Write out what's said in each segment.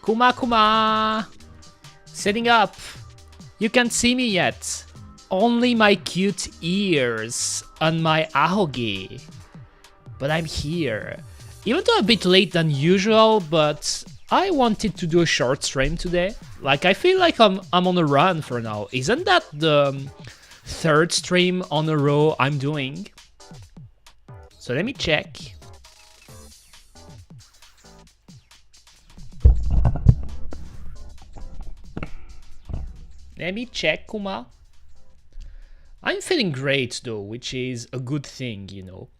Kuma! Setting up! You can't see me yet. Only my cute ears and my ahogi. But I'm here. Even though a bit late than usual, but I wanted to do a short stream today. Like, I feel like I'm on a run for now. Isn't that the third stream on a row I'm doing? So let me check. Let me check, Kuma. I'm feeling great though, which is a good thing, you know.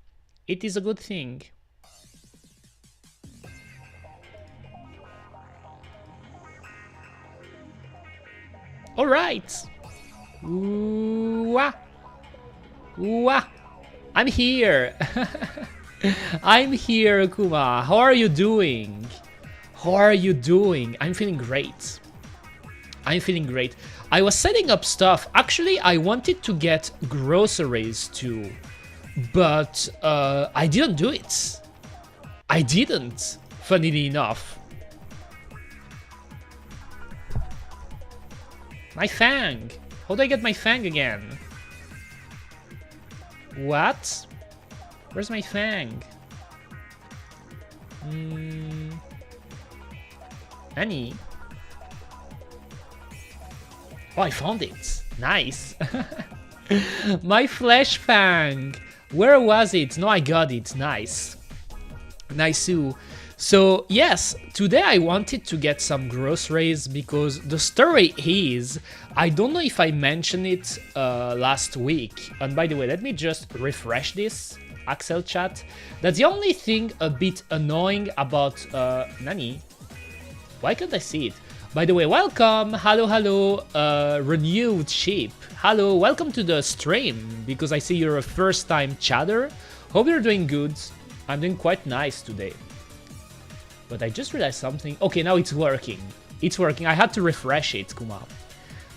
It is a good thing. Alright. Ooh-ah. Ooh-ah. I'm here. I'm here, Kuma. How are you doing? How are you doing? I'm feeling great. I'm feeling great. I was setting up stuff. Actually, I wanted to get groceries too, but I didn't do it. I didn't, funnily enough. My fang. How do I get my fang again? What? Where's my fang? Annie? Oh, I found it. Nice. My flesh fang. Where was it? No, I got it. Nice. Nice. So, yes, today I wanted to get some groceries because the story is, I don't know if I mentioned it last week. And by the way, let me just refresh this Axel chat. That's the only thing a bit annoying about Nani. Why can't I see it? By the way, welcome, hello, renewed sheep. Hello, welcome to the stream, because I see you're a first-time chatter. Hope you're doing good. I'm doing quite nice today. But I just realized something. Okay, now it's working. It's working. I had to refresh it, Kuma.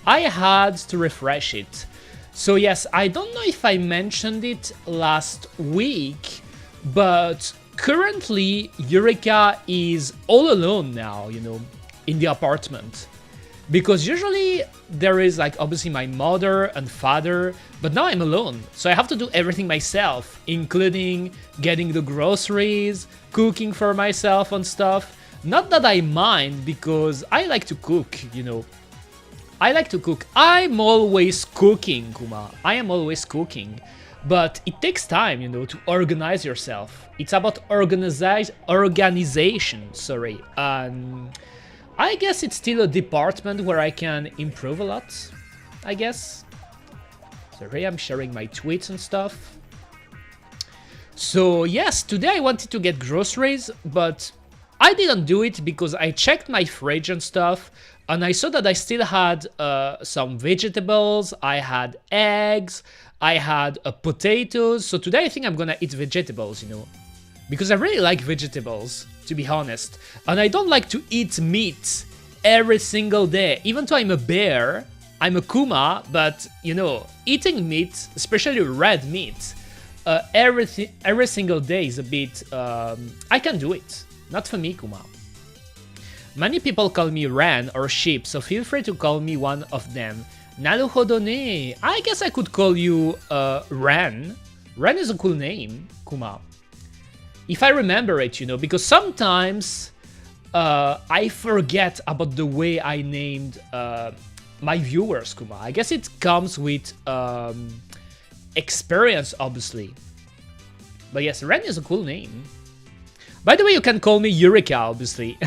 I had to refresh it. So yes, I don't know if I mentioned it last week, but currently Eureka is all alone now, you know, in the apartment, because usually there is like obviously my mother and father, but now I'm alone, so I have to do everything myself, including getting the groceries, cooking for myself and stuff. Not that I mind, because I like to cook, you know. I like to cook. I'm always cooking, Kuma. I am always cooking, but it takes time, you know, to organize yourself. It's about organization, sorry. I guess it's still a department where I can improve a lot, I guess. So here I'm sharing my tweets and stuff. So yes, today I wanted to get groceries, but I didn't do it because I checked my fridge and stuff, and I saw that I still had some vegetables, I had eggs, I had potatoes. So today I think I'm gonna eat vegetables, you know, because I really like vegetables, to be honest. And I don't like to eat meat every single day. Even though I'm a bear, I'm a kuma, but, you know, eating meat, especially red meat, every single day is a bit... I can do it. Not for me, Kuma. Many people call me Ran or Sheep, so feel free to call me one of them. Naruhodo ne. I guess I could call you Ran. Ran is a cool name, Kuma. If I remember it, you know, because sometimes I forget about the way I named my viewers, Kuma. I guess it comes with experience, obviously. But yes, Ren is a cool name. By the way, you can call me Eureka, obviously.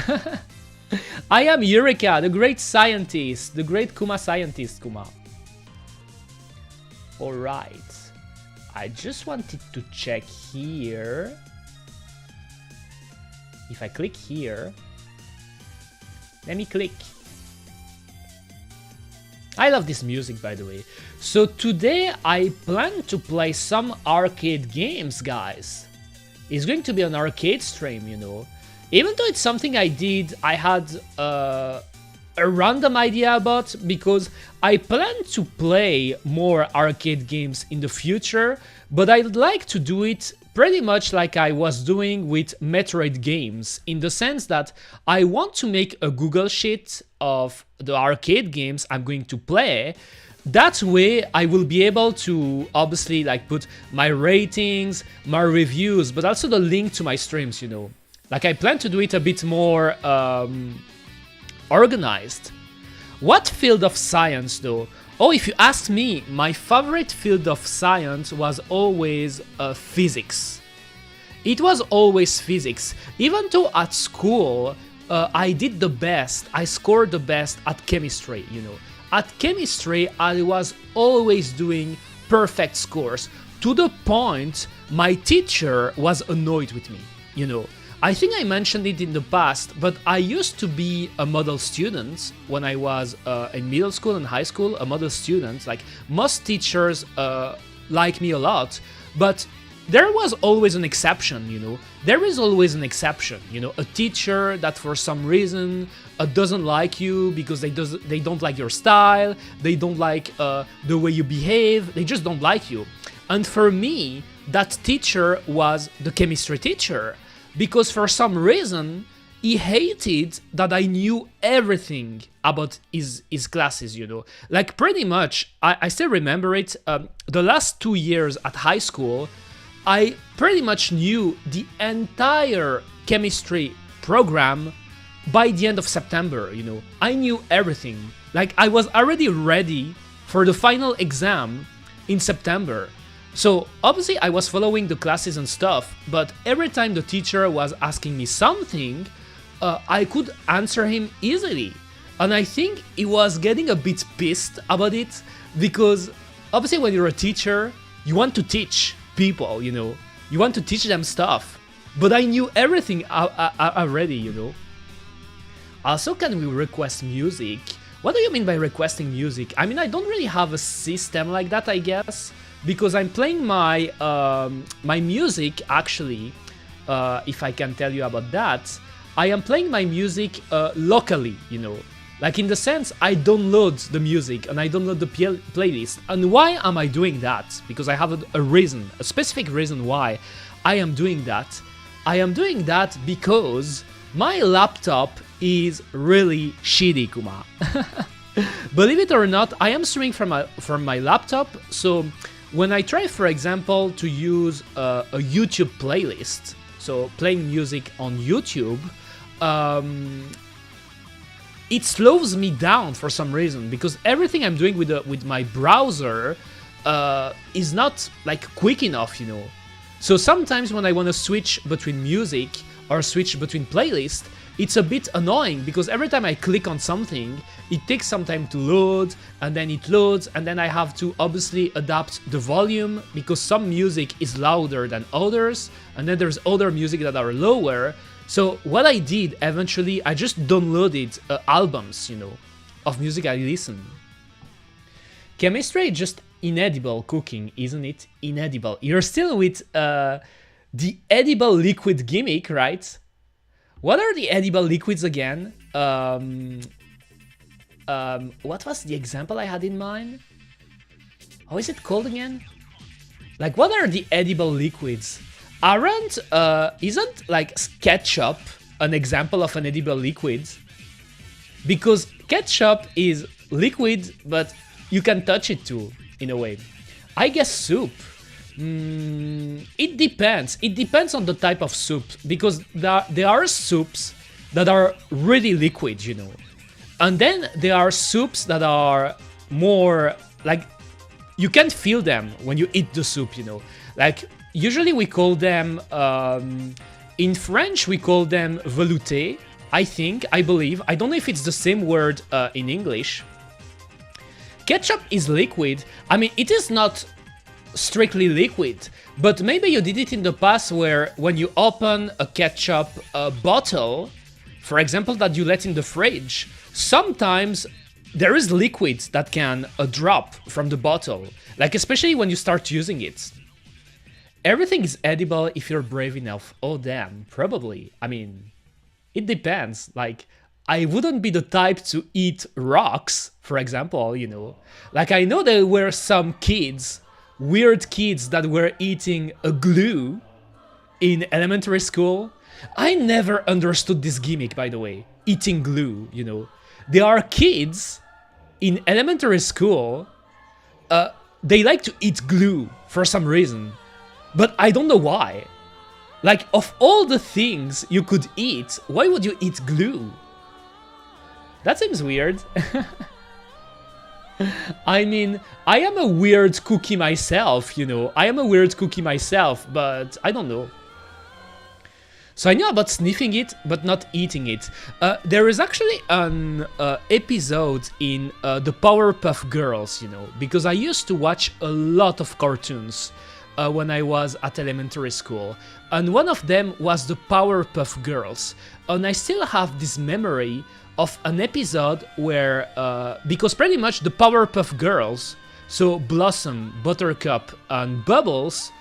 I am Eureka, the great scientist, the great Kuma scientist, Kuma. Alright. I just wanted to check here. If I click here, let me click. I love this music, by the way. So today I plan to play some arcade games, guys. It's going to be an arcade stream, you know. Even though it's something I had a random idea about, because I plan to play more arcade games in the future, but I'd like to do it pretty much like I was doing with Metroid games, in the sense that I want to make a Google Sheet of the arcade games I'm going to play. That way I will be able to obviously like put my ratings, my reviews, but also the link to my streams, you know. Like I plan to do it a bit more organized. What field of science though? Oh, if you ask me, my favorite field of science was always physics. It was always physics. Even though at school, I did the best, I scored the best at chemistry, you know. At chemistry, I was always doing perfect scores, to the point my teacher was annoyed with me, you know. I think I mentioned it in the past, but I used to be a model student when I was in middle school and high school, a model student. Like most teachers like me a lot, but there was always an exception, you know. There is always an exception, you know, a teacher that for some reason doesn't like you because they don't like your style, they don't like the way you behave, they just don't like you. And for me, that teacher was the chemistry teacher. Because for some reason, he hated that I knew everything about his classes, you know. Like pretty much, I still remember it, the last 2 years at high school, I pretty much knew the entire chemistry program by the end of September, you know. I knew everything. Like I was already ready for the final exam in September. So obviously I was following the classes and stuff, but every time the teacher was asking me something, I could answer him easily. And I think he was getting a bit pissed about it, because obviously when you're a teacher, you want to teach people, you know, you want to teach them stuff. But I knew everything already, you know. Also, can we request music? What do you mean by requesting music? I mean, I don't really have a system like that, I guess. Because I'm playing my my music, actually, if I can tell you about that, I am playing my music locally, you know. Like in the sense, I download the music and I download the playlist. And why am I doing that? Because I have a reason, a specific reason why I am doing that. I am doing that because my laptop is really shitty, Kuma. Believe it or not, I am streaming from my laptop, so when I try, for example, to use a YouTube playlist, so playing music on YouTube, it slows me down for some reason, because everything I'm doing with my browser is not like quick enough, you know. So sometimes when I want to switch between music or switch between playlists, it's a bit annoying, because every time I click on something, it takes some time to load, and then it loads, and then I have to obviously adapt the volume, because some music is louder than others, and then there's other music that are lower. So what I did eventually, I just downloaded albums, you know, of music I listen. Chemistry is just inedible cooking, isn't it? Inedible. You're still with the edible liquid gimmick, right? What are the edible liquids again? What was the example I had in mind? How is it called again? Like, what are the edible liquids? Isn't like ketchup an example of an edible liquid? because ketchup is liquid, but you can touch it too, in a way. I guess soup. It depends. It depends on the type of soup, because there are soups that are really liquid, you know. And then there are soups that are more like you can't feel them when you eat the soup, you know. Like usually we call them, in French we call them velouté, I believe. I don't know if it's the same word in English. Ketchup is liquid. I mean, it is not strictly liquid, but maybe you did it in the past where when you open a ketchup bottle, for example, that you let in the fridge, sometimes there is liquid that can drop from the bottle, like especially when you start using it. Everything is edible if you're brave enough. Oh damn, probably. I mean, it depends. Like, I wouldn't be the type to eat rocks, for example, you know. Like, I know there were some kids, weird kids, that were eating a glue in elementary school. I never understood this gimmick, by the way, eating glue, you know. There are kids in elementary school, they like to eat glue for some reason, but I don't know why. Like, of all the things you could eat, why would you eat glue? That seems weird. I mean, I am a weird cookie myself, you know. I am a weird cookie myself, but I don't know. So I knew about sniffing it, but not eating it. There is actually an episode in the Powerpuff Girls, you know, because I used to watch a lot of cartoons when I was at elementary school. And one of them was the Powerpuff Girls. And I still have this memory of an episode where, because pretty much the Powerpuff Girls, so Blossom, Buttercup, and Bubbles,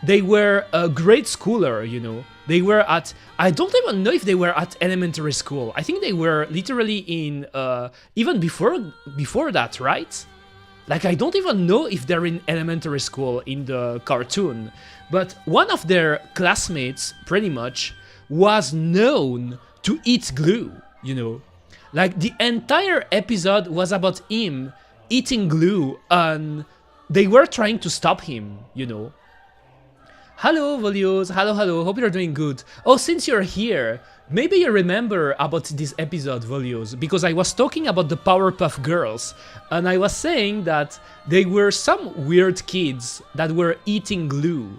they were a grade schooler, you know. They were at, I don't even know if they were at elementary school. I think they were literally in, even before that, right? Like, I don't even know if they're in elementary school in the cartoon. But one of their classmates, pretty much, was known to eat glue, you know. Like, the entire episode was about him eating glue, and they were trying to stop him, you know. Hello, Volios. Hello, hello. Hope you're doing good. Oh, since you're here, maybe you remember about this episode, Volios, because I was talking about the Powerpuff Girls, and I was saying that they were some weird kids that were eating glue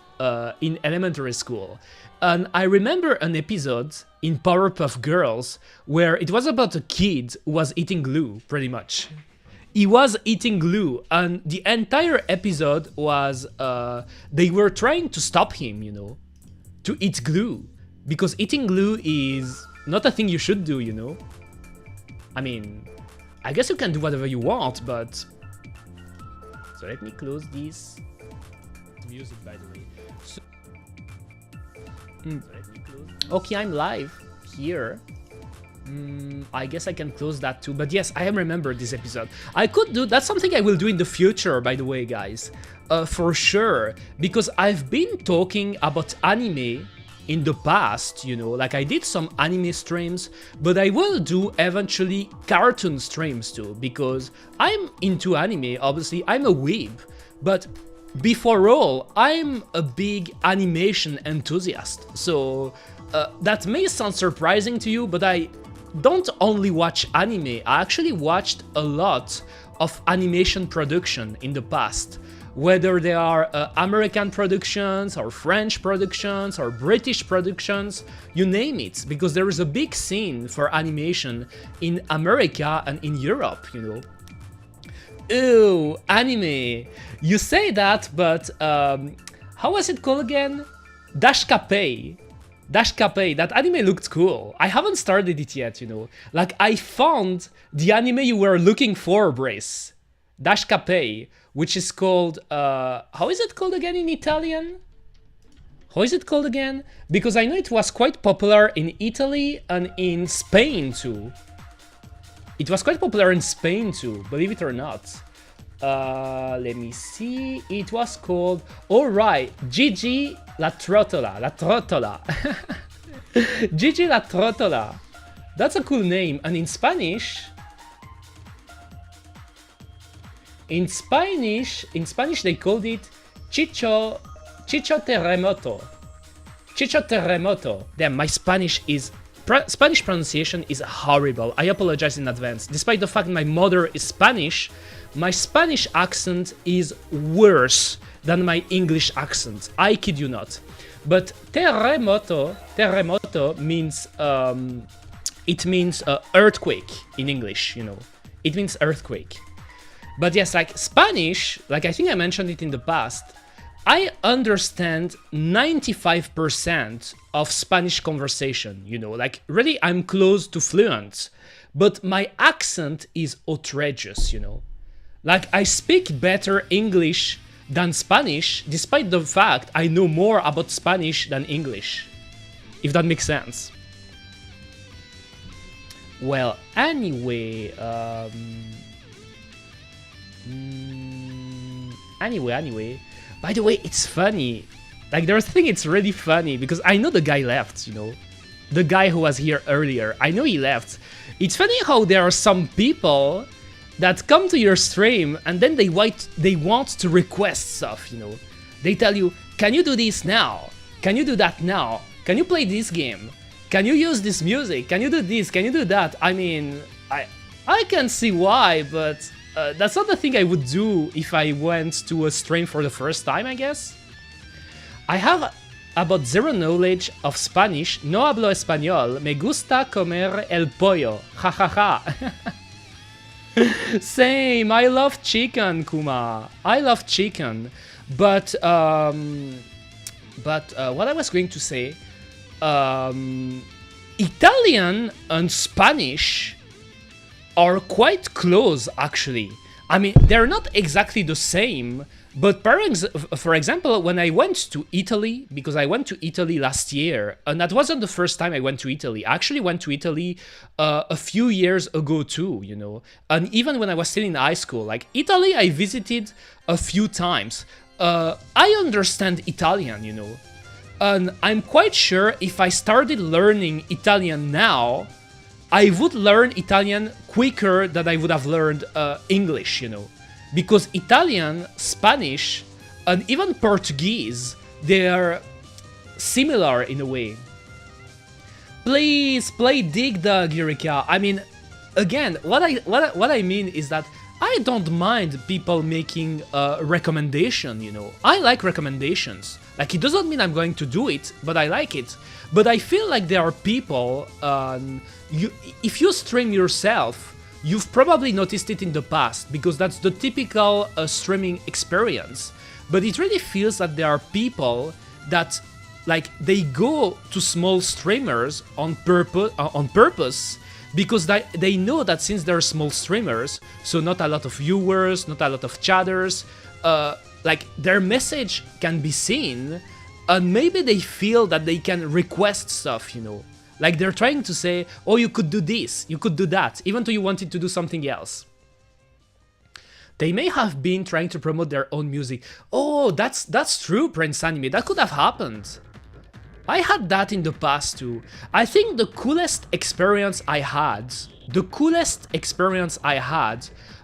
in elementary school. And I remember an episode in Powerpuff Girls where it was about a kid who was eating glue, pretty much. He was eating glue, and the entire episode was they were trying to stop him, you know, to eat glue, because eating glue is not a thing you should do, you know. I mean, I guess you can do whatever you want, but... So let me close this music, by the way. So let me close this. Okay, I'm live here. I guess I can close that too, but yes, I remember this episode. I could do, that's something I will do in the future, by the way, guys, for sure, because I've been talking about anime in the past, you know, like I did some anime streams, but I will do eventually cartoon streams too, because I'm into anime, obviously, I'm a weeb, but before all, I'm a big animation enthusiast, so that may sound surprising to you, but I don't only watch anime, I actually watched a lot of animation production in the past, whether they are American productions, or French productions, or British productions, you name it, because there is a big scene for animation in America and in Europe, you know. Ooh, anime! You say that, but how was it called again? Dashkape. Dashkape, that anime looked cool. I haven't started it yet, you know. Like, I found the anime you were looking for, Brace. Dashkape, which is called, how is it called again in Italian? How is it called again? Because I know it was quite popular in Italy and in Spain too. It was quite popular in Spain too, believe it or not. Let me see. It was called, alright, Gigi la Trottola. La Trottola. Gigi la Trottola. That's a cool name. And in Spanish, In Spanish they called it chicho terremoto. Chicho terremoto. Damn, my Spanish pronunciation is horrible. I apologize in advance. Despite the fact my mother is Spanish, my Spanish accent is worse than my English accent. I kid you not. But terremoto means it means earthquake in English, you know. It means earthquake. But yes, like Spanish, like I think I mentioned it in the past, I understand 95% of Spanish conversation, you know, like really I'm close to fluent, but my accent is outrageous, you know. Like I speak better English than Spanish, despite the fact I know more about Spanish than English, if that makes sense. Well, anyway, anyway, by the way, it's funny. Like, there's a thing, it's really funny because I know the guy left, you know, the guy who was here earlier. I know he left. It's funny how there are some people that come to your stream and then they want to request stuff, you know. They tell you, can you do this now? Can you do that now? Can you play this game? Can you use this music? Can you do this? Can you do that? I mean, I can see why, but that's not the thing I would do if I went to a stream for the first time, I guess. I have about zero knowledge of Spanish. No hablo español. Me gusta comer el pollo. Ja ja ja. Same. I love chicken, Kuma. I love chicken. But what I was going to say, Italian and Spanish are quite close, actually. I mean, they're not exactly the same, but for example, when I went to Italy, because I went to Italy last year, and that wasn't the first time I went to Italy. I actually went to Italy a few years ago too, you know, and even when I was still in high school, like Italy, I visited a few times. I understand Italian, you know, and I'm quite sure if I started learning Italian now, I would learn Italian quicker than I would have learned English, you know, because Italian, Spanish, and even Portuguese, they are similar in a way. Please play Dig Dug, Eureka. I mean, again, what I mean is that I don't mind people making a recommendation, you know. I like recommendations. Like, it doesn't mean I'm going to do it, but I like it. But I feel like there are people, if you stream yourself, you've probably noticed it in the past, because that's the typical streaming experience. But it really feels that there are people that, like, they go to small streamers on purpose, because they know that since they're small streamers, so not a lot of viewers, not a lot of chatters, like, their message can be seen, and maybe they feel that they can request stuff, you know. Like, they're trying to say, oh, you could do this, you could do that, even though you wanted to do something else. They may have been trying to promote their own music. Oh, that's true, Prince Anime, that could have happened. I had that in the past too. I think the coolest experience I had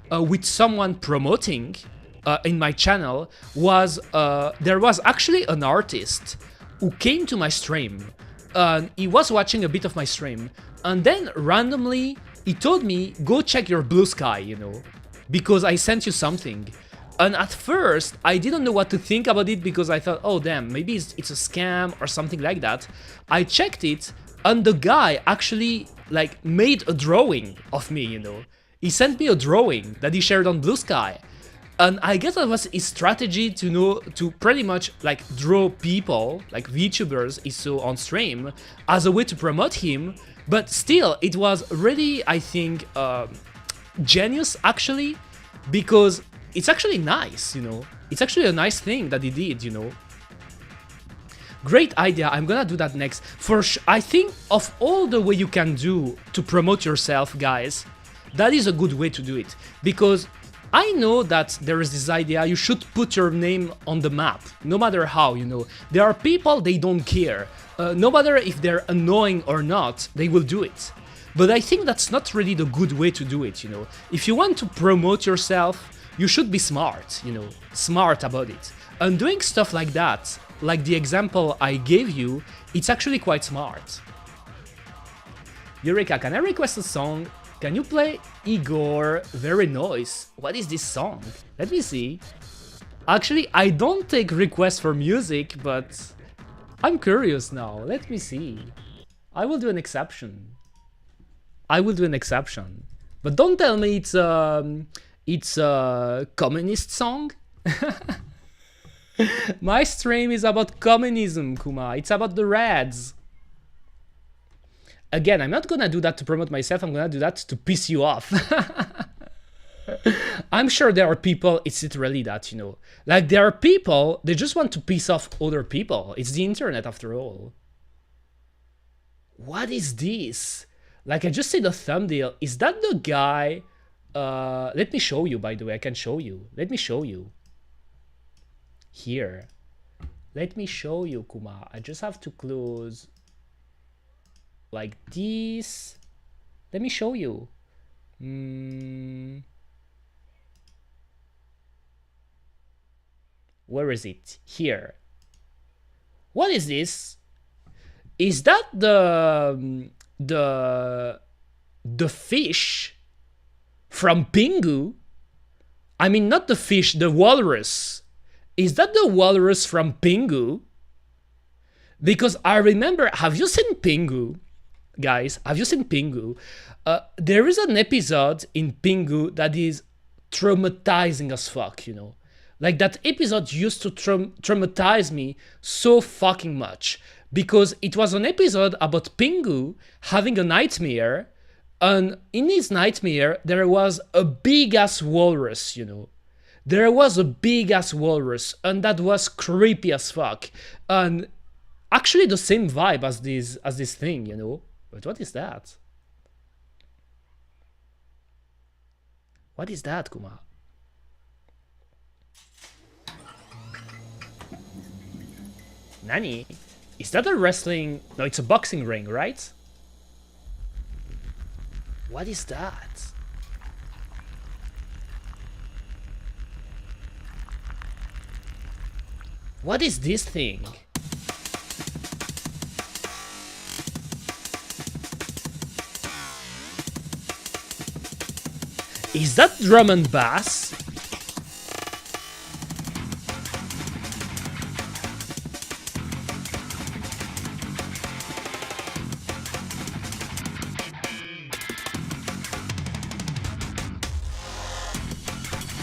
with someone promoting in my channel was, there was actually an artist who came to my stream. He was watching a bit of my stream, and then randomly he told me, go check your blue sky, you know, because I sent you something. And at first, I didn't know what to think about it, because I thought, oh damn, maybe it's a scam or something like that. I checked it, and the guy actually, like, made a drawing of me, you know. He sent me a drawing that he shared on Blue Sky. And I guess that was his strategy to pretty much, like, draw people, like VTubers he saw on stream, as a way to promote him. But still, it was really, I think, genius, actually, because it's actually nice, you know. It's actually a nice thing that he did, you know. Great idea, I'm gonna do that next. I think of all the way you can do to promote yourself, guys, that is a good way to do it. Because I know that there is this idea you should put your name on the map, no matter how, you know. There are people, they don't care. No matter if they're annoying or not, they will do it. But I think that's not really the good way to do it, you know. If you want to promote yourself, you should be smart, you know, smart about it. And doing stuff like that, like the example I gave you, it's actually quite smart. Eureka, can I request a song? Can you play Igor? Very nice. What is this song? Let me see. Actually, I don't take requests for music, but I'm curious now. Let me see. I will do an exception. I will do an exception. But don't tell me it's a communist song. My stream is about communism, Kuma. It's about the Reds. Again, I'm not gonna do that to promote myself. I'm gonna do that to piss you off. I'm sure there are people, it's literally that, you know. Like, there are people, they just want to piss off other people. It's the internet, after all. What is this? Like, I just see the thumbnail. Is that the guy? Let me show you, by the way. I can show you. Let me show you. Here. Let me show you, Kuma. I just have to close like this. Let me show you. Where is it? Here. What is this? Is that the fish from Pingu? I mean, not the fish, the walrus. Is that the walrus from Pingu? Because I remember, have you seen Pingu? Guys, have you seen Pingu? There is an episode in Pingu that is traumatizing as fuck, you know? Like, that episode used to traumatize me so fucking much. Because it was an episode about Pingu having a nightmare, and in his nightmare, there was a big-ass walrus, you know? There was a big-ass walrus, and that was creepy as fuck. And actually the same vibe as this thing, you know? But what is that? What is that, Kuma? Nani? Is that a wrestling? No, it's a boxing ring, right? What is that? What is this thing? Is that drum and bass?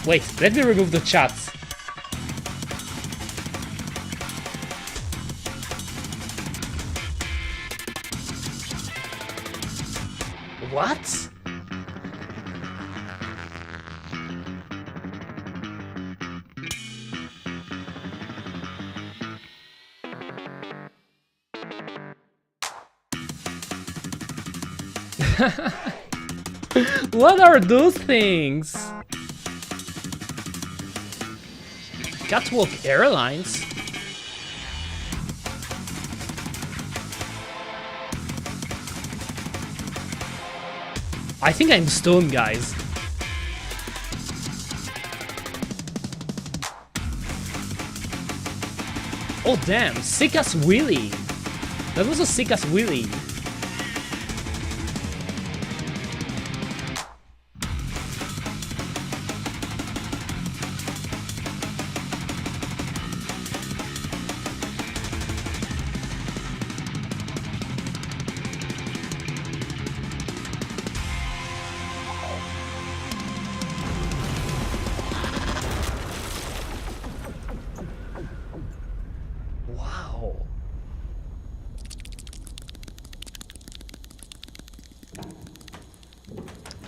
Wait, let me remove the chat. What? What are those things? Catwalk Airlines? I think I'm stoned, guys. Oh damn, sick ass wheelie. That was a sick ass wheelie.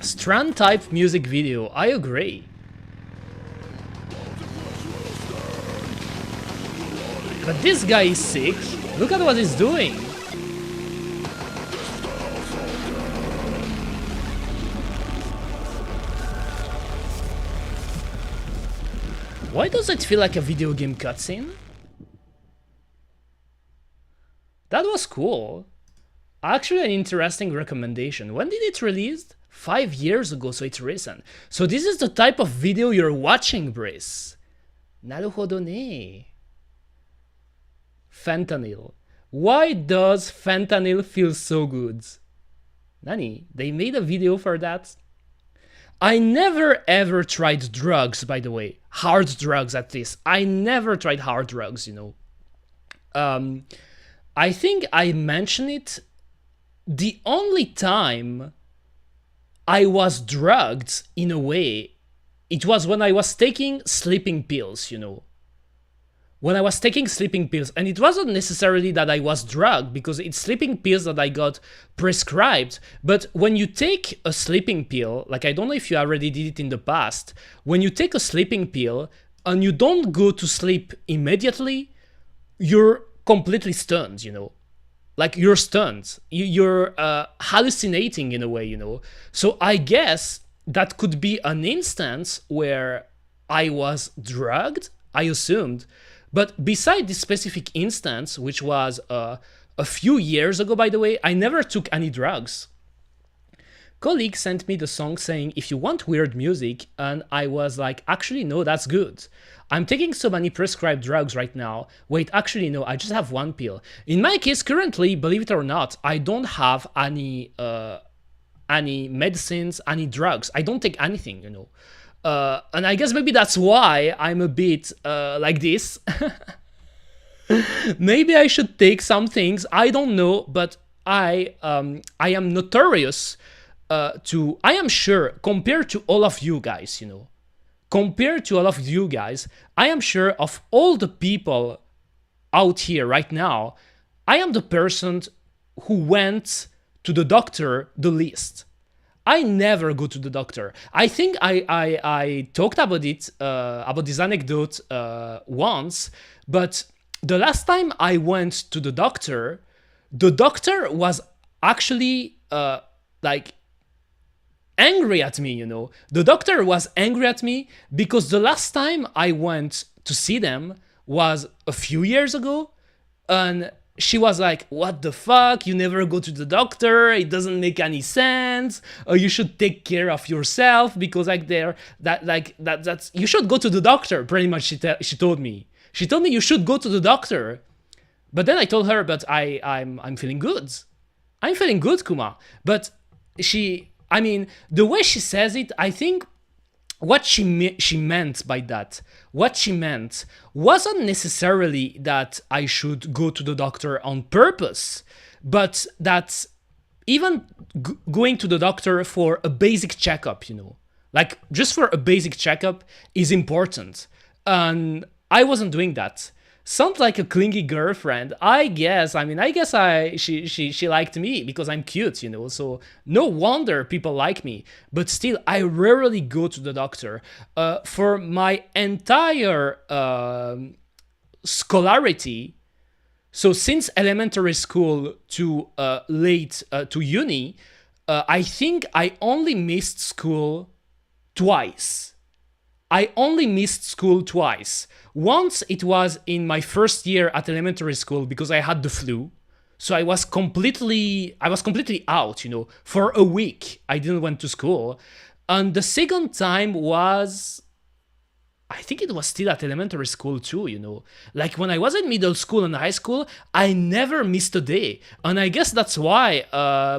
Strand type music video, I agree. But this guy is sick. Look at what he's doing. Why does it feel like a video game cutscene? That was cool. Actually an interesting recommendation. When did it release? 5 years ago, so it's recent. So this is the type of video you're watching, Brice. なるほどね。Fentanyl. Why does fentanyl feel so good? Nani? They made a video for that? I never ever tried drugs, by the way. Hard drugs, at least. I never tried hard drugs, you know. I think I mentioned it. The only time I was drugged, in a way, it was when I was taking sleeping pills, you know. When I was taking sleeping pills, and it wasn't necessarily that I was drugged, because it's sleeping pills that I got prescribed. But when you take a sleeping pill, like I don't know if you already did it in the past, when you take a sleeping pill and you don't go to sleep immediately, you're completely stunned, you know. Like you're stunned, you're hallucinating in a way, you know. So I guess that could be an instance where I was drugged, I assumed. But beside this specific instance, which was a few years ago, by the way, I never took any drugs. Colleague sent me the song saying, if you want weird music, and I was like, actually, no, that's good. I'm taking so many prescribed drugs right now. Wait, actually, no, I just have one pill. In my case, currently, believe it or not, I don't have any medicines, any drugs. I don't take anything, you know. And I guess maybe that's why I'm a bit like this. Maybe I should take some things. I don't know, but I am notorious I am sure, compared to all of you guys, you know, compared to all of you guys, I am sure of all the people out here right now, I am the person who went to the doctor the least. I never go to the doctor. I think I talked about it, about this anecdote once, but the last time I went to the doctor was actually like angry at me, you know. The doctor was angry at me because the last time I went to see them was a few years ago, and she was like, what the fuck, you never go to the doctor, it doesn't make any sense, you should take care of yourself, because like that's you should go to the doctor, pretty much. She told me you should go to the doctor. But then I told her, but I'm feeling good, Kuma. But I mean, the way she says it, I think what she meant by that, what she meant wasn't necessarily that I should go to the doctor on purpose, but that even going to the doctor for a basic checkup, you know, like just for a basic checkup is important. And I wasn't doing that. Sounds like a clingy girlfriend. I guess she liked me because I'm cute, you know, so no wonder people like me. But still, I rarely go to the doctor. For my entire scholarity, so since elementary school to late to uni, I think I only missed school twice. Once it was in my first year at elementary school because I had the flu. So I was completely out, you know, for a week. I didn't went to school. And the second time was, I think it was still at elementary school too, you know. Like when I was in middle school and high school, I never missed a day. And I guess that's why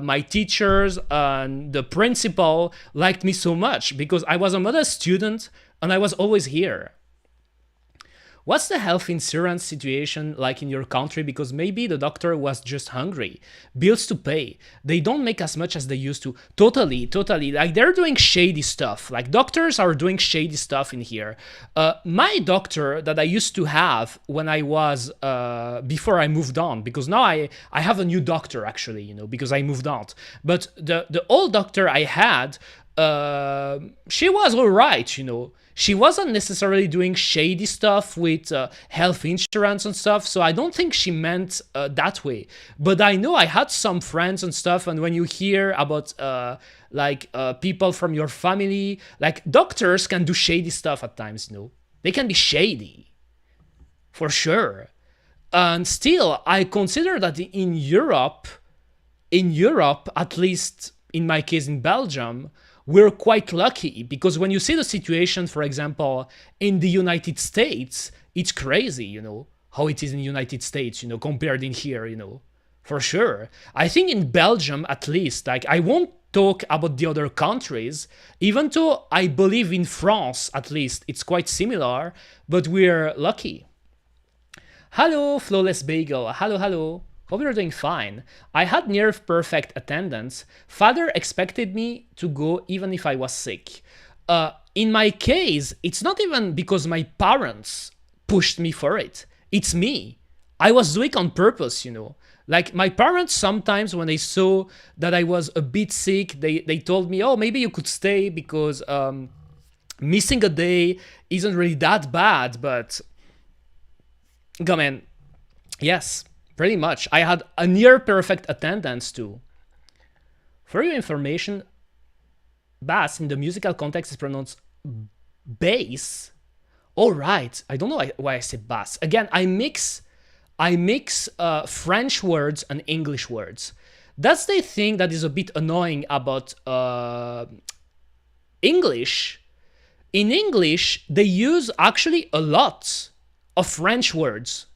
my teachers and the principal liked me so much, because I was a model student and I was always here. What's the health insurance situation like in your country? Because maybe the doctor was just hungry. Bills to pay. They don't make as much as they used to. Totally. Like they're doing shady stuff. Like doctors are doing shady stuff in here. My doctor that I used to have when I was, before I moved on, because now I have a new doctor actually, you know, because I moved out. But the old doctor I had, she was all right, you know. She wasn't necessarily doing shady stuff with health insurance and stuff, so I don't think she meant that way. But I know I had some friends and stuff, and when you hear about people from your family, like doctors can do shady stuff at times, you know. They can be shady, for sure. And still, I consider that in Europe, at least in my case in Belgium, we're quite lucky, because when you see the situation, for example, in the United States, it's crazy, you know, how it is in the United States, you know, compared in here, you know, for sure. I think in Belgium, at least, like, I won't talk about the other countries, even though I believe in France, at least, it's quite similar, but we're lucky. Hello, Flawless Bagel. Hello, hello. Hope you're doing fine. I had near perfect attendance. Father expected me to go even if I was sick. In my case, it's not even because my parents pushed me for it. It's me. I was doing it on purpose, you know. Like, my parents sometimes, when they saw that I was a bit sick, they told me, oh, maybe you could stay because missing a day isn't really that bad, but come on. Yes, pretty much. I had a near perfect attendance too. For your information, bass in the musical context is pronounced bass. All right, I don't know why I said bass. Again, I mix French words and English words. That's the thing that is a bit annoying about English. In English, they use actually a lot of French words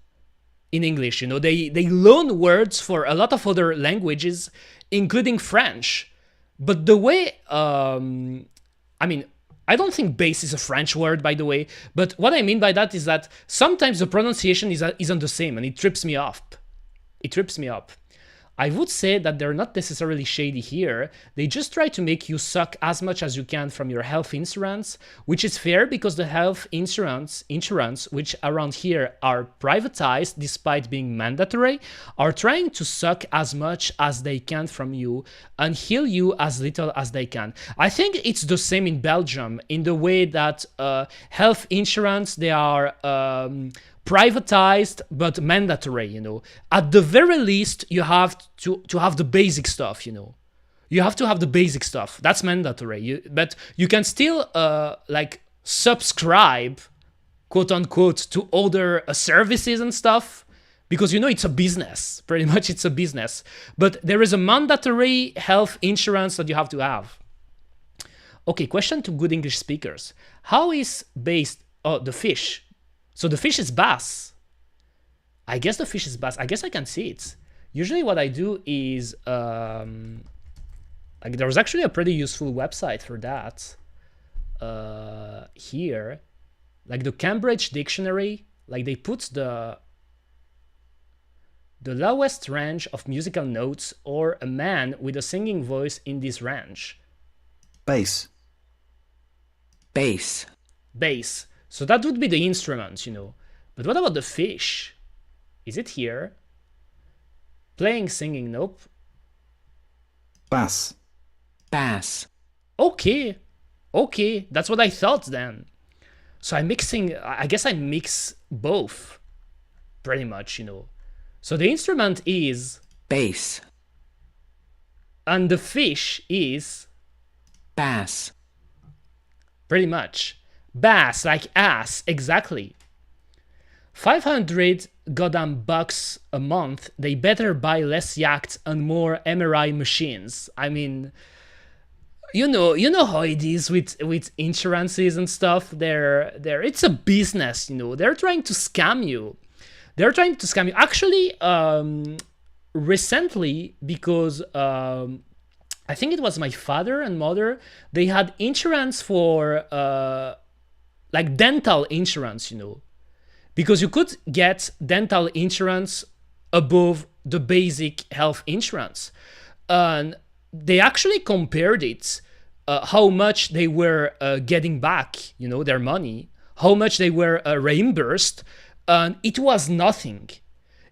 in English. You know, they loan words for a lot of other languages, including French. But the way, I mean, I don't think bass is a French word, by the way, but what I mean by that is that sometimes the pronunciation isn't the same, and it trips me up. It trips me up. I would say that they're not necessarily shady here. They just try to make you suck as much as you can from your health insurance, which is fair because the health insurance, which around here are privatized despite being mandatory, are trying to suck as much as they can from you and heal you as little as they can. I think it's the same in Belgium in the way that health insurance, they are privatized but mandatory, you know. At the very least, you have to have the basic stuff, you know. You have to have the basic stuff. That's mandatory. But you can still like subscribe, quote unquote, to other services and stuff, because, you know, it's a business. Pretty much it's a business. But there is a mandatory health insurance that you have to have. Okay, question to good English speakers. How is based the fish? So the fish is bass. I guess the fish is bass. I guess I can see it. Usually what I do is, like, there was actually a pretty useful website for that here. Like the Cambridge Dictionary, like they put the lowest range of musical notes or a man with a singing voice in this range. Bass. Bass. Bass. So that would be the instrument, you know. But what about the fish? Is it here? Playing, singing, nope. Bass. Bass. Okay. Okay, that's what I thought then. So I'm mixing, I guess I mix both, pretty much, you know. So the instrument is Bass. And the fish is Bass. Pretty much. Bass, like ass, exactly. 500 goddamn bucks a month. They better buy less yachts and more MRI machines. I mean, you know how it is with insurances and stuff. It's a business, you know. They're trying to scam you. Actually, recently, because I think it was my father and mother, they had insurance for like dental insurance, you know, because you could get dental insurance above the basic health insurance. And they actually compared it, how much they were getting back, you know, their money, how much they were reimbursed, and it was nothing.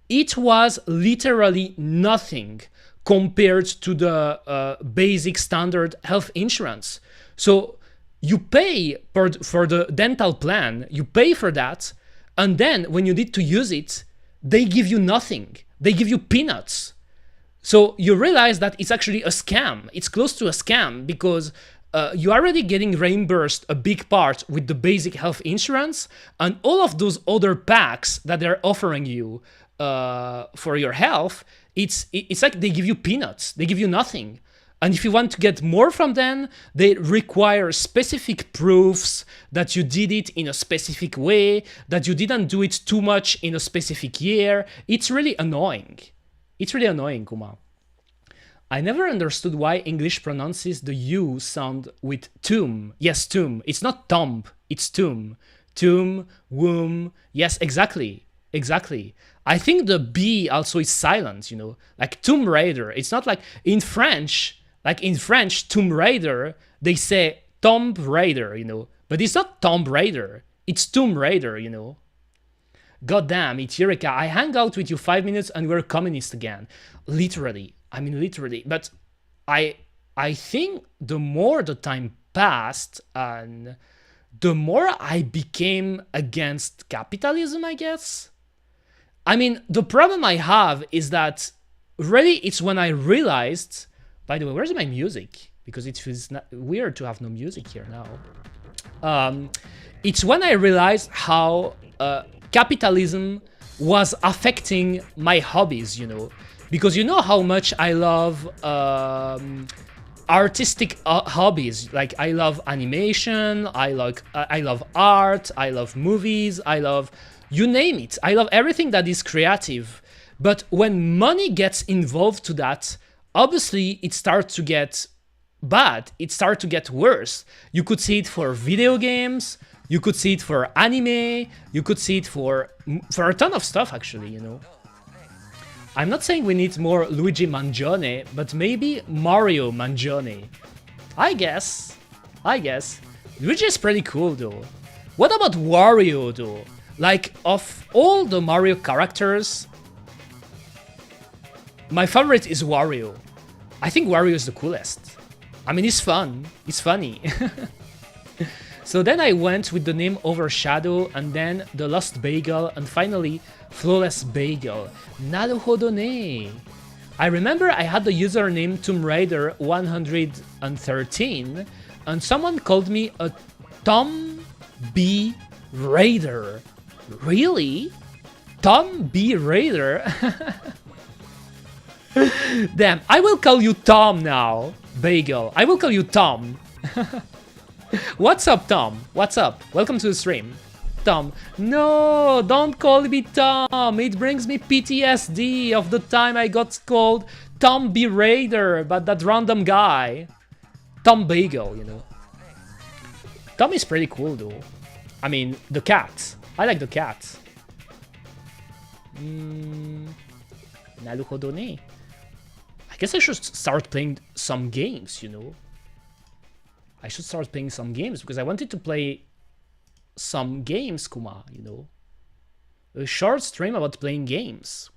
It was literally nothing compared to the basic standard health insurance. So you pay for the dental plan, you pay for that, and then when you need to use it, they give you nothing. They give you peanuts. So you realize that it's actually a scam. It's close to a scam because you're already getting reimbursed a big part with the basic health insurance, and all of those other packs that they're offering you for your health, it's like they give you peanuts. They give you nothing. And if you want to get more from them, they require specific proofs that you did it in a specific way, that you didn't do it too much in a specific year. It's really annoying. It's really annoying, Kuma. I never understood why English pronounces the U sound with tum. Yes, tum. It's not tomb, it's tum. Tum, womb. Yes, exactly. Exactly. I think the B also is silent, you know, like Tomb Raider. It's not like in French, Tomb Raider, they say Tomb Raider, you know, but it's not Tomb Raider. It's Tomb Raider, you know. God damn, it's Eureka. I hang out with you 5 minutes and we're communist again. Literally. I mean, literally. But I think the more the time passed and the more I became against capitalism, I guess. I mean, the problem I have is that really it's when I realized, by the way, where's my music? Because it feels weird to have no music here now. It's when I realized how capitalism was affecting my hobbies, you know, because you know how much I love artistic hobbies. Like I love animation, I love art, I love movies, I love, you name it. I love everything that is creative. But when money gets involved to that, obviously it starts to get bad. It starts to get worse. You could see it for video games, you could see it for anime, you could see it for a ton of stuff, actually, you know. I'm not saying we need more Luigi Mangione, but maybe Mario Mangione. I guess. Luigi is pretty cool, though. What about Wario, though? Like, of all the Mario characters, my favorite is Wario. I think Wario is the coolest. I mean, he's fun. He's funny. So then I went with the name Overshadow, and then the Lost Bagel, and finally Flawless Bagel. Naruhodo ne. I remember I had the username Tomb Raider 113, and someone called me a Tom B. Raider. Really? Tom B. Raider? Damn, I will call you Tom now, Bagel. I will call you Tom. What's up, Tom? What's up? Welcome to the stream. Tom. No, don't call me Tom. It brings me PTSD of the time I got called Tom B. Raider by that random guy. Tom Bagel, you know. Tom is pretty cool, though. I mean, the cat. I like the cat. Naruhodo ne. I guess I should start playing some games, you know. I should start playing some games because I wanted to play some games, Kuma, you know. A short stream about playing games.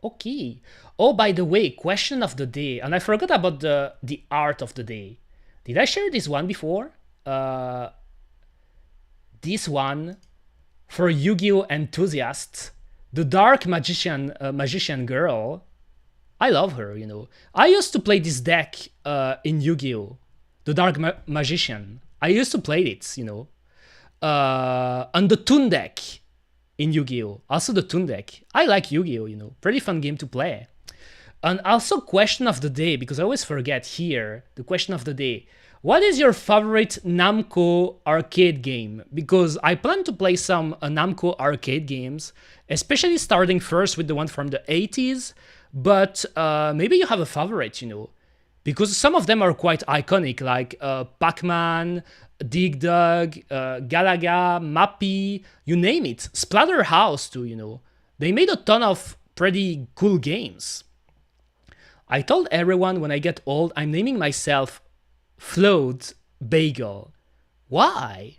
Okay. Oh, by the way, question of the day. And I forgot about the art of the day. Did I share this one before? This one for Yu-Gi-Oh enthusiasts. The Dark Magician Girl. I love her, you know. I used to play this deck in Yu-Gi-Oh! The Dark Magician. I used to play it, you know. On the Toon deck in Yu-Gi-Oh! Also the Toon deck. I like Yu-Gi-Oh! You know. Pretty fun game to play. And also question of the day, because I always forget here, the question of the day. What is your favorite Namco arcade game? Because I plan to play some Namco arcade games, especially starting first with the one from the 80s, but maybe you have a favorite, you know, because some of them are quite iconic, like Pac-Man, Dig Dug, Galaga, Mappy, you name it. Splatterhouse too, you know. They made a ton of pretty cool games. I told everyone when I get old, I'm naming myself Float Bagel. Why?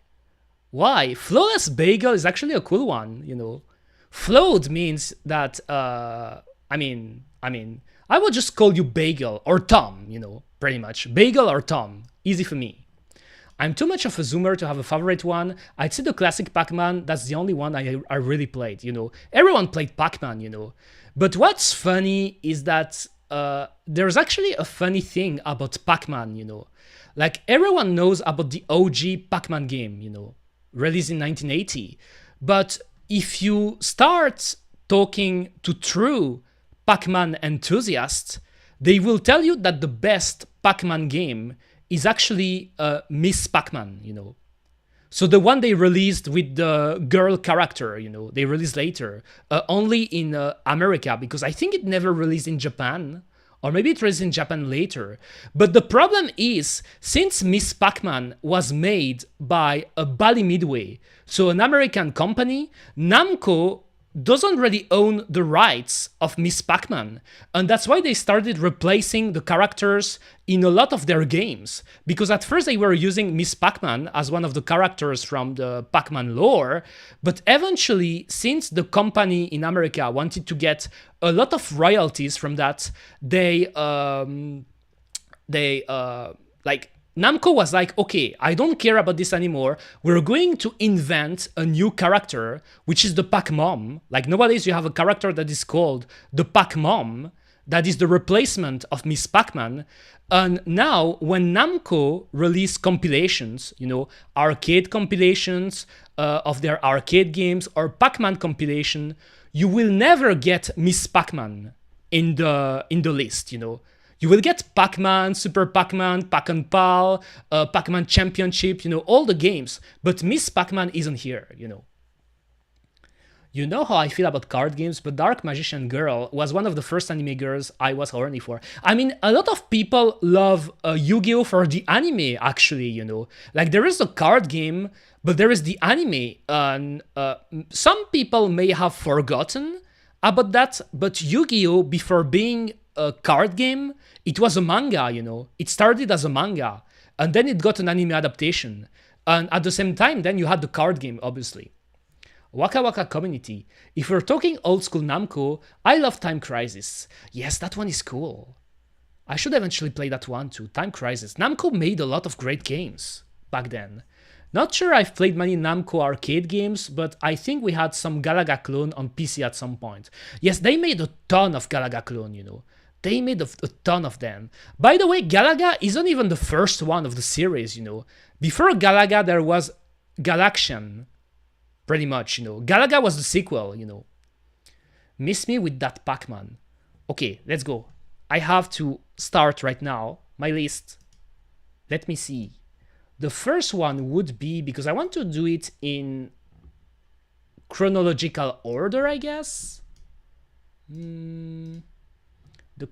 Why? Flawless Bagel is actually a cool one, you know. Float means that, I mean, I would just call you Bagel or Tom, you know, pretty much. Bagel or Tom, easy for me. I'm too much of a zoomer to have a favorite one. I'd say the classic Pac-Man, that's the only one I really played, you know. Everyone played Pac-Man, you know. But what's funny is that there's actually a funny thing about Pac-Man, you know. Like, everyone knows about the OG Pac-Man game, you know, released in 1980. But if you start talking to true Pac-Man enthusiasts, they will tell you that the best Pac-Man game is actually Miss Pac-Man, you know. So the one they released with the girl character, you know, they released later, only in America, because I think it never released in Japan, or maybe it released in Japan later. But the problem is, since Miss Pac-Man was made by a Bally Midway, so an American company, Namco doesn't really own the rights of Miss Pac-Man, and that's why they started replacing the characters in a lot of their games, because at first they were using Miss Pac-Man as one of the characters from the Pac-Man lore, but eventually, since the company in America wanted to get a lot of royalties from that, Namco was like, okay, I don't care about this anymore. We're going to invent a new character, which is the Pac-Mom. Like nowadays you have a character that is called the Pac-Mom, that is the replacement of Miss Pac-Man. And now when Namco release compilations, you know, arcade compilations of their arcade games or Pac-Man compilation, you will never get Miss Pac-Man in the list, you know. You will get Pac-Man, Super Pac-Man, Pac-and-Pal, Pac-Man Championship, you know, all the games. But Miss Pac-Man isn't here, you know. You know how I feel about card games, but Dark Magician Girl was one of the first anime girls I was horny for. I mean, a lot of people love Yu-Gi-Oh! For the anime, actually, you know. Like, there is a card game, but there is the anime. And some people may have forgotten about that, but Yu-Gi-Oh! Before being a card game, it was a manga, you know. It started as a manga, and then it got an anime adaptation. And at the same time, then you had the card game, obviously. Waka Waka Community. If we're talking old school Namco, I love Time Crisis. Yes, that one is cool. I should eventually play that one too, Time Crisis. Namco made a lot of great games back then. Not sure I've played many Namco arcade games, but I think we had some Galaga clone on PC at some point. Yes, they made a ton of Galaga clone, you know. They made a ton of them. By the way, Galaga isn't even the first one of the series, you know. Before Galaga, there was Galaxian, pretty much, you know. Galaga was the sequel, you know. Miss me with that Pac-Man. Okay, let's go. I have to start right now my list. Let me see. The first one would be, because I want to do it in chronological order, I guess. The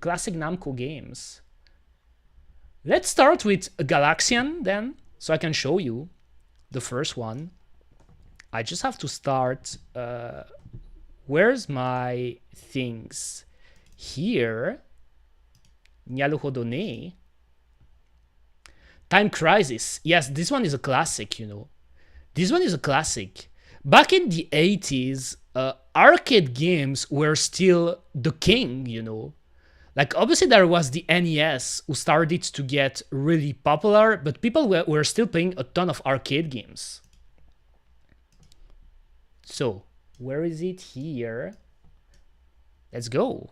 classic Namco games. Let's start with Galaxian then, so I can show you the first one. I just have to start. Where's my things? Here. Nyaruhodo ne. Time Crisis. Yes, this one is a classic, you know. This one is a classic. Back in the 80s, arcade games were still the king, you know. Like, obviously there was the NES who started to get really popular, but people were still playing a ton of arcade games. So, where is it? Here. Let's go.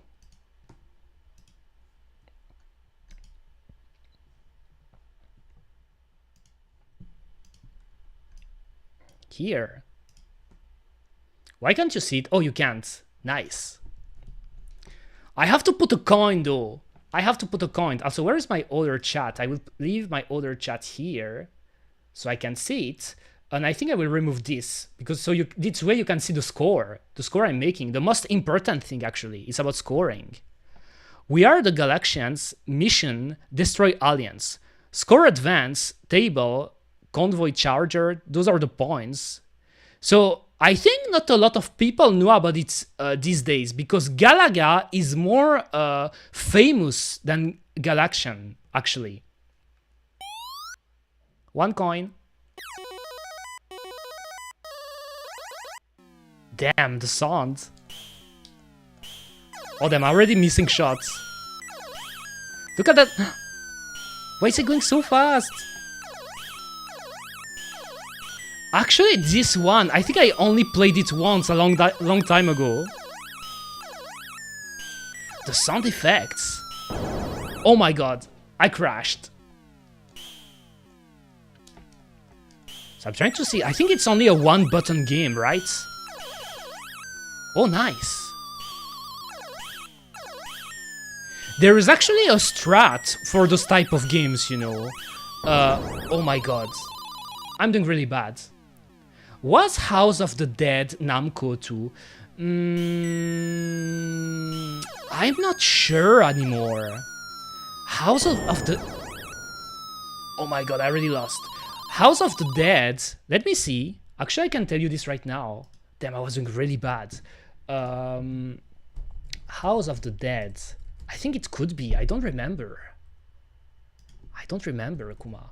Here. Why can't you see it? Oh, you can't. Nice. I have to put a coin though. I have to put a coin. Also, where is my other chat? I will leave my other chat here so I can see it. And I think I will remove this because this way you can see the score I'm making. The most important thing actually is about scoring. We are the Galaxians, mission, destroy aliens. Score advance, table, convoy charger, those are the points. So I think not a lot of people know about it these days because Galaga is more famous than Galaxian, actually. One coin. Damn, the sound. Oh, damn, I'm already missing shots. Look at that. Why is it going so fast? Actually, this one, I think I only played it once a long time ago. The sound effects. Oh my god, I crashed. So I'm trying to see, I think it's only a one button game, right? Oh, nice. There is actually a strat for those type of games, you know. Oh my god. I'm doing really bad. Was House of the Dead Namco 2? I'm not sure anymore. House of the... Oh my god, I already lost. House of the Dead. Let me see. Actually, I can tell you this right now. Damn, I was doing really bad. House of the Dead. I think it could be. I don't remember. I don't remember, Kuma.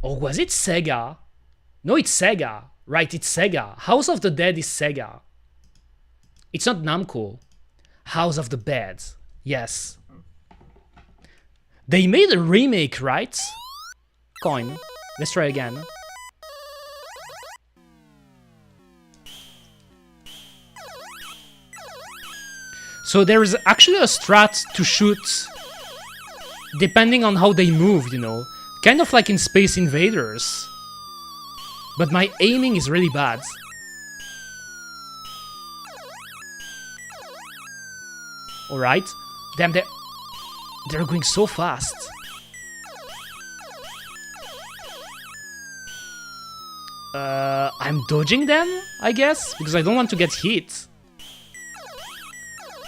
Or was it Sega? No, it's Sega. Right, it's Sega. House of the Dead is Sega. It's not Namco. House of the Dead. Yes. They made a remake, right? Coin. Let's try again. So there is actually a strat to shoot depending on how they move, you know. Kind of like in Space Invaders. But my aiming is really bad. Alright. Damn, they're going so fast. I'm dodging them, I guess, because I don't want to get hit.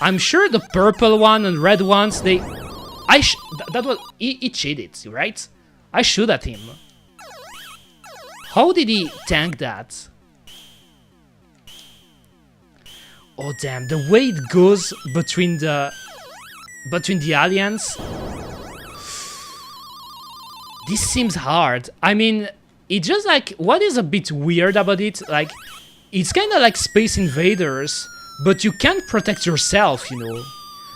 I'm sure the purple one and red ones, that was... He cheated, right? I shoot at him. How did he tank that? Oh damn, the way it goes between the aliens. This seems hard. I mean, it's just like, what is a bit weird about it? Like, it's kind of like Space Invaders, but you can't protect yourself, you know.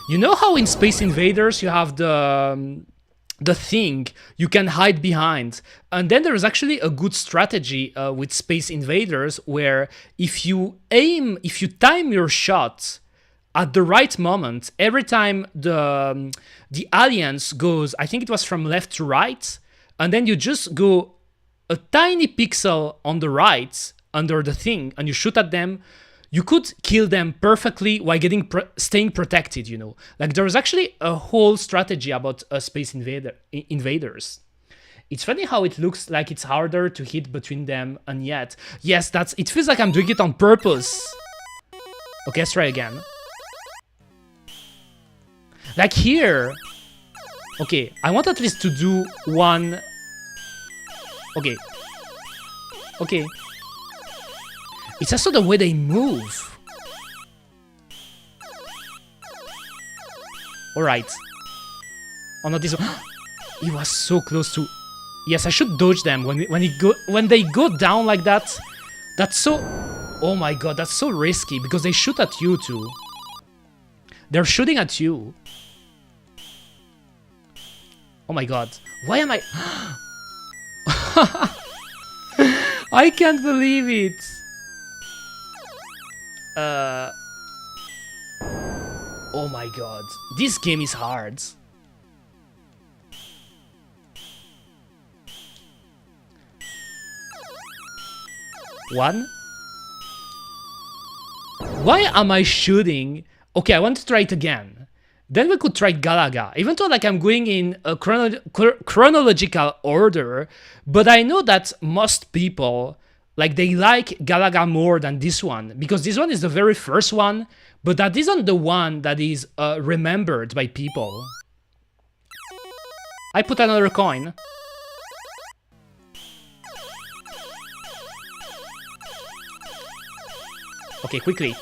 You know how in Space Invaders you have the thing you can hide behind, and then there is actually a good strategy with Space Invaders where if you time your shot at the right moment, every time the alliance goes, I think it was from left to right, and then you just go a tiny pixel on the right under the thing and you shoot at them, you could kill them perfectly while staying protected, you know. Like, there is actually a whole strategy about Space Invaders. It's funny how it looks like it's harder to hit between them, and yet, yes, it feels like I'm doing it on purpose. Okay, let's try again. Like here. Okay, I want at least to do one. Okay. Okay. It's also the way they move. Alright. Oh, not this one. He was so close to... Yes, I should dodge them when they go down like that. That's so... Oh my god, that's so risky because they shoot at you too. They're shooting at you. Oh my god. Why am I... I can't believe it. Oh my god. This game is hard. One. Why am I shooting? Okay, I want to try it again. Then we could try Galaga. Even though like I'm going in a chronological order, but I know that most people like they like Galaga more than this one because this one is the very first one, but that isn't the one that is remembered by people. I put another coin. Okay, quickly.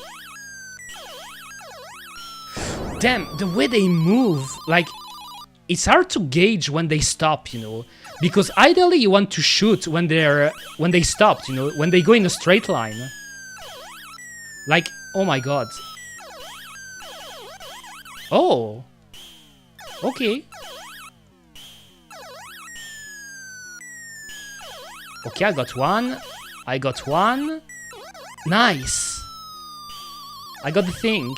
Damn, the way they move, like, it's hard to gauge when they stop, you know, because ideally you want to shoot when they stopped, you know, when they go in a straight line. Like, oh my god. Oh. Okay. Okay, I got one. I got one. Nice. I got the thing.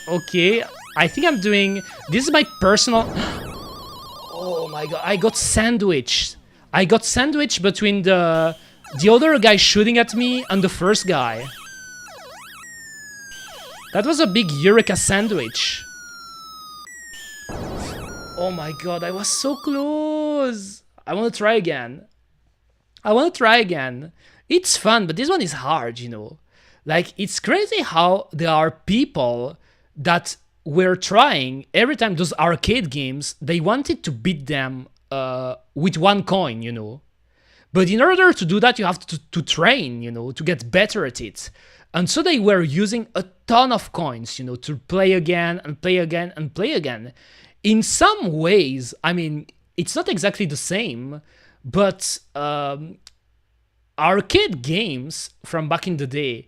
Okay. I think I'm doing... This is my personal... Oh my god, I got sandwiched. I got sandwiched between the The other guy shooting at me and the first guy. That was a big Eureka sandwich. Oh my god, I was so close. I want to try again. It's fun, but this one is hard, you know. Like, it's crazy how there are people that were trying every time those arcade games, they wanted to beat them with one coin, you know. But in order to do that, you have to train, you know, to get better at it. And so they were using a ton of coins, you know, to play again and play again and play again. In some ways, I mean, it's not exactly the same, but arcade games from back in the day,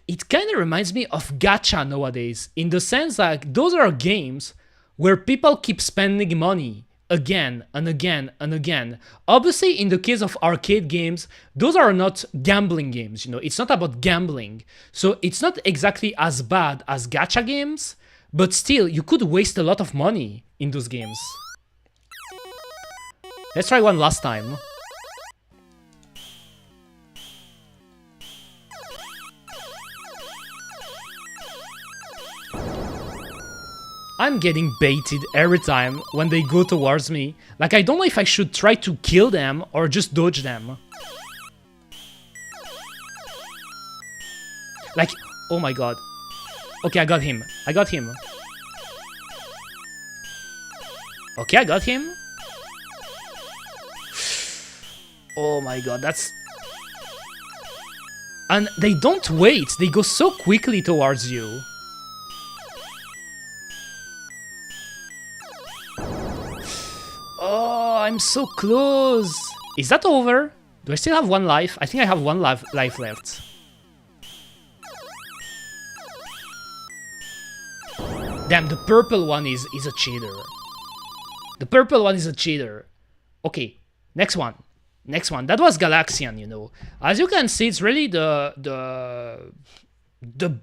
it kind of reminds me of gacha nowadays, in the sense that those are games where people keep spending money again and again and again. Obviously, in the case of arcade games, those are not gambling games, you know, it's not about gambling. So it's not exactly as bad as gacha games, but still, you could waste a lot of money in those games. Let's try one last time. I'm getting baited every time when they go towards me. Like, I don't know if I should try to kill them or just dodge them. Like, oh my god. Okay, I got him. Okay, I got him. Oh my god, that's... And they don't wait, they go so quickly towards you. Oh, I'm so close. Is that over? Do I still have one life? I think I have one life left. Damn, the purple one is a cheater. The purple one is a cheater. Okay, next one. That was Galaxian, you know. As you can see, it's really the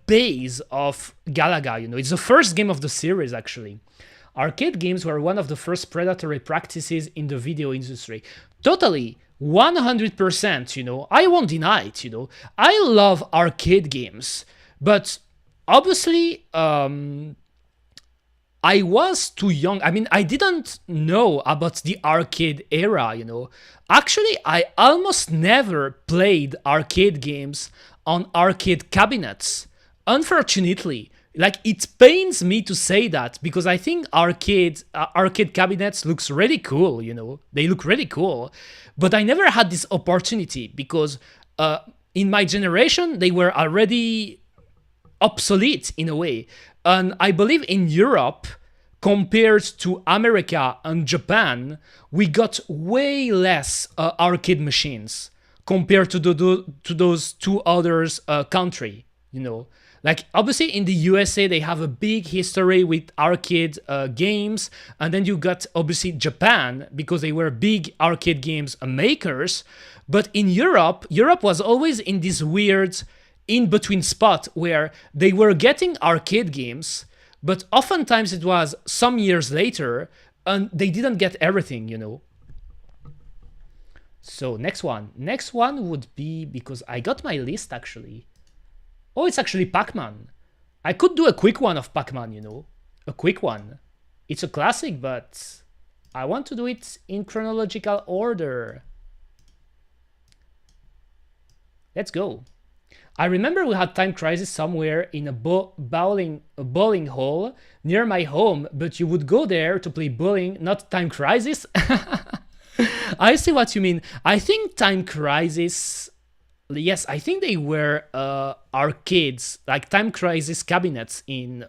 base of Galaga, you know. It's the first game of the series, actually. Arcade games were one of the first predatory practices in the video industry. Totally, 100%, you know. I won't deny it, you know. I love arcade games, but obviously, I was too young. I mean, I didn't know about the arcade era, you know. Actually, I almost never played arcade games on arcade cabinets. Unfortunately, like, it pains me to say that, because I think arcade cabinets looks really cool, you know. They look really cool. But I never had this opportunity because in my generation, they were already obsolete in a way. And I believe in Europe, compared to America and Japan, we got way less arcade machines compared to those two others country, you know. Like, obviously in the USA, they have a big history with arcade games. And then you got, obviously, Japan, because they were big arcade games makers. But in Europe was always in this weird in-between spot where they were getting arcade games, but oftentimes it was some years later, and they didn't get everything, you know. So next one would be, because I got my list actually. Oh, it's actually Pac-Man. I could do a quick one of Pac-Man, you know. A quick one. It's a classic, but I want to do it in chronological order. Let's go. I remember we had Time Crisis somewhere in a bowling hall near my home, but you would go there to play bowling, not Time Crisis. I see what you mean. I think Time Crisis... Yes, I think they were arcades, like Time Crisis cabinets in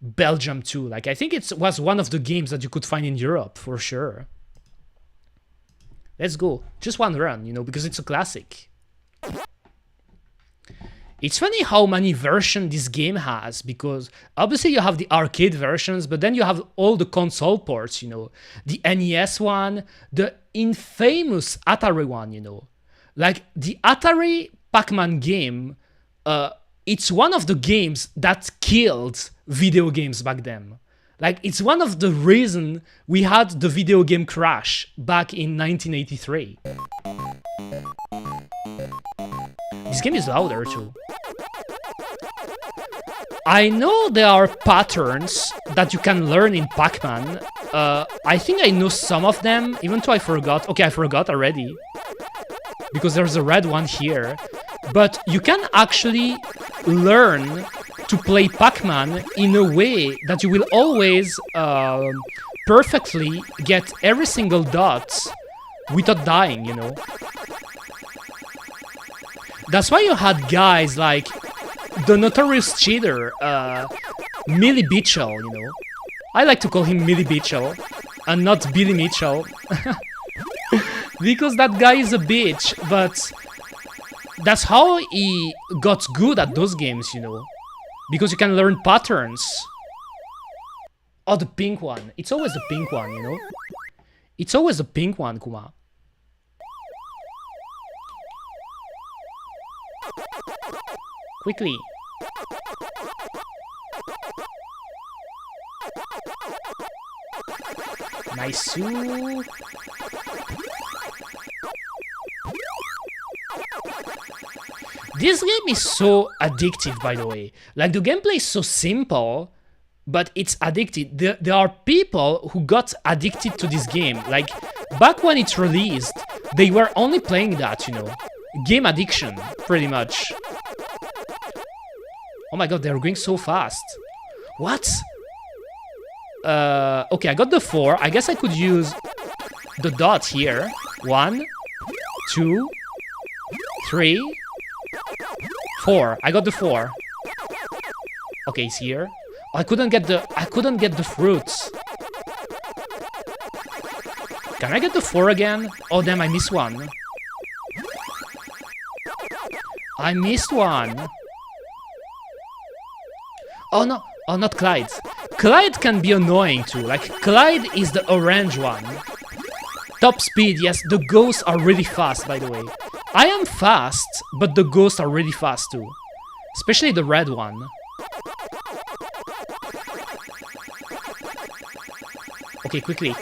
Belgium too. Like, I think it was one of the games that you could find in Europe, for sure. Let's go. Just one run, you know, because it's a classic. It's funny how many versions this game has, because obviously you have the arcade versions, but then you have all the console ports, you know. The NES one, the infamous Atari one, you know. Like, the Atari Pac-Man game, it's one of the games that killed video games back then. Like, it's one of the reasons we had the video game crash back in 1983. This game is louder too. I know there are patterns that you can learn in Pac-Man. I think I know some of them, even though I forgot. Okay, I forgot already. Because there's a red one here. But you can actually learn to play Pac-Man in a way that you will always perfectly get every single dot without dying, you know? That's why you had guys like the notorious cheater, Millie Mitchell, you know? I like to call him Millie Mitchell and not Billy Mitchell. Because that guy is a bitch, but that's how he got good at those games, you know? Because you can learn patterns. Oh, the pink one. It's always the pink one, you know? It's always the pink one, Kuma. Quickly. Nice. This game is so addictive, by the way. Like, the gameplay is so simple, but it's addictive. There are people who got addicted to this game. Like, back when it released, they were only playing that, you know. Game addiction, pretty much. Oh my god, they're going so fast. What? Okay, I got the 4. I guess I could use the dot here. 1, 2, 3, 4. I got the 4. Okay, it's here. I couldn't get the fruits. Can I get the 4 again? Oh damn, I missed one. I missed one. Oh no, oh not Clyde. Clyde can be annoying too. Like, Clyde is the orange one. Top speed, yes, the ghosts are really fast, by the way. I am fast, but the ghosts are really fast too. Especially the red one. Okay, quickly.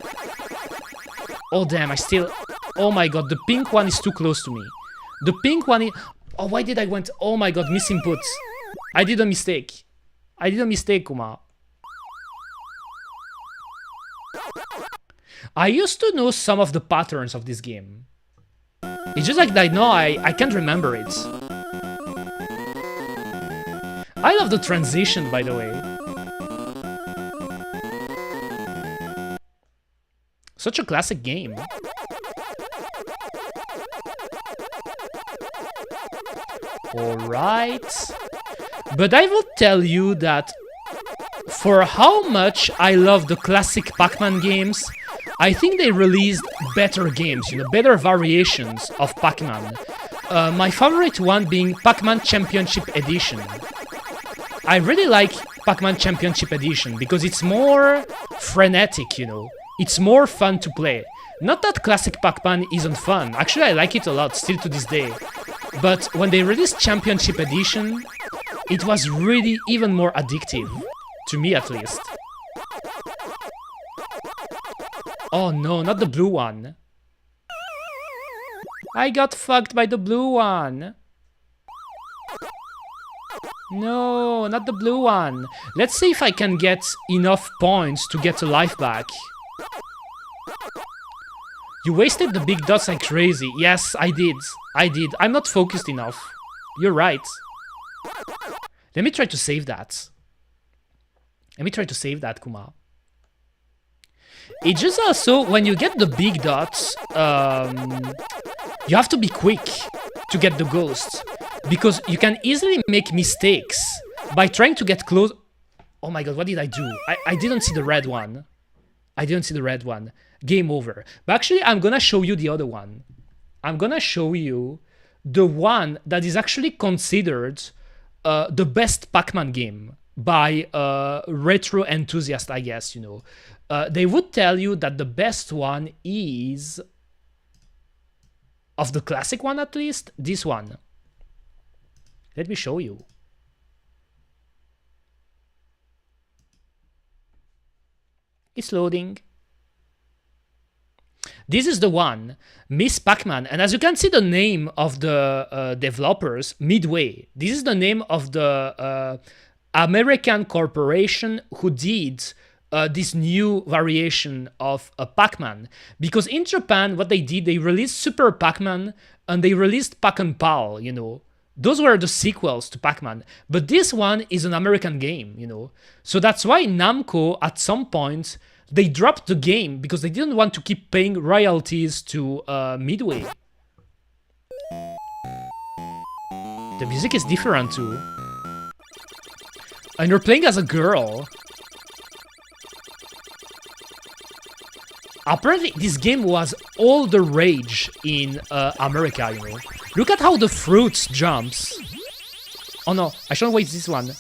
Oh damn, I still... Oh my god, the pink one is too close to me. The pink one is... Oh, why did I went... Oh my god, misinputs. I did a mistake. I did a mistake, Kuma. I used to know some of the patterns of this game. It's just like I know I can't remember it. I love the transition, by the way. Such a classic game. Alright. But I will tell you that for how much I love the classic Pac-Man games, I think they released better games, you know, better variations of Pac-Man. My favorite one being Pac-Man Championship Edition. I really like Pac-Man Championship Edition because it's more frenetic, you know. It's more fun to play. Not that classic Pac-Man isn't fun. Actually, I like it a lot, still to this day. But when they released Championship Edition, it was really even more addictive. To me, at least. Oh no, not the blue one. I got fucked by the blue one. No, not the blue one. Let's see if I can get enough points to get a life back. You wasted the big dots like crazy. Yes, I did. I did. I'm not focused enough. You're right. Let me try to save that. Let me try to save that, Kuma. It just also, when you get the big dots, you have to be quick to get the ghosts. Because you can easily make mistakes by trying to get close. Oh my god, what did I do? I didn't see the red one. I didn't see the red one. Game over. But actually, I'm gonna show you the other one. I'm gonna show you the one that is actually considered the best Pac-Man game by retro enthusiasts, I guess, you know. They would tell you that the best one is, of the classic one at least, this one. Let me show you. It's loading. This is the one, Miss Pac-Man. And as you can see the name of the developers, Midway. This is the name of the American corporation who did this new variation of Pac-Man. Because in Japan, what they did, they released Super Pac-Man and they released Pac-and-Pal, you know. Those were the sequels to Pac-Man. But this one is an American game, you know. So that's why Namco, at some point, they dropped the game because they didn't want to keep paying royalties to Midway. The music is different too. And you're playing as a girl. Apparently, this game was all the rage in America, you know. Look at how the fruits jumps. Oh no, I shouldn't waste this one.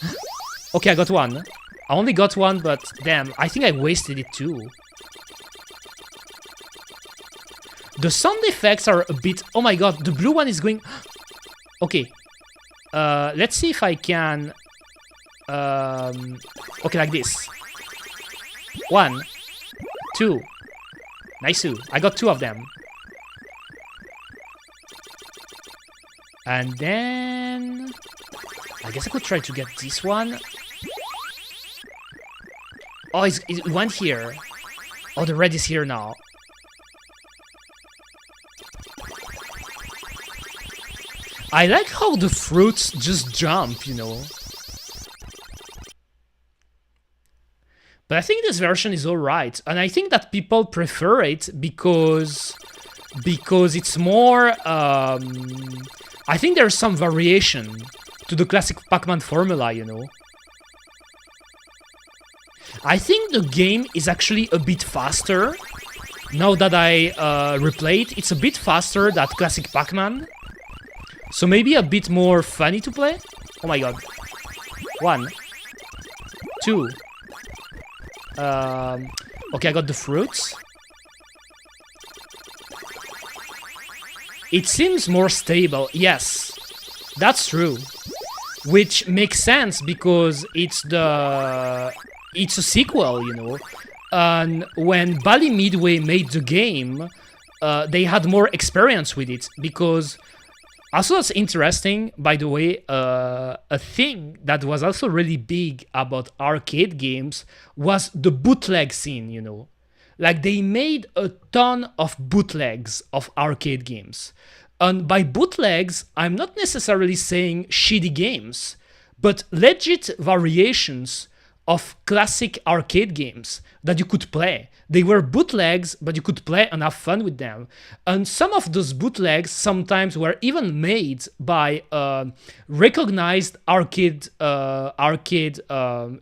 Okay, I got one. I only got one, but damn, I think I wasted it too. The sound effects are a bit... Oh my god, the blue one is going... Okay. Let's see if I can... Okay, like this. 1, 2. Nice. I got 2 of them. And then... I guess I could try to get this one. Oh, it went here. Oh, the red is here now. I like how the fruits just jump, you know. But I think this version is alright. And I think that people prefer it because it's more... I think there's some variation to the classic Pac-Man formula, you know. I think the game is actually a bit faster. Now that I replay it, it's a bit faster than classic Pac-Man. So maybe a bit more funny to play. Oh my god. 1, 2. Okay, I got the fruits. It seems more stable. Yes, that's true. Which makes sense because it's a sequel, you know. And when Bally Midway made the game, they had more experience with it because... Also, that's interesting, by the way, a thing that was also really big about arcade games was the bootleg scene, you know. Like, they made a ton of bootlegs of arcade games. And by bootlegs, I'm not necessarily saying shitty games, but legit variations of classic arcade games that you could play. They were bootlegs, but you could play and have fun with them. And some of those bootlegs sometimes were even made by recognized arcade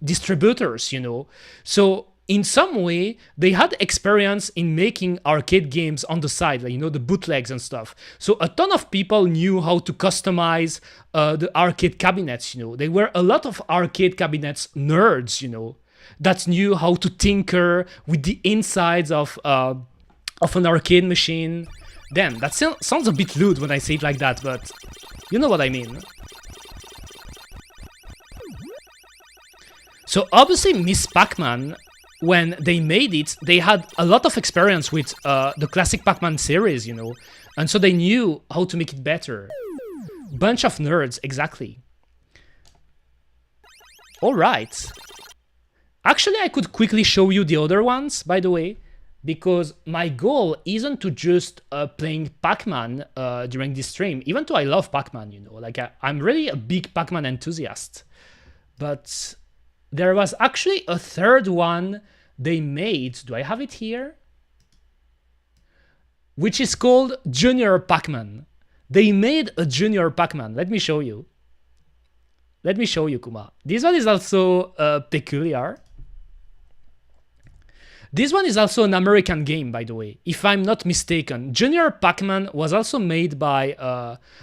distributors, you know. So in some way, they had experience in making arcade games on the side, like, you know, the bootlegs and stuff. So a ton of people knew how to customize the arcade cabinets, you know. There were a lot of arcade cabinets nerds, you know, that knew how to tinker with the insides of an arcade machine. Damn, that sounds a bit lewd when I say it like that, but you know what I mean. So obviously Miss Pac-Man, when they made it, they had a lot of experience with the classic Pac-Man series, you know, and so they knew how to make it better. Bunch of nerds, exactly. All right. Actually, I could quickly show you the other ones, by the way, because my goal isn't to just playing Pac-Man during this stream, even though I love Pac-Man, you know, like I'm really a big Pac-Man enthusiast. But there was actually a third one they made. Do I have it here? Which is called Junior Pac-Man. They made a Junior Pac-Man. Let me show you. Let me show you, Kuma. This one is also peculiar. This one is also an American game, by the way, if I'm not mistaken. Junior Pac-Man was also made by,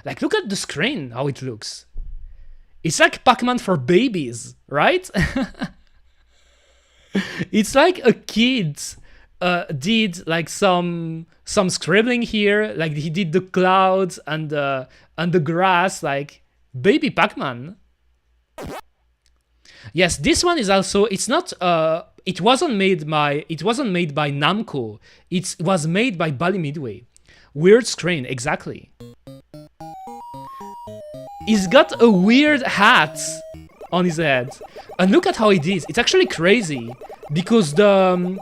like, look at the screen, how it looks. It's like Pac-Man for babies, right? It's like a kid did like some scribbling here, like he did the clouds and the grass, like baby Pac-Man. Yes, this one is also, it's not It wasn't made by Namco. It was made by Bally Midway. Weird screen, exactly. He's got a weird hat on his head. And look at how it is. It's actually crazy because the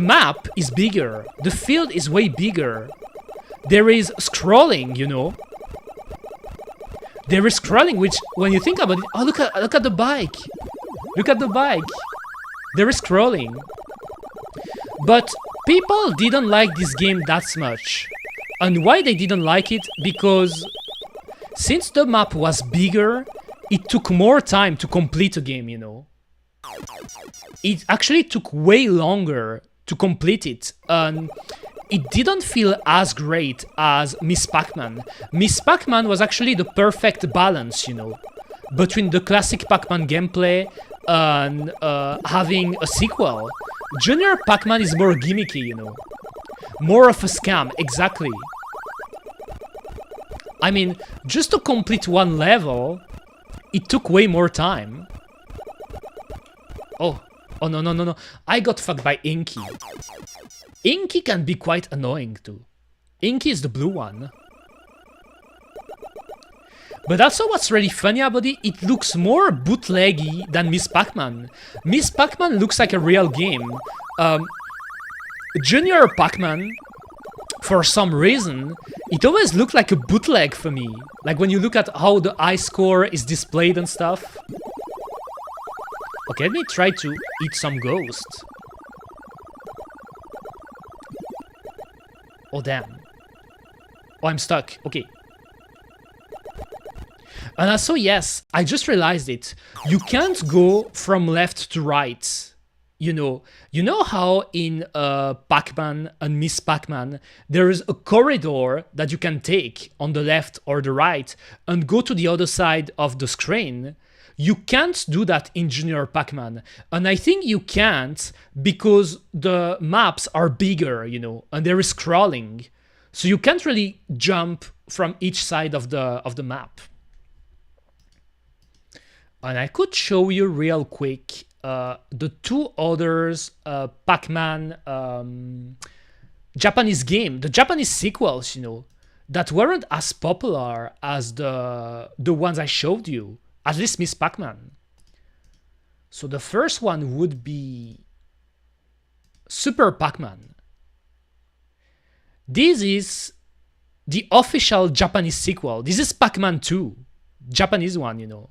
map is bigger. The field is way bigger. There is scrolling, you know. There is scrolling, which when you think about it, oh, look at the bike. Look at the bike. There is scrolling. But people didn't like this game that much. And why they didn't like it? Because since the map was bigger, it took more time to complete a game, you know. It actually took way longer to complete it. And it didn't feel as great as Miss Pac-Man. Miss Pac-Man was actually the perfect balance, you know, between the classic Pac-Man gameplay and having a sequel. Junior Pac-Man is more gimmicky, you know. More of a scam, exactly. I mean, just to complete one level, it took way more time. Oh no. I got fucked by Inky. Inky can be quite annoying too. Inky is the blue one. But also what's really funny about it, it looks more bootleggy than Miss Pac-Man. Miss Pac-Man looks like a real game. Junior Pac-Man, for some reason, it always looked like a bootleg for me. Like when you look at how the eye score is displayed and stuff. Okay, let me try to eat some ghosts. Oh, damn. Oh, I'm stuck. Okay. And also, yes, I just realized it. You can't go from left to right. You know how in Pac-Man and Miss Pac-Man, there is a corridor that you can take on the left or the right and go to the other side of the screen. You can't do that in Junior Pac-Man. And I think you can't because the maps are bigger, you know, and there is scrolling. So you can't really jump from each side of the map. And I could show you real quick the two others Pac-Man Japanese game, the Japanese sequels, you know, that weren't as popular as the ones I showed you, at least Miss Pac-Man. So the first one would be Super Pac-Man. This is the official Japanese sequel. This is Pac-Man 2, Japanese one, you know.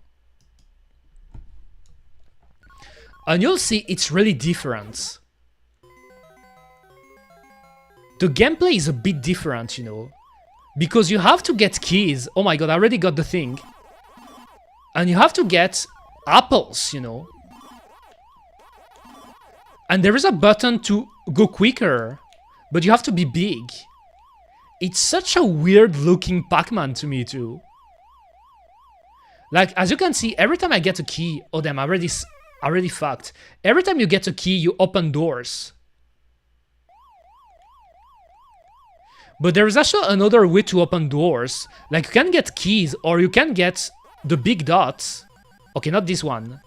And you'll see it's really different. The gameplay is a bit different, you know, because you have to get keys. Oh my god, I already got the thing. And you have to get apples, you know. And there is a button to go quicker, but you have to be big. It's such a weird looking Pac-Man to me too. Like, as you can see, every time I get a key, oh damn, I already fucked. Every time you get a key, you open doors. But there is also another way to open doors. Like, you can get keys, or you can get the big dots. Okay, not this one.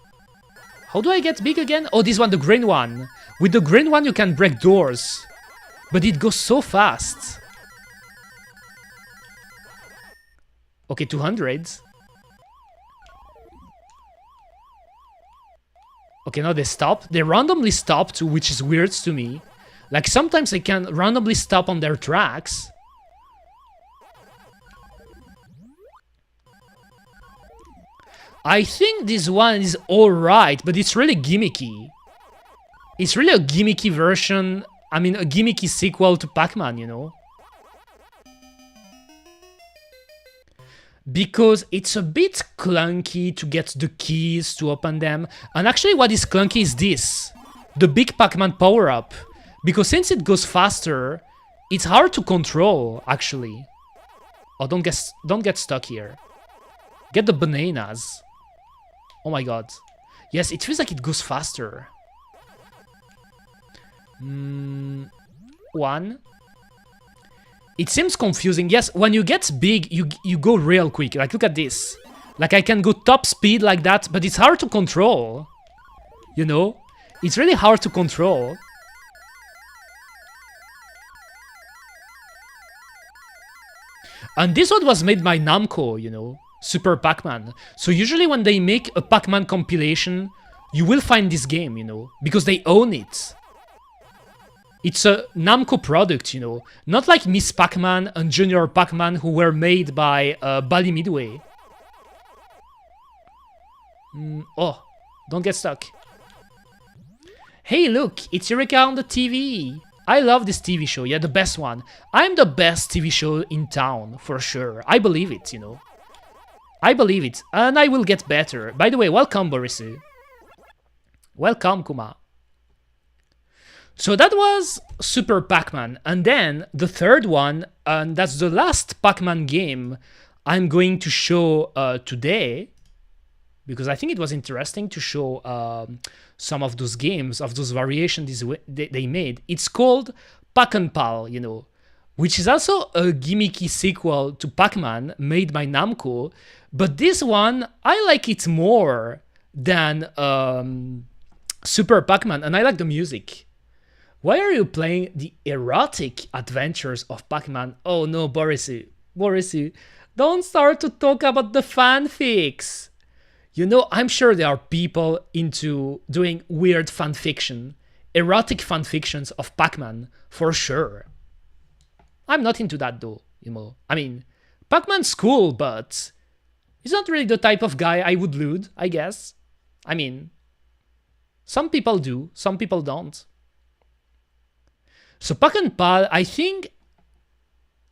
How do I get big again? Oh, this one, the green one. With the green one, you can break doors. But it goes so fast. Okay, 200. Okay, now they stop. They randomly stop too, which is weird to me. Like, sometimes they can randomly stop on their tracks. I think this one is alright, but it's really gimmicky. It's really a gimmicky version. I mean, a gimmicky sequel to Pac-Man, you know? Because it's a bit clunky to get the keys to open them. And actually what is clunky is this. The big Pac-Man power-up. Because since it goes faster, it's hard to control, actually. Oh, don't get stuck here. Get the bananas. Oh my god. Yes, it feels like it goes faster. One. It seems confusing. Yes, when you get big, you go real quick. Like, look at this. Like, I can go top speed like that, but it's hard to control. you know? It's really hard to control. And this one was made by Namco, you know, Super Pac-Man. So usually when they make a Pac-Man compilation, you will find this game, you know, because they own it. It's a Namco product, you know, not like Miss Pac-Man and Junior Pac-Man who were made by Bally Midway. Oh, don't get stuck. Hey, look, it's Eureka on the TV. I love this TV show, yeah, the best one. I'm the best TV show in town, for sure. I believe it, you know. I believe it, and I will get better. By the way, welcome, Borisu. Welcome, Kuma. So that was Super Pac-Man, and then the third one, and that's the last Pac-Man game I'm going to show today, because I think it was interesting to show some of those games, of those variations they made. It's called Pac-N-Pal, you know, which is also a gimmicky sequel to Pac-Man made by Namco, but this one, I like it more than Super Pac-Man, and I like the music. Why are you playing the erotic adventures of Pac-Man? Oh no, Borisu, don't start to talk about the fanfics. You know, I'm sure there are people into doing weird fanfiction, erotic fanfictions of Pac-Man, for sure. I'm not into that though, you know. I mean, Pac-Man's cool, but he's not really the type of guy I would lewd, I guess. I mean, some people do, some people don't. So Pac-N-Pal, I think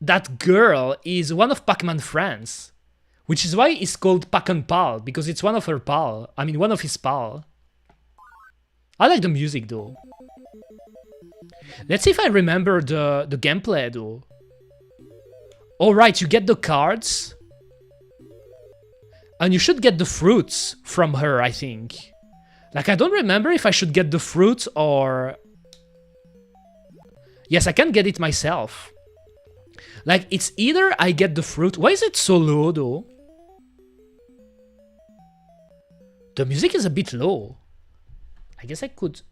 that girl is one of Pac-Man's friends, which is why it's called Pac-N-Pal, because it's one of her pal. I mean, one of his pal. I like the music though. Let's see if I remember the gameplay though. All right, you get the cards, and you should get the fruits from her, I think. Like, I don't remember if I should get the fruits or... Yes, I can get it myself. Like, it's either I get the fruit... Why is it so low, though? The music is a bit low. I guess I could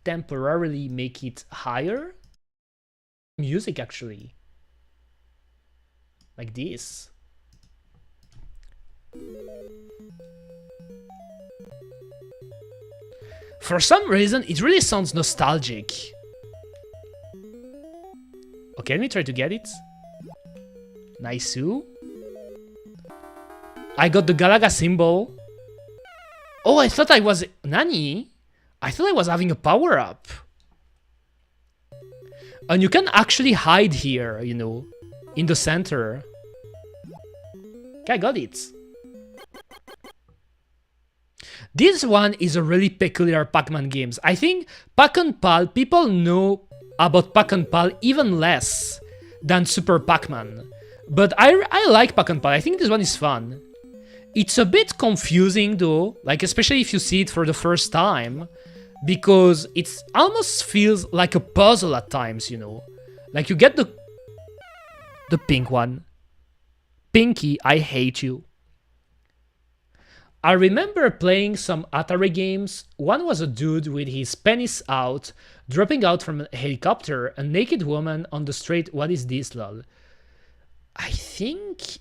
temporarily make it higher. Music, actually. Like this. For some reason, it really sounds nostalgic. Okay, let me try to get it. Nice-oo. I got the Galaga symbol. Oh, I thought I was... Nani? I thought I was having a power-up. And you can actually hide here, you know, in the center. Okay, I got it. This one is a really peculiar Pac-Man game. I think Pac-N-Pal, people know about Pac-N-Pal even less than Super Pac-Man. But I like Pac-N-Pal. I think this one is fun. It's a bit confusing though, like especially if you see it for the first time, because it almost feels like a puzzle at times, you know. Like you get the pink one. Pinky, I hate you. I remember playing some Atari games. One was a dude with his penis out, dropping out from a helicopter, a naked woman on the street. What is this, lol? I think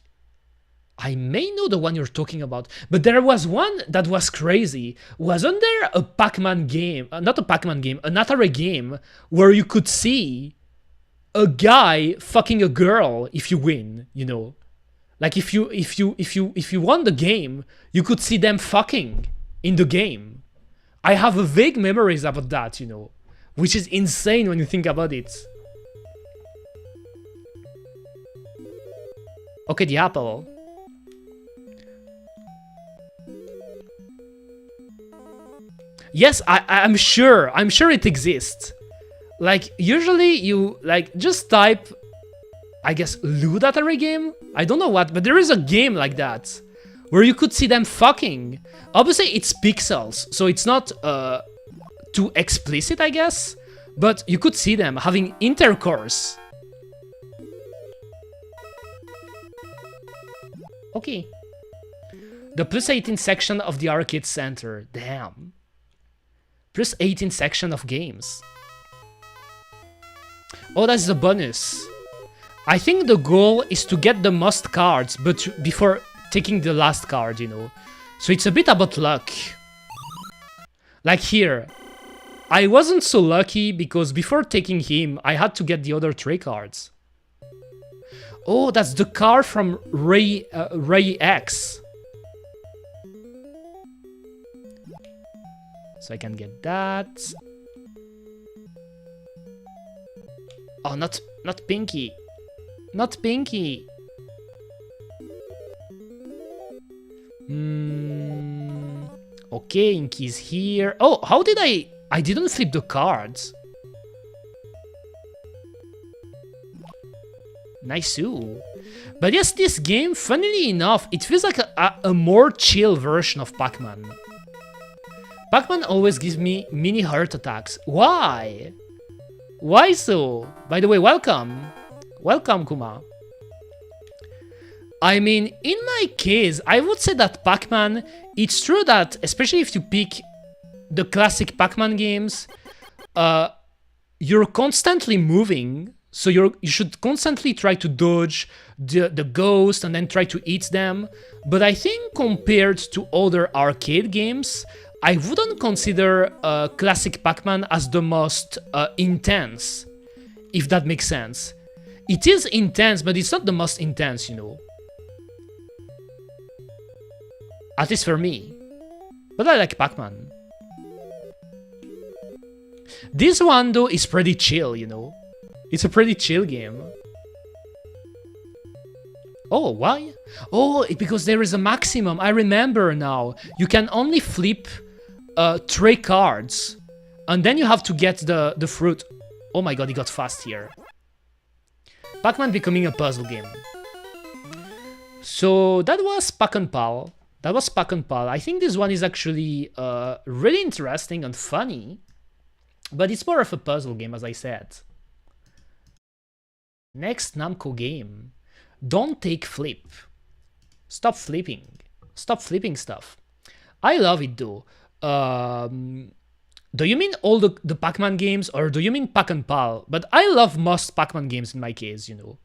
I may know the one you're talking about, but there was one that was crazy. Wasn't there a Pac-Man game, not a Pac-Man game, an Atari game where you could see a guy fucking a girl if you win, you know? Like if you won the game, you could see them fucking in the game. I have vague memories about that, you know, which is insane when you think about it. Okay, the apple. Yes, I'm sure it exists. Like usually you like just type, I guess, lewd Atari game? I don't know what, but there is a game like that where you could see them fucking. Obviously, it's pixels, so it's not too explicit, I guess, but you could see them having intercourse. Okay. The plus 18 section of the arcade center. Damn. Plus 18 section of games. Oh, that's the bonus. I think the goal is to get the most cards, but before taking the last card, you know. So it's a bit about luck. Like here. I wasn't so lucky because before taking him, I had to get the other 3 cards. Oh, that's the card from Ray X. So I can get that. Oh, not Pinky. Not Pinky. Okay, Inky's here. Oh, how did I didn't flip the cards. Nice. But yes, this game, funnily enough, it feels like a more chill version of Pac-Man. Pac-Man always gives me mini heart attacks. Why? Why so? By the way, welcome. Welcome, Kuma. I mean, in my case, I would say that Pac-Man, it's true that, especially if you pick the classic Pac-Man games, you're constantly moving, so you should constantly try to dodge the ghost and then try to eat them. But I think compared to other arcade games, I wouldn't consider classic Pac-Man as the most intense, if that makes sense. It is intense, but it's not the most intense, you know. At least for me. But I like Pac-Man. This one, though, is pretty chill, you know. It's a pretty chill game. Oh, why? Oh, because there is a maximum. I remember now. You can only flip 3 cards. And then you have to get the fruit. Oh my god, he got fast here. Pac-Man becoming a puzzle game. So that was Pac and Pal. That was Pac and Pal. I think this one is actually really interesting and funny. But it's more of a puzzle game, as I said. Next Namco game. Don't take flip. Stop flipping. Stop flipping stuff. I love it though. Do you mean all the Pac-Man games or do you mean Pac and Pal? But I love most Pac-Man games in my case, you know.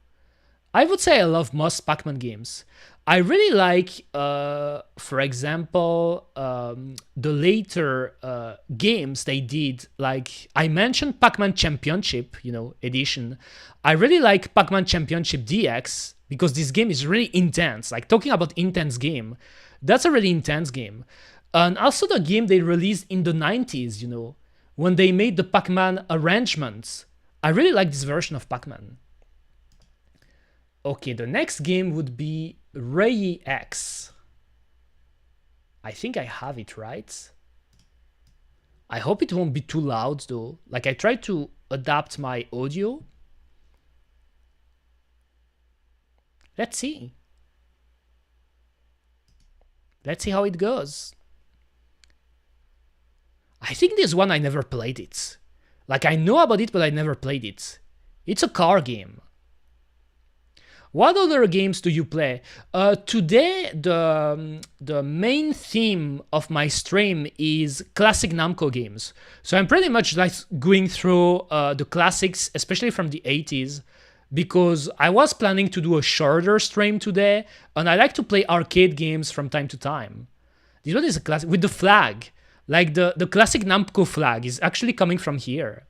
I would say I love most Pac-Man games. I really like, for example, the later games they did. Like I mentioned Pac-Man Championship, you know, edition. I really like Pac-Man Championship DX because this game is really intense. Like talking about intense game, that's a really intense game. And also the game they released in the 90s, you know, when they made the Pac-Man arrangements. I really like this version of Pac-Man. Okay, the next game would be Ray X. I think I have it right. I hope it won't be too loud though. Like I tried to adapt my audio. Let's see. Let's see how it goes. I think this one I never played it. Like I know about it, but I never played it. It's a car game. What other games do you play? Today, the main theme of my stream is classic Namco games. So I'm pretty much like going through the classics, especially from the 80s, because I was planning to do a shorter stream today, and I like to play arcade games from time to time. This one is a classic with the flag. Like the classic Namco flag is actually coming from here.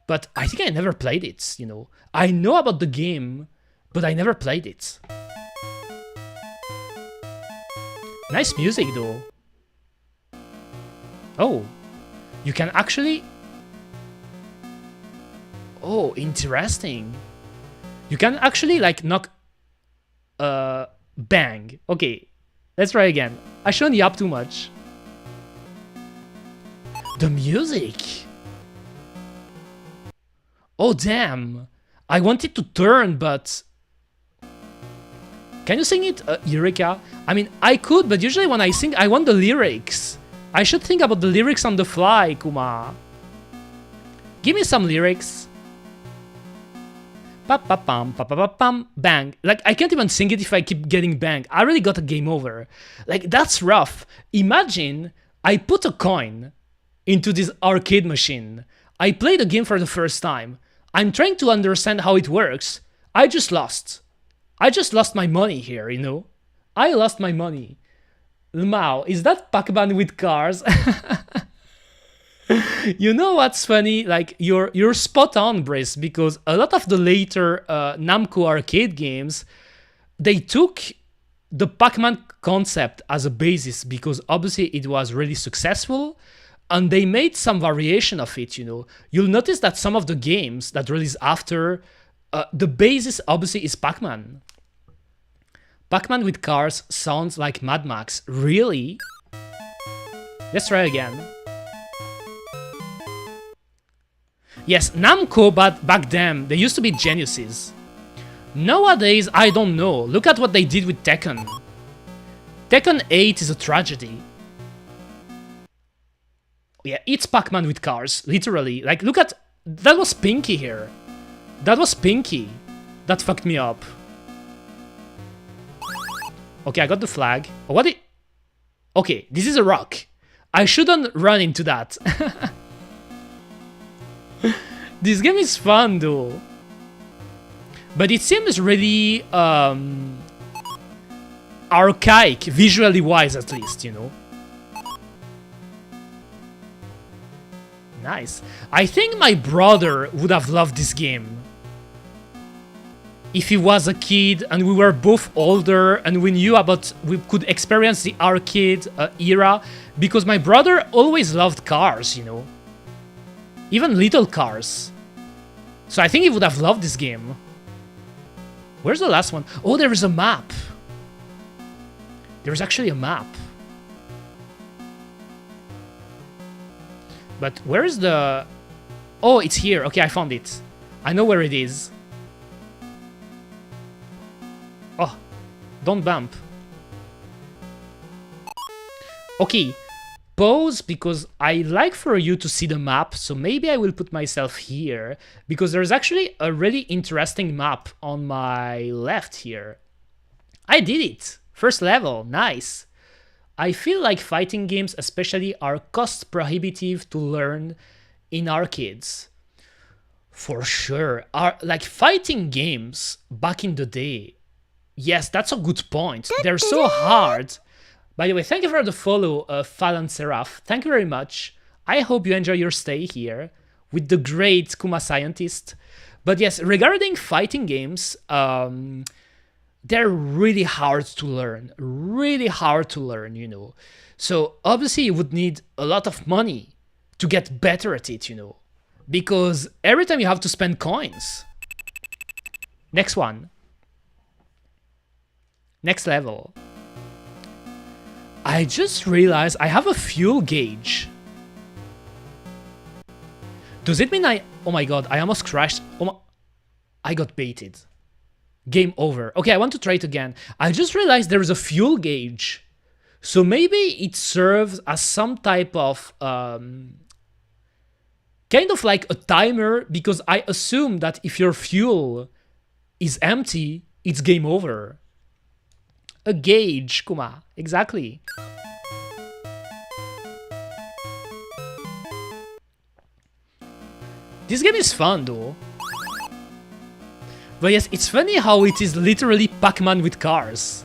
But I think I never played it, you know. I know about the game, but I never played it. Nice music, though. Oh, you can actually... Oh, interesting. You can actually, like, knock... Bang. Okay, let's try again. I shouldn't yap too much. The music... Oh, damn. I wanted to turn, but... Can you sing it, Eureka? I mean, I could, but usually when I sing, I want the lyrics. I should think about the lyrics on the fly, Kuma. Give me some lyrics. Pa-pa-pam, pa-pa-pa-pam, bang. Like, I can't even sing it if I keep getting banged. I already got a game over. Like, that's rough. Imagine I put a coin into this arcade machine. I played the game for the first time. I'm trying to understand how it works. I just lost my money here, you know? I lost my money. Wow, is that Pac-Man with cars? You know what's funny? Like, you're spot on, Brice, because a lot of the later Namco arcade games, they took the Pac-Man concept as a basis because obviously it was really successful, and they made some variation of it, you know. You'll notice that some of the games that released after, the basis obviously is Pac-Man. Pac-Man with cars sounds like Mad Max. Really? Let's try again. Yes, Namco, but back then, they used to be geniuses. Nowadays, I don't know. Look at what they did with Tekken. Tekken 8 is a tragedy. Yeah, it's Pac-Man with cars, literally. Like, look at... That was Pinky here. That was Pinky. That fucked me up. Okay, I got the flag. Oh, what it... Okay, this is a rock. I shouldn't run into that. This game is fun, though. But it seems really... archaic, visually wise at least, you know. Nice. I think my brother would have loved this game. If he was a kid and we were both older and we knew about, we could experience the arcade era, because my brother always loved cars, you know. Even little cars. So I think he would have loved this game. Where's the last one? Oh, there is a map. There's actually a map. But where is the... Oh, it's here. Okay, I found it. I know where it is. Oh, don't bump. Okay, pause, because I like for you to see the map, so maybe I will put myself here, because there's actually a really interesting map on my left here. I did it! First level, nice. I feel like fighting games especially are cost prohibitive to learn in arcades. For sure, like fighting games back in the day. Yes, that's a good point. They're so hard. By the way, thank you for the follow, Falan Seraph. Thank you very much. I hope you enjoy your stay here with the great Kuma scientist. But yes, regarding fighting games, they're really hard to learn. Really hard to learn, you know. So obviously you would need a lot of money to get better at it, you know. Because every time you have to spend coins. Next one. Next level. I just realized I have a fuel gauge. Does it mean oh my god, I almost crashed. I got baited. Game over. Okay, I want to try it again. I just realized there is a fuel gauge. So maybe it serves as some type of... kind of like a timer, because I assume that if your fuel is empty, it's game over. A gauge, Kuma. Exactly. This game is fun, though. But yes, it's funny how it is literally Pac-Man with cars.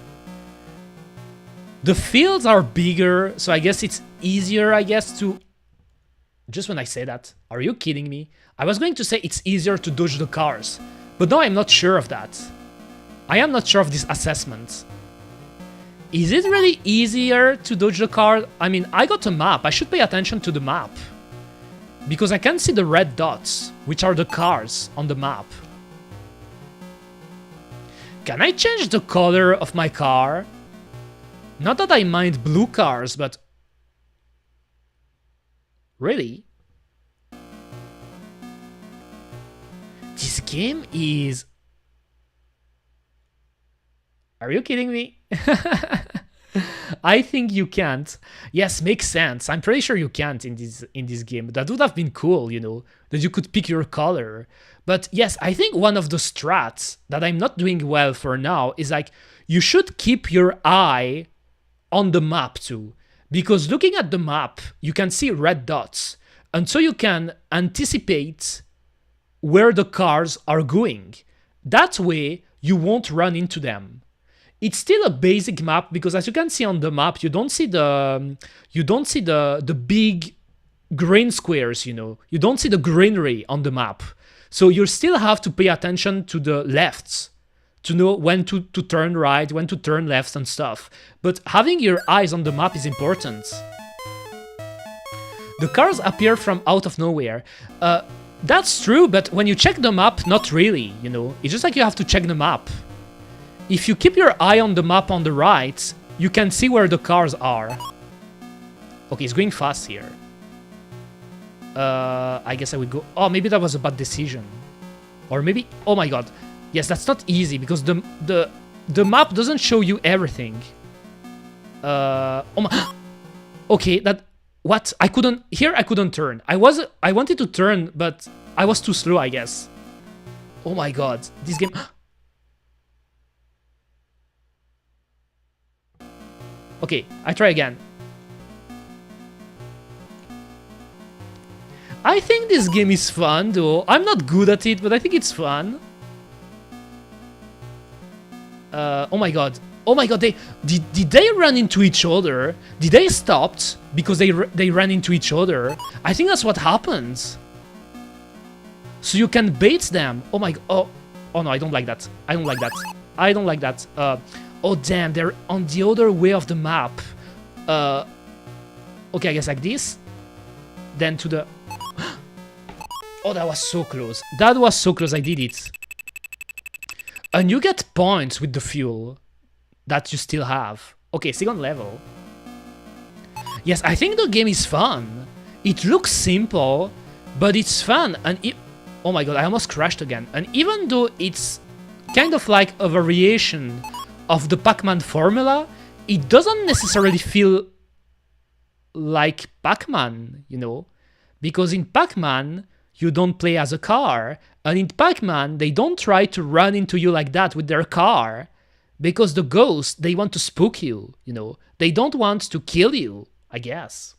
The fields are bigger, so I guess it's easier, I guess, to... Just when I say that, are you kidding me? I was going to say it's easier to dodge the cars, but no, I'm not sure of that. I am not sure of this assessment. Is it really easier to dodge the car? I mean, I got a map. I should pay attention to the map. Because I can see the red dots, which are the cars on the map. Can I change the color of my car? Not that I mind blue cars, but... Really? This game is... Are you kidding me? I think you can't. Yes, makes sense. I'm pretty sure you can't in this game. That would have been cool, you know, that you could pick your color. But yes, I think one of the strats that I'm not doing well for now is like, you should keep your eye on the map too. Because looking at the map, you can see red dots. And so you can anticipate where the cars are going. That way, you won't run into them. It's still a basic map because as you can see on the map, you don't see the big green squares, you know. You don't see the greenery on the map. So you still have to pay attention to the lefts to know when to turn right, when to turn left and stuff. But having your eyes on the map is important. The cars appear from out of nowhere. That's true, but when you check the map, not really, you know. It's just like you have to check the map. If you keep your eye on the map on the right, you can see where the cars are. Okay, it's going fast here. I guess I would go... Oh, maybe that was a bad decision. Or maybe... Oh my god. Yes, that's not easy because the map doesn't show you everything. Oh my... Okay, that... What? I couldn't... Here I couldn't turn. I wanted to turn, but I was too slow, I guess. Oh my god. This game... Okay, I try again. I think this game is fun, though. I'm not good at it, but I think it's fun. Oh my god. Oh my god, did they run into each other? Did they stop because they ran into each other? I think that's what happens. So you can bait them. Oh my... Oh no, I don't like that. I don't like that. I don't like that. Oh damn, they're on the other way of the map. Okay, I guess like this. Then to the... Oh, that was so close. That was so close, I did it. And you get points with the fuel that you still have. Okay, second level. Yes, I think the game is fun. It looks simple, but it's fun. And oh my god, I almost crashed again. And even though it's kind of like a variation of the Pac-Man formula, it doesn't necessarily feel like Pac-Man, you know? Because in Pac-Man, you don't play as a car. And in Pac-Man, they don't try to run into you like that with their car. Because the ghosts, they want to spook you, you know? They don't want to kill you, I guess.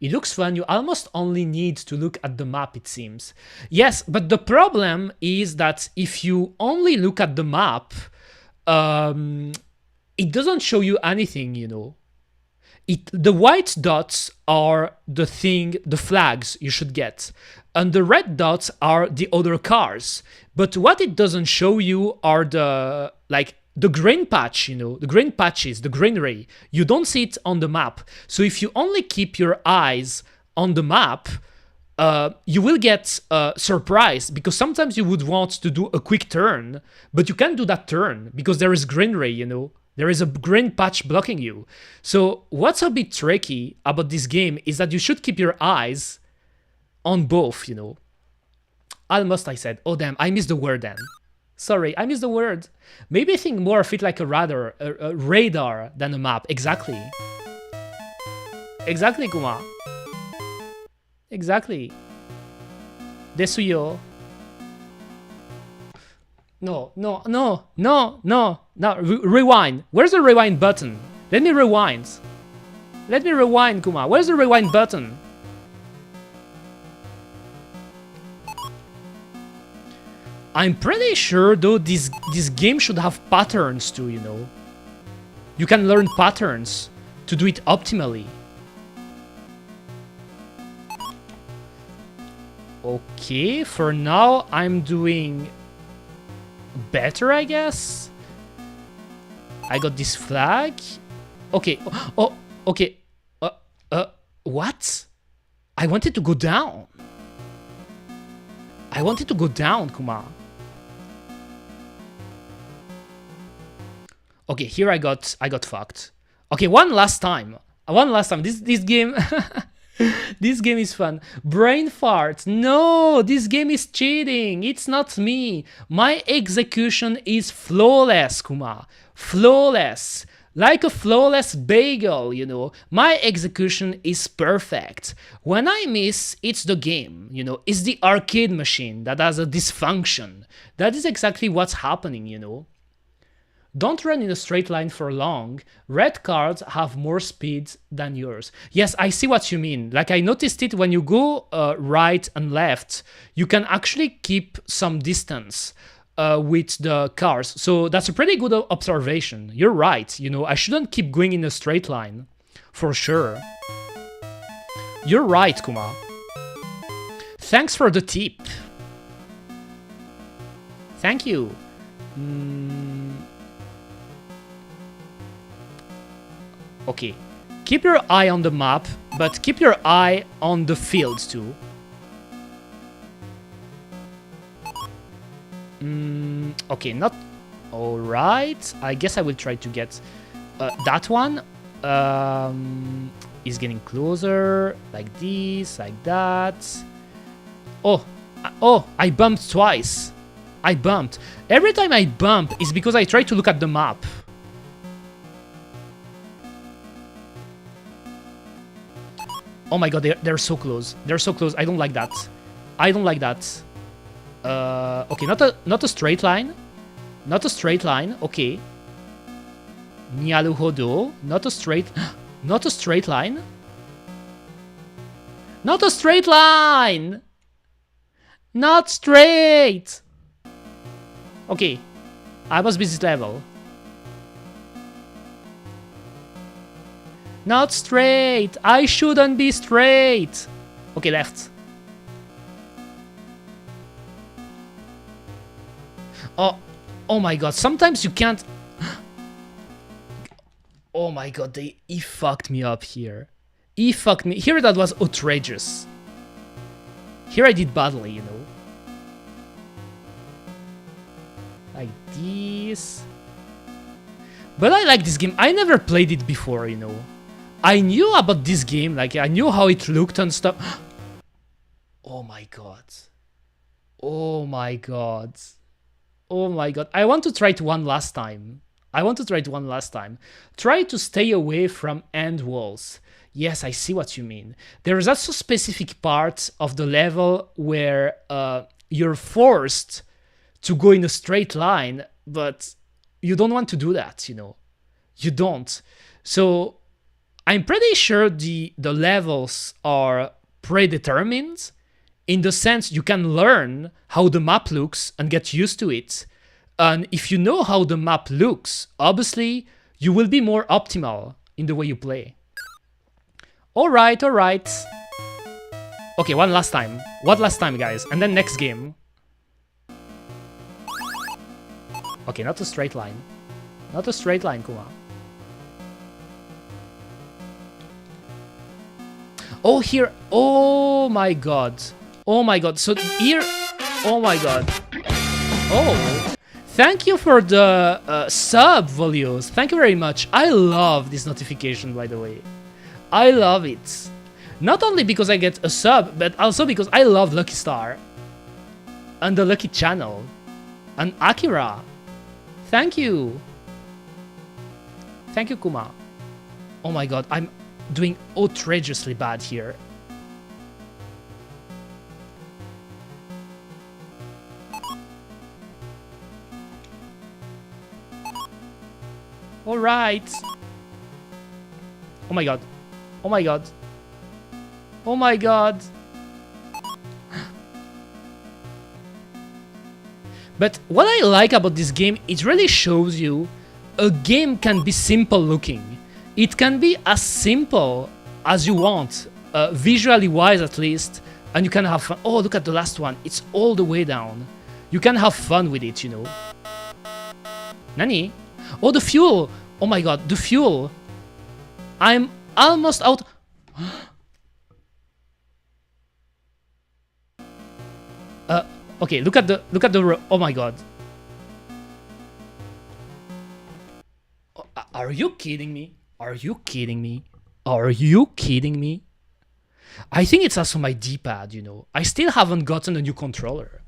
It looks fun. You almost only need to look at the map, it seems. Yes, but the problem is that if you only look at the map, it doesn't show you anything, you know? The white dots are the flags you should get. And the red dots are the other cars. But what it doesn't show you are the green patch, you know, the green patches, the greenery. You don't see it on the map. So if you only keep your eyes on the map, you will get surprised because sometimes you would want to do a quick turn, but you can't do that turn because there is greenery, you know. There is a green patch blocking you. So what's a bit tricky about this game is that you should keep your eyes on both, you know. Almost I said, oh damn, I missed the word then. Sorry, I missed the word. Maybe I think more of it like a radar than a map. Exactly. Exactly, Kuma. Exactly. Desuyo. No. Rewind. Where's the rewind button? Let me rewind. Let me rewind, Kuma. Where's the rewind button? I'm pretty sure, though, this game should have patterns too, you know. You can learn patterns to do it optimally. Okay, for now, I'm doing better, I guess. I got this flag. Okay. Oh, okay. What? I wanted to go down. I wanted to go down, Kuma. Okay, here I got fucked. Okay, one last time. This game this game is fun. Brain fart. No, this game is cheating. It's not me. My execution is flawless, Kuma. Flawless. Like a flawless bagel, you know. My execution is perfect. When I miss, it's the game, you know. It's the arcade machine that has a dysfunction. That is exactly what's happening, you know. Don't run in a straight line for long. Red cards have more speed than yours. Yes, I see what you mean. Like I noticed it when you go right and left, you can actually keep some distance with the cars. So that's a pretty good observation. You're right. You know, I shouldn't keep going in a straight line for sure. You're right, Kuma. Thanks for the tip. Thank you. Okay, keep your eye on the map, but keep your eye on the fields too. Okay, not... Alright, I guess I will try to get that one. Is getting closer, like this, like that. Oh, I bumped twice. I bumped. Every time I bump is because I try to look at the map. Oh my god, they're so close. They're so close. I don't like that. I don't like that. Okay, not a straight line. Not a straight line. Okay. Nyaruhodo. Not a straight line. Not a straight line. Not straight. Okay. I must be this level. Not straight. I shouldn't be straight. Okay, left. Oh my god. Sometimes you can't... Oh my god, he fucked me up here. He fucked me. Here that was outrageous. Here I did badly, you know. Like this. But I like this game. I never played it before, you know. I knew about this game, like I knew how it looked and stuff. Oh my god. Oh my god. Oh my god. I want to try it one last time. Try to stay away from end walls. Yes, I see what you mean. There is also specific parts of the level where you're forced to go in a straight line, but you don't want to do that, you know. You don't. So I'm pretty sure the levels are predetermined in the sense you can learn how the map looks and get used to it. And if you know how the map looks, obviously you will be more optimal in the way you play. Alright. Okay, one last time, guys, and then next game. Okay, not a straight line. Not a straight line, Kuma. Oh, here. Oh my god. Oh my god. So here. Oh my god. Oh. Thank you for the sub, Volios. Thank you very much. I love this notification, by the way. I love it. Not only because I get a sub, but also because I love Lucky Star. And the Lucky Channel. And Akira. Thank you. Thank you, Kuma. Oh my god, I'm doing outrageously bad here. Alright. Oh my god. Oh my god. Oh my god. But what I like about this game, it really shows you a game can be simple looking. It can be as simple as you want, visually wise at least, and you can have fun. Oh, look at the last one. It's all the way down. You can have fun with it, you know. Nani? Oh, the fuel. Oh my god, the fuel. I'm almost out. Okay, look at the oh my god. Are you kidding me? Are you kidding me? Are you kidding me? I think it's also my D-pad, you know. I still haven't gotten a new controller.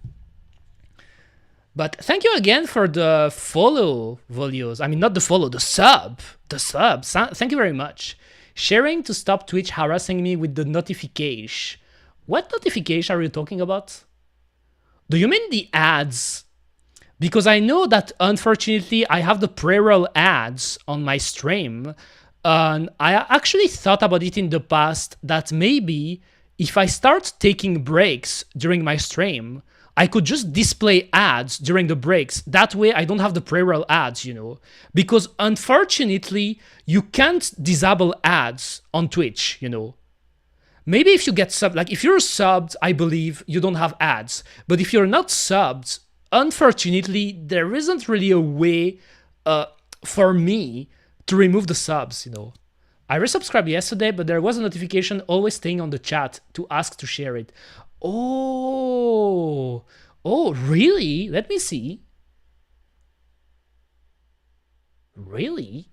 But thank you again for the follow, Volios. I mean, not the follow, the sub. The sub. Thank you very much. Sharing to stop Twitch harassing me with the notification. What notification are you talking about? Do you mean the ads? Because I know that unfortunately I have the pre-roll ads on my stream, and I actually thought about it in the past that maybe if I start taking breaks during my stream, I could just display ads during the breaks. That way I don't have the pre-roll ads, you know, because unfortunately you can't disable ads on Twitch, you know. Maybe if you get subbed, like if you're subbed, I believe you don't have ads, but if you're not subbed, unfortunately, there isn't really a way for me to remove the subs, you know. I resubscribed yesterday, but there was a notification always staying on the chat to ask to share it. Oh, really? Let me see. Really?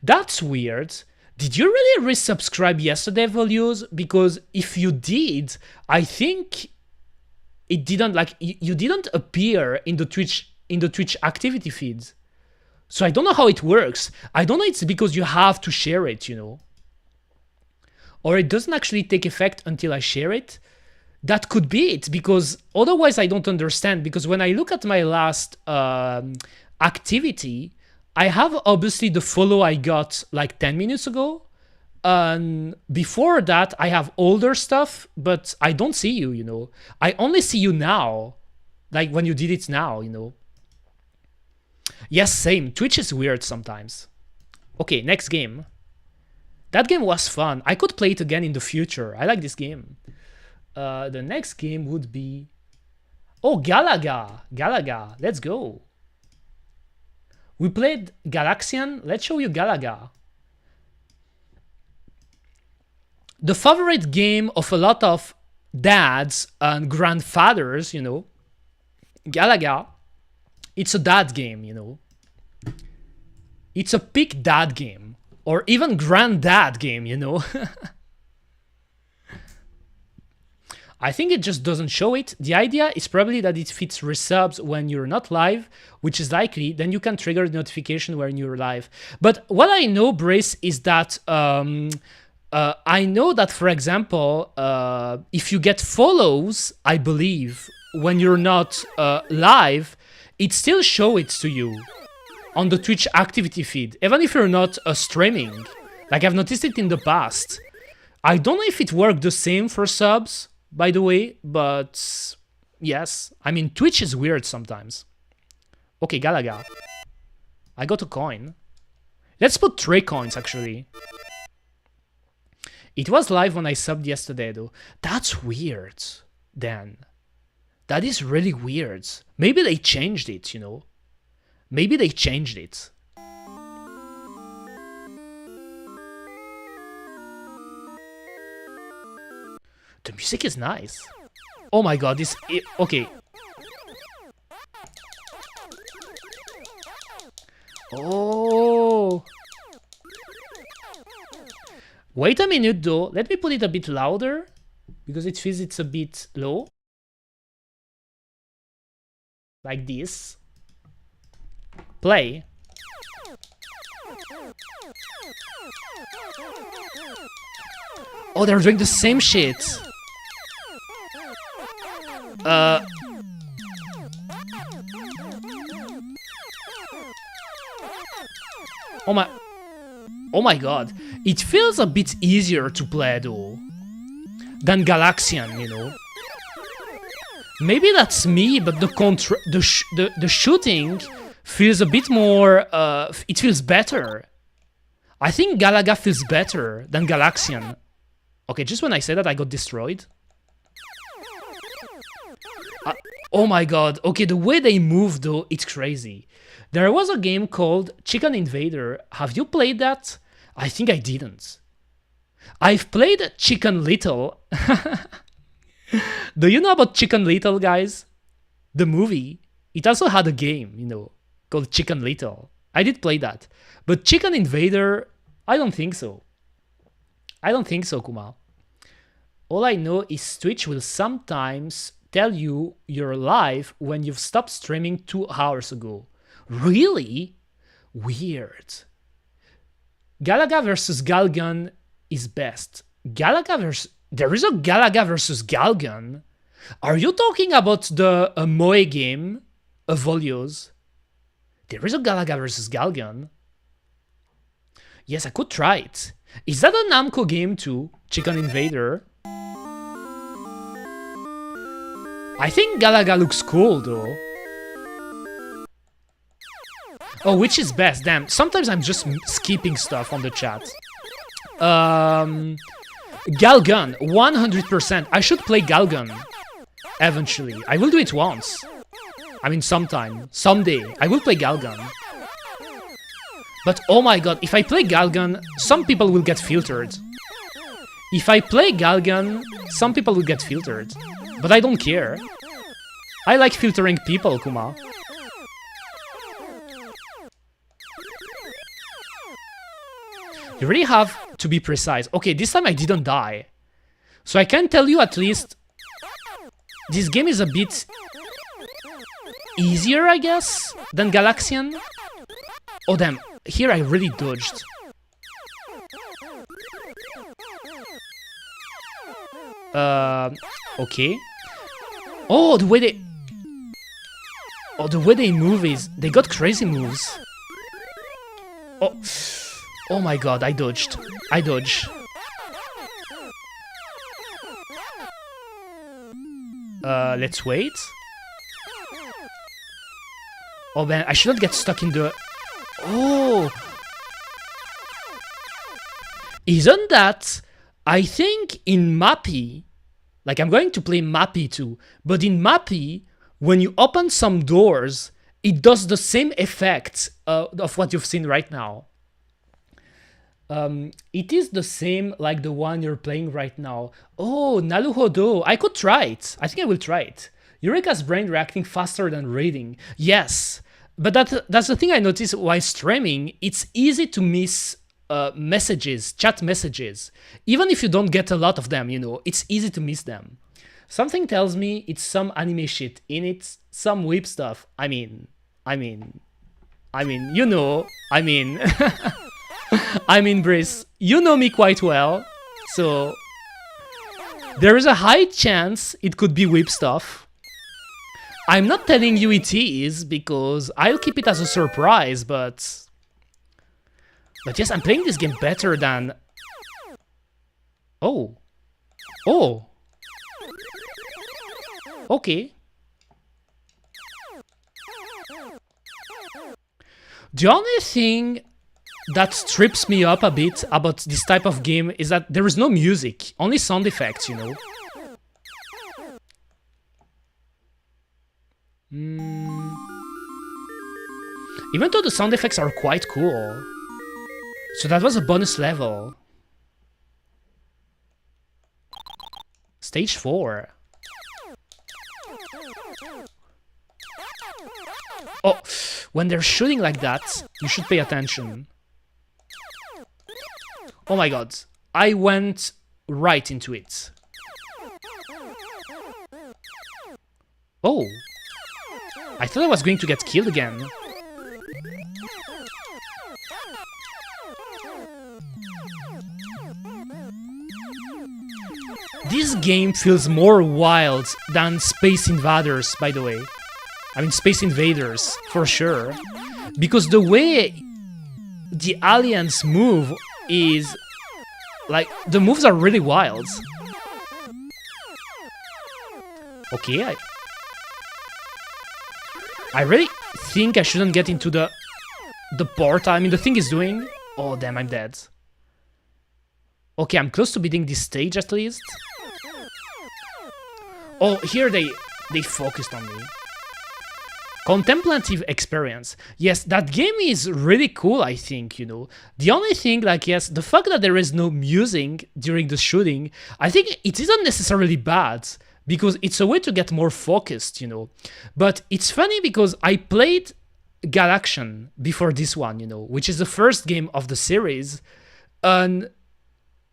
That's weird. Did you really resubscribe yesterday, Volues? Because if you did, I think it didn't, like, you didn't appear in the Twitch activity feeds. So I don't know how it works. I don't know, it's because you have to share it, you know. Or it doesn't actually take effect until I share it. That could be it, because otherwise I don't understand. Because when I look at my last activity, I have obviously the follow I got like 10 minutes ago. And before that, I have older stuff, but I don't see you, you know. I only see you now, like when you did it now, you know. Yes, same. Twitch is weird sometimes. Okay, next game. That game was fun. I could play it again in the future. I like this game. The next game would be... Oh, Galaga. Galaga. Let's go. We played Galaxian. Let's show you Galaga. The favorite game of a lot of dads and grandfathers, you know. Galaga. It's a dad game, you know. It's a peak dad game. Or even granddad game, you know. I think it just doesn't show it. The idea is probably that it fits resubs when you're not live, which is likely. Then you can trigger the notification when you're live. But what I know, Brace, is that I know that, for example, if you get follows, I believe, when you're not live, it still shows it to you on the Twitch activity feed, even if you're not streaming. Like, I've noticed it in the past. I don't know if it worked the same for subs, by the way, but yes. I mean, Twitch is weird sometimes. Okay, Galaga. I got a coin. Let's put 3 coins, actually. It was live when I subbed yesterday, though. That's weird, Dan. That is really weird. Maybe they changed it, you know? Maybe they changed it. The music is nice. Oh my god, this... Okay. Oh. Wait a minute, though. Let me put it a bit louder, because it feels it's a bit low. Like this. Play. Oh, they're doing the same shit. Oh my god. It feels a bit easier to play, though, than Galaxian, you know. Maybe that's me, but the shooting feels a bit more, it feels better. I think Galaga feels better than Galaxian. Okay, just when I said that, I got destroyed. Oh my god. Okay, the way they move, though, it's crazy. There was a game called Chicken Invader. Have you played that? I think I didn't. I've played Chicken Little. Do you know about Chicken Little, guys? The movie. It also had a game, you know, called Chicken Little. I did play that. But Chicken Invader, I don't think so. I don't think so, Kuma. All I know is Twitch will sometimes tell you you're live when you've stopped streaming 2 hours ago. Really? Weird. Galaga versus Galgun is best. Galaga versus... There is a Galaga versus Galgun. Are you talking about the Moe game, Volios? There is a Galaga versus Galgun. Yes, I could try it. Is that a Namco game too? Chicken Invader? I think Galaga looks cool though. Oh, which is best? Damn, sometimes I'm just skipping stuff on the chat. Galgun, 100%. I should play Galgun. Eventually. I will do it once. I mean, sometime. Someday. I will play Galgun. But oh my god, if I play Galgun, some people will get filtered. If I play Galgun, some people will get filtered. But I don't care. I like filtering people, Kuma. You really have to be precise. Okay, this time I didn't die. So I can tell you at least this game is a bit easier, I guess, than Galaxian. Oh damn, here I really dodged. Okay. Oh, the way they... Oh, the way they move is... They got crazy moves. Oh... Oh my god, I dodged. I dodge. Let's wait. Oh man, I shouldn't get stuck in the... Oh! Isn't that... I think in Mappy... Like, I'm going to play Mappy too. But in Mappy, when you open some doors, it does the same effect of what you've seen right now. It is the same like the one you're playing right now. Oh, Naruhodo. I could try it. I think I will try it. Eureka's brain reacting faster than reading. Yes, but that's the thing I noticed while streaming. It's easy to miss messages, chat messages. Even if you don't get a lot of them, you know, it's easy to miss them. Something tells me it's some anime shit in it, some whip stuff. I mean, you know, I mean, Brice, you know me quite well, so there is a high chance it could be whip stuff. I'm not telling you it is, because I'll keep it as a surprise, but yes, I'm playing this game better than... Oh. Oh. Okay. The only thing that trips me up a bit about this type of game is that there is no music, only sound effects, you know. Even though the sound effects are quite cool. So that was a bonus level. Stage 4. Oh, when they're shooting like that, you should pay attention. Oh my god, I went right into it. Oh, I thought I was going to get killed again. This game feels more wild than Space Invaders, by the way. I mean, Space Invaders, for sure. Because the way the aliens move is... Like, the moves are really wild. Okay, I really think I shouldn't get into the portal. I mean, the thing is doing... Oh, damn, I'm dead. Okay, I'm close to beating this stage, at least. Oh, here they focused on me. Contemplative experience. Yes, that game is really cool, I think, you know. The only thing, like, yes, the fact that there is no music during the shooting, I think it isn't necessarily bad, because it's a way to get more focused, you know. But it's funny because I played Galaxian before this one, you know, which is the first game of the series, and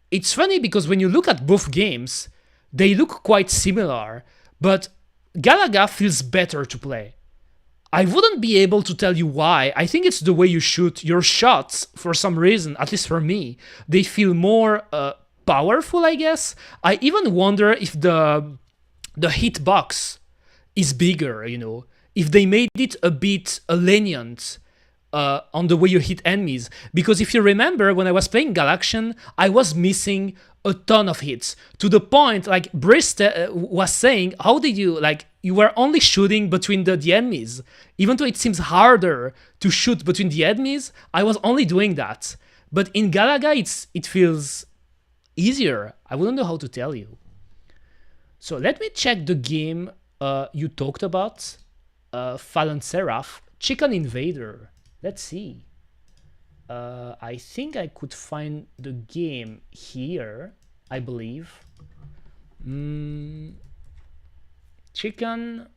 it's funny because when you look at both games, they look quite similar, but Galaga feels better to play. I wouldn't be able to tell you why. I think it's the way you shoot your shots for some reason, at least for me. They feel more powerful, I guess. I even wonder if the hitbox is bigger, you know, if they made it a bit lenient on the way you hit enemies. Because if you remember, when I was playing Galaxian, I was missing a ton of hits, to the point like Brist was saying, how did you, like, you were only shooting between the enemies, even though it seems harder to shoot between the enemies. I was only doing that, but in Galaga it feels easier. I wouldn't know how to tell you. So let me check the game you talked about, Fallen Seraph, Chicken Invader. Let's see. I think I could find the game here, I believe. Chicken.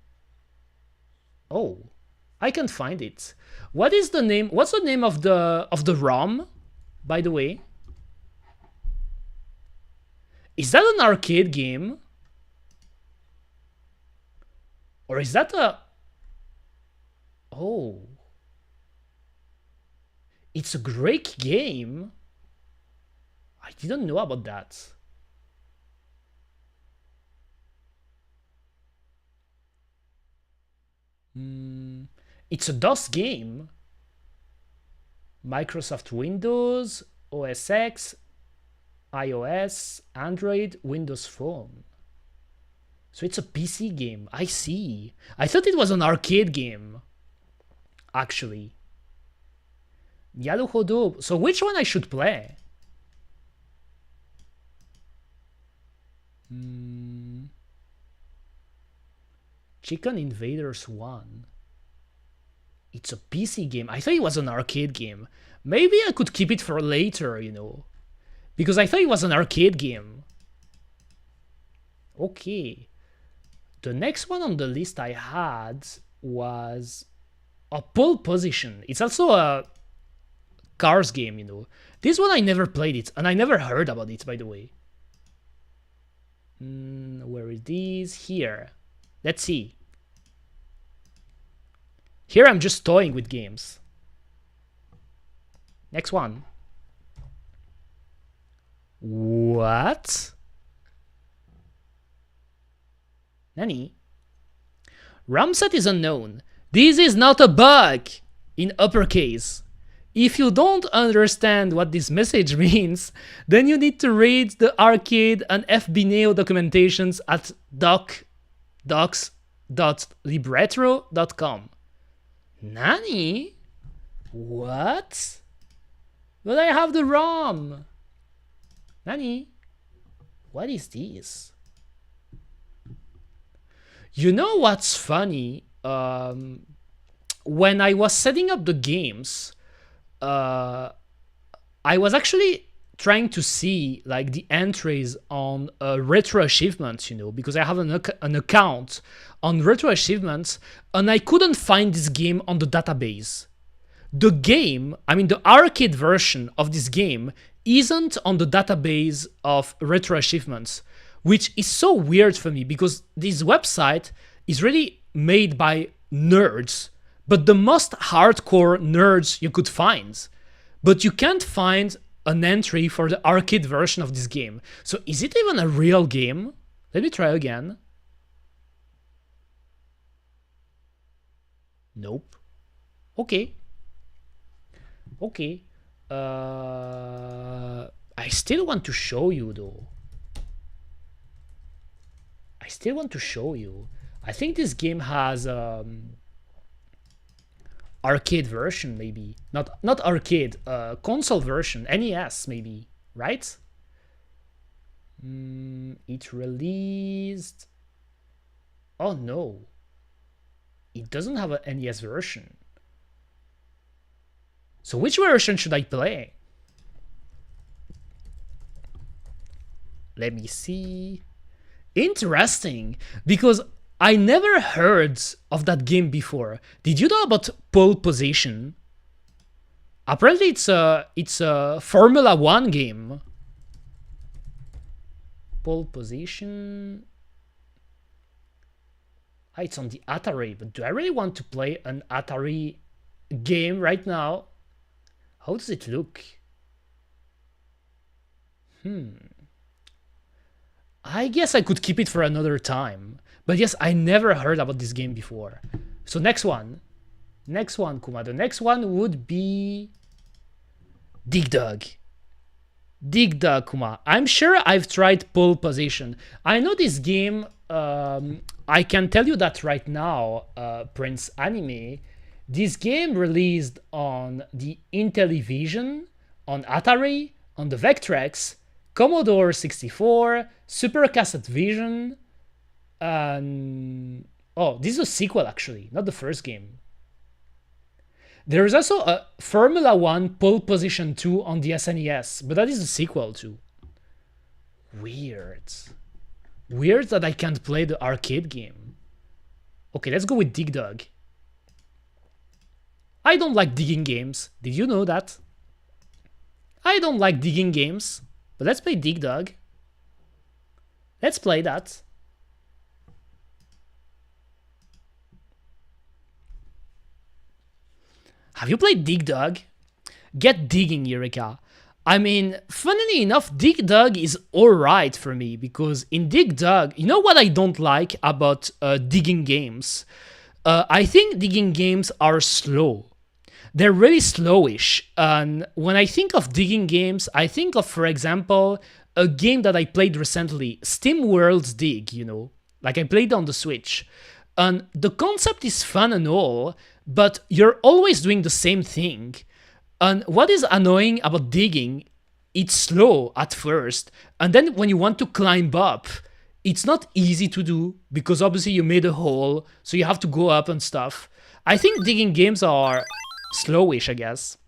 Oh, I can find it. What is the name? What's the name of the ROM, by the way? Is that an arcade game? Or is that a... Oh. It's a great game. I didn't know about that. It's a DOS game. Microsoft Windows, OS X, iOS, Android, Windows Phone. So it's a PC game. I see. I thought it was an arcade game, actually. Yaruhodo. So which one I should play? Chicken Invaders 1. It's a PC game. I thought it was an arcade game. Maybe I could keep it for later, you know, because I thought it was an arcade game. Okay. The next one on the list I had was a Pole Position. It's also a cars game, you know. This one I never played it, and I never heard about it, by the way. Where it is? Here. Let's see. Here I'm just toying with games. Next one. What? Nani? RAM set is unknown. This is not a bug! In uppercase. If you don't understand what this message means, then you need to read the arcade and FB Neo documentations at docs.libretro.com. Nani? What? But I have the ROM. Nani? What is this? You know what's funny? When I was setting up the games, I was actually trying to see like the entries on retro achievements, you know, because I have an account on retro achievements, and I couldn't find this game on the database. The game, I mean the arcade version of this game, isn't on the database of retro achievements, which is so weird for me because this website is really made by nerds, but the most hardcore nerds you could find. But you can't find an entry for the arcade version of this game. So is it even a real game? Let me try again. Nope. Okay. Okay. I still want to show you though. I still want to show you. I think this game has arcade version, maybe. Not arcade, console version, NES maybe, right? It released... Oh no. It doesn't have an NES version. So which version should I play? Let me see. Interesting, because I never heard of that game before. Did you know about Pole Position? Apparently it's a Formula 1 game. Pole Position. Ah, it's on the Atari, but do I really want to play an Atari game right now? How does it look? I guess I could keep it for another time. But yes, I never heard about this game before. So next one. Next one, Kuma. The next one would be Dig Dug. Dig Dug, Kuma. I'm sure I've tried pole position. I know this game. I can tell you that right now, Prince Anime. This game released on the Intellivision, on Atari, on the Vectrex, Commodore 64, Super Cassette Vision, and oh, this is a sequel actually, not the first game. There is also a Formula 1 Pole Position 2 on the SNES, but that is a sequel too. Weird. Weird that I can't play the arcade game. Okay, let's go with Dig Dug. I don't like digging games. Did you know that? I don't like digging games, but let's play Dig Dug. Let's play that. Have you played Dig Dug? Get digging, Eureka. I mean, funnily enough, Dig Dug is alright for me, because in Dig Dug, you know what I don't like about digging games? I think digging games are slow. They're really slowish. And when I think of digging games, I think of, for example, a game that I played recently, Steam World's Dig, you know, like I played on the Switch. And the concept is fun and all, but you're always doing the same thing. And what is annoying about digging, it's slow at first. And then when you want to climb up, it's not easy to do because obviously you made a hole, so you have to go up and stuff. I think digging games are slowish, I guess.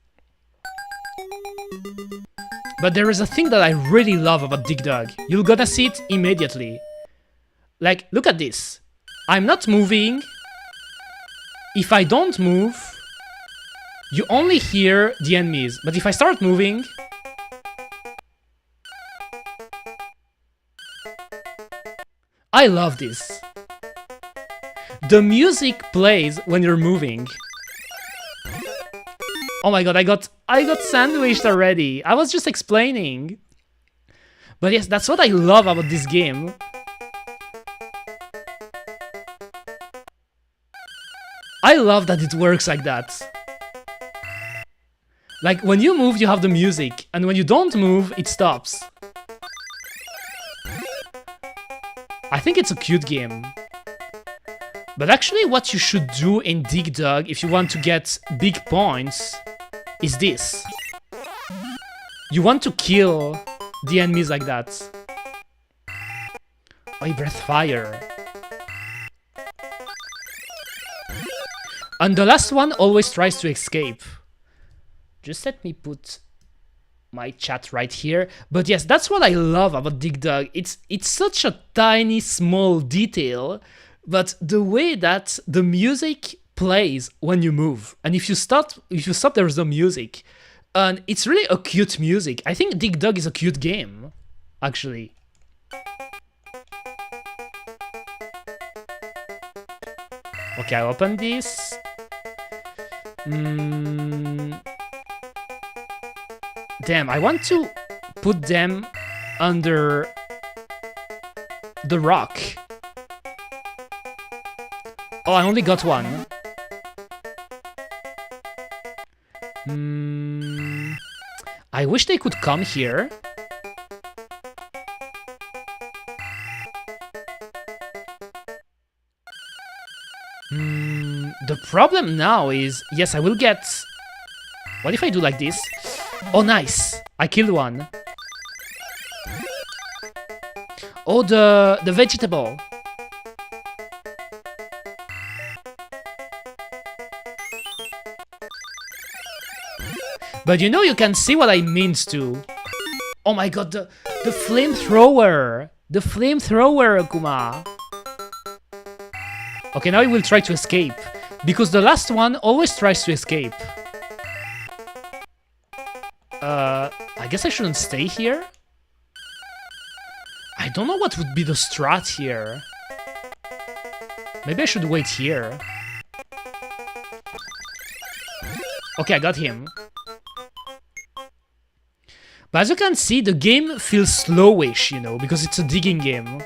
But there is a thing that I really love about Dig Dug. You're gonna see it immediately. Like, look at this. I'm not moving. If I don't move, you only hear the enemies. But if I start moving, I love this. The music plays when you're moving. Oh my god, I got sandwiched already. I was just explaining. But yes, that's what I love about this game. I love that it works like that. Like, when you move, you have the music, and when you don't move, it stops. I think it's a cute game. But actually, what you should do in Dig Dug if you want to get big points is this. You want to kill the enemies like that. Oh, he breathed fire. And the last one always tries to escape. Just let me put my chat right here. But yes, that's what I love about Dig Dug. It's such a tiny, small detail, but the way that the music plays when you move, and if you stop, there's no music, and it's really a cute music. I think Dig Dug is a cute game, actually. Okay, I open this. Damn, I want to put them under the rock. Oh, I only got one. I wish they could come here. The problem now is, yes, I will get... What if I do like this? Oh, nice! I killed one. Oh, the vegetable. But you know, you can see what I means to. Oh my god, the flamethrower! The flamethrower, Kuma! Okay, now he will try to escape. Because the last one always tries to escape. I guess I shouldn't stay here? I don't know what would be the strat here. Maybe I should wait here. Okay, I got him. But as you can see, the game feels slowish, you know, because it's a digging game.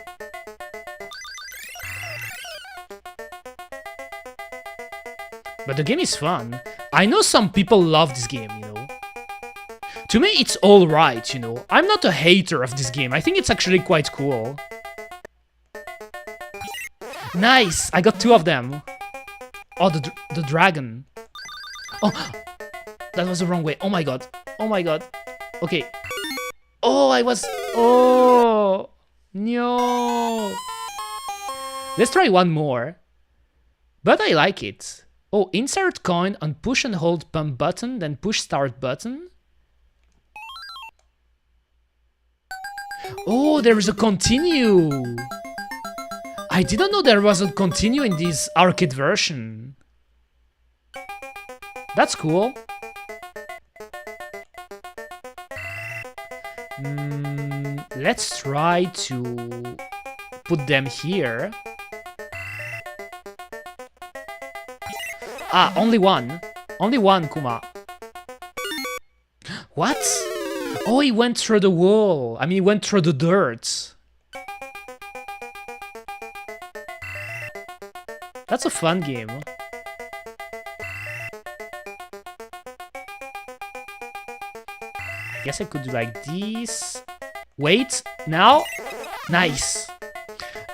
But the game is fun. I know some people love this game, you know. To me, it's alright, you know. I'm not a hater of this game. I think it's actually quite cool. Nice! I got 2 of them. Oh, the dragon. Oh, that was the wrong way. Oh my god. Oh my god. Okay. Oh, I was... Oh! No! Let's try one more. But I like it. Oh, insert coin and push and hold pump button, then push start button. Oh, there is a continue. I didn't know there was a continue in this arcade version. That's cool. Let's try to put them here. Ah, only one. Only one, Kuma. What? Oh, he went through the wall. I mean, he went through the dirt. That's a fun game. I guess I could do like this. Wait, now. Nice.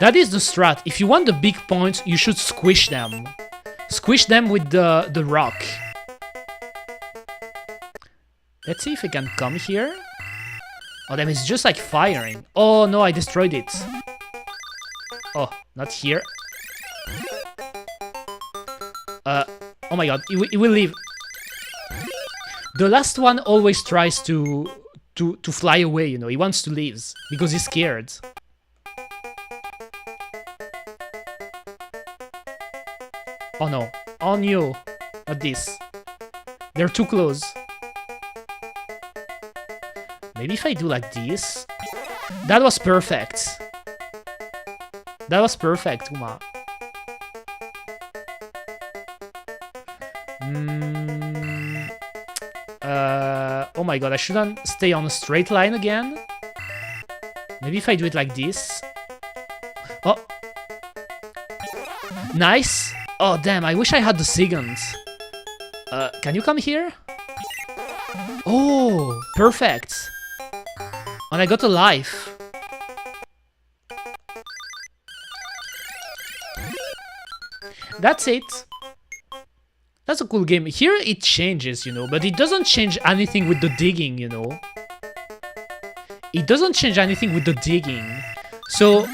That is the strat. If you want the big points, you should squish them. Squish them with the rock. Let's see if I can come here. Oh, damn, it's just like firing. Oh, no, I destroyed it. Oh, not here. Oh my god, it will leave. The last one always tries to fly away, you know. He wants to leave because he's scared. Oh no. On you. Not this. They're too close. Maybe if I do like this. That was perfect. That was perfect, Kuma. Oh my god, I shouldn't stay on a straight line again. Maybe if I do it like this. Oh. Nice. Oh, damn, I wish I had the second. Can you come here? Oh, perfect. And I got a life. That's it. That's a cool game. Here it changes, you know, but it doesn't change anything with the digging, you know. It doesn't change anything with the digging. So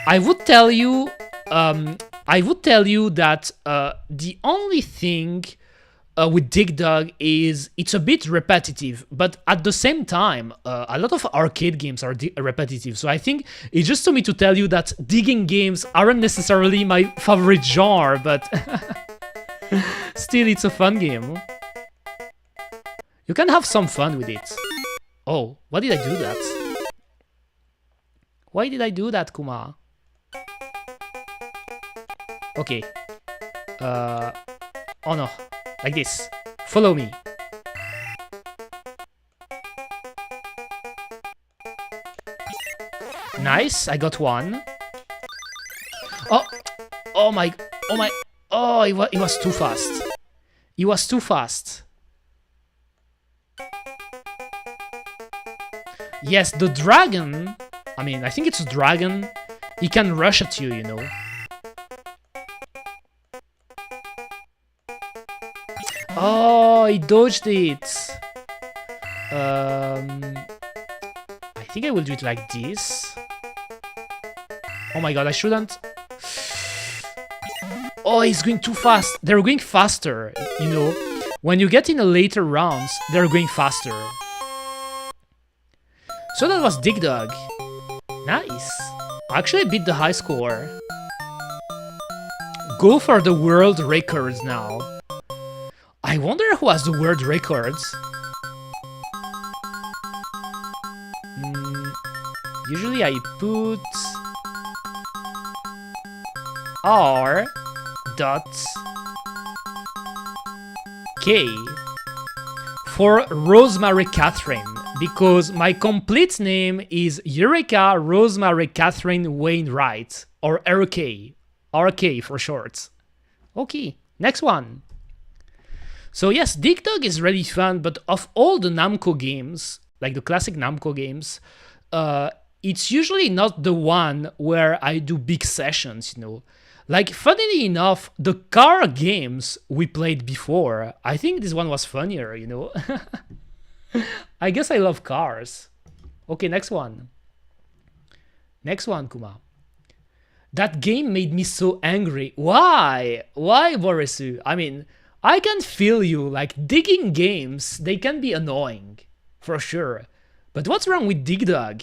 I would tell you that the only thing with Dig Dug is it's a bit repetitive, but at the same time, a lot of arcade games are repetitive. So I think it's just to me to tell you that digging games aren't necessarily my favorite genre, but still, it's a fun game. You can have some fun with it. Oh, why did I do that? Why did I do that, Kuma? Okay. Oh no. Like this. Follow me. Nice, I got one. Oh! Oh my... Oh my... Oh, it was too fast. It was too fast. Yes, the dragon... I mean, I think it's a dragon. He can rush at you, you know. Oh, he dodged it. I think I will do it like this. Oh my god, I shouldn't. Oh, he's going too fast. They're going faster, you know. When you get in the later rounds, they're going faster. So that was Dig Dug. Nice. I actually beat the high score. Go for the world records now. I wonder who has the world records. Usually I put R dot K for Rosemary Catherine, because my complete name is Eureka Rosemary Catherine Wainwright, or RK. RK for short. Okay, next one. So yes, Dig Dug is really fun, but of all the Namco games, like the classic Namco games, it's usually not the one where I do big sessions, you know. Like, funnily enough, the car games we played before, I think this one was funnier, you know. I guess I love cars. Okay, next one. Next one, Kuma. That game made me so angry. Why? Why, Borisu? I mean, I can feel you. Like, digging games, they can be annoying, for sure. But what's wrong with Dig Dug?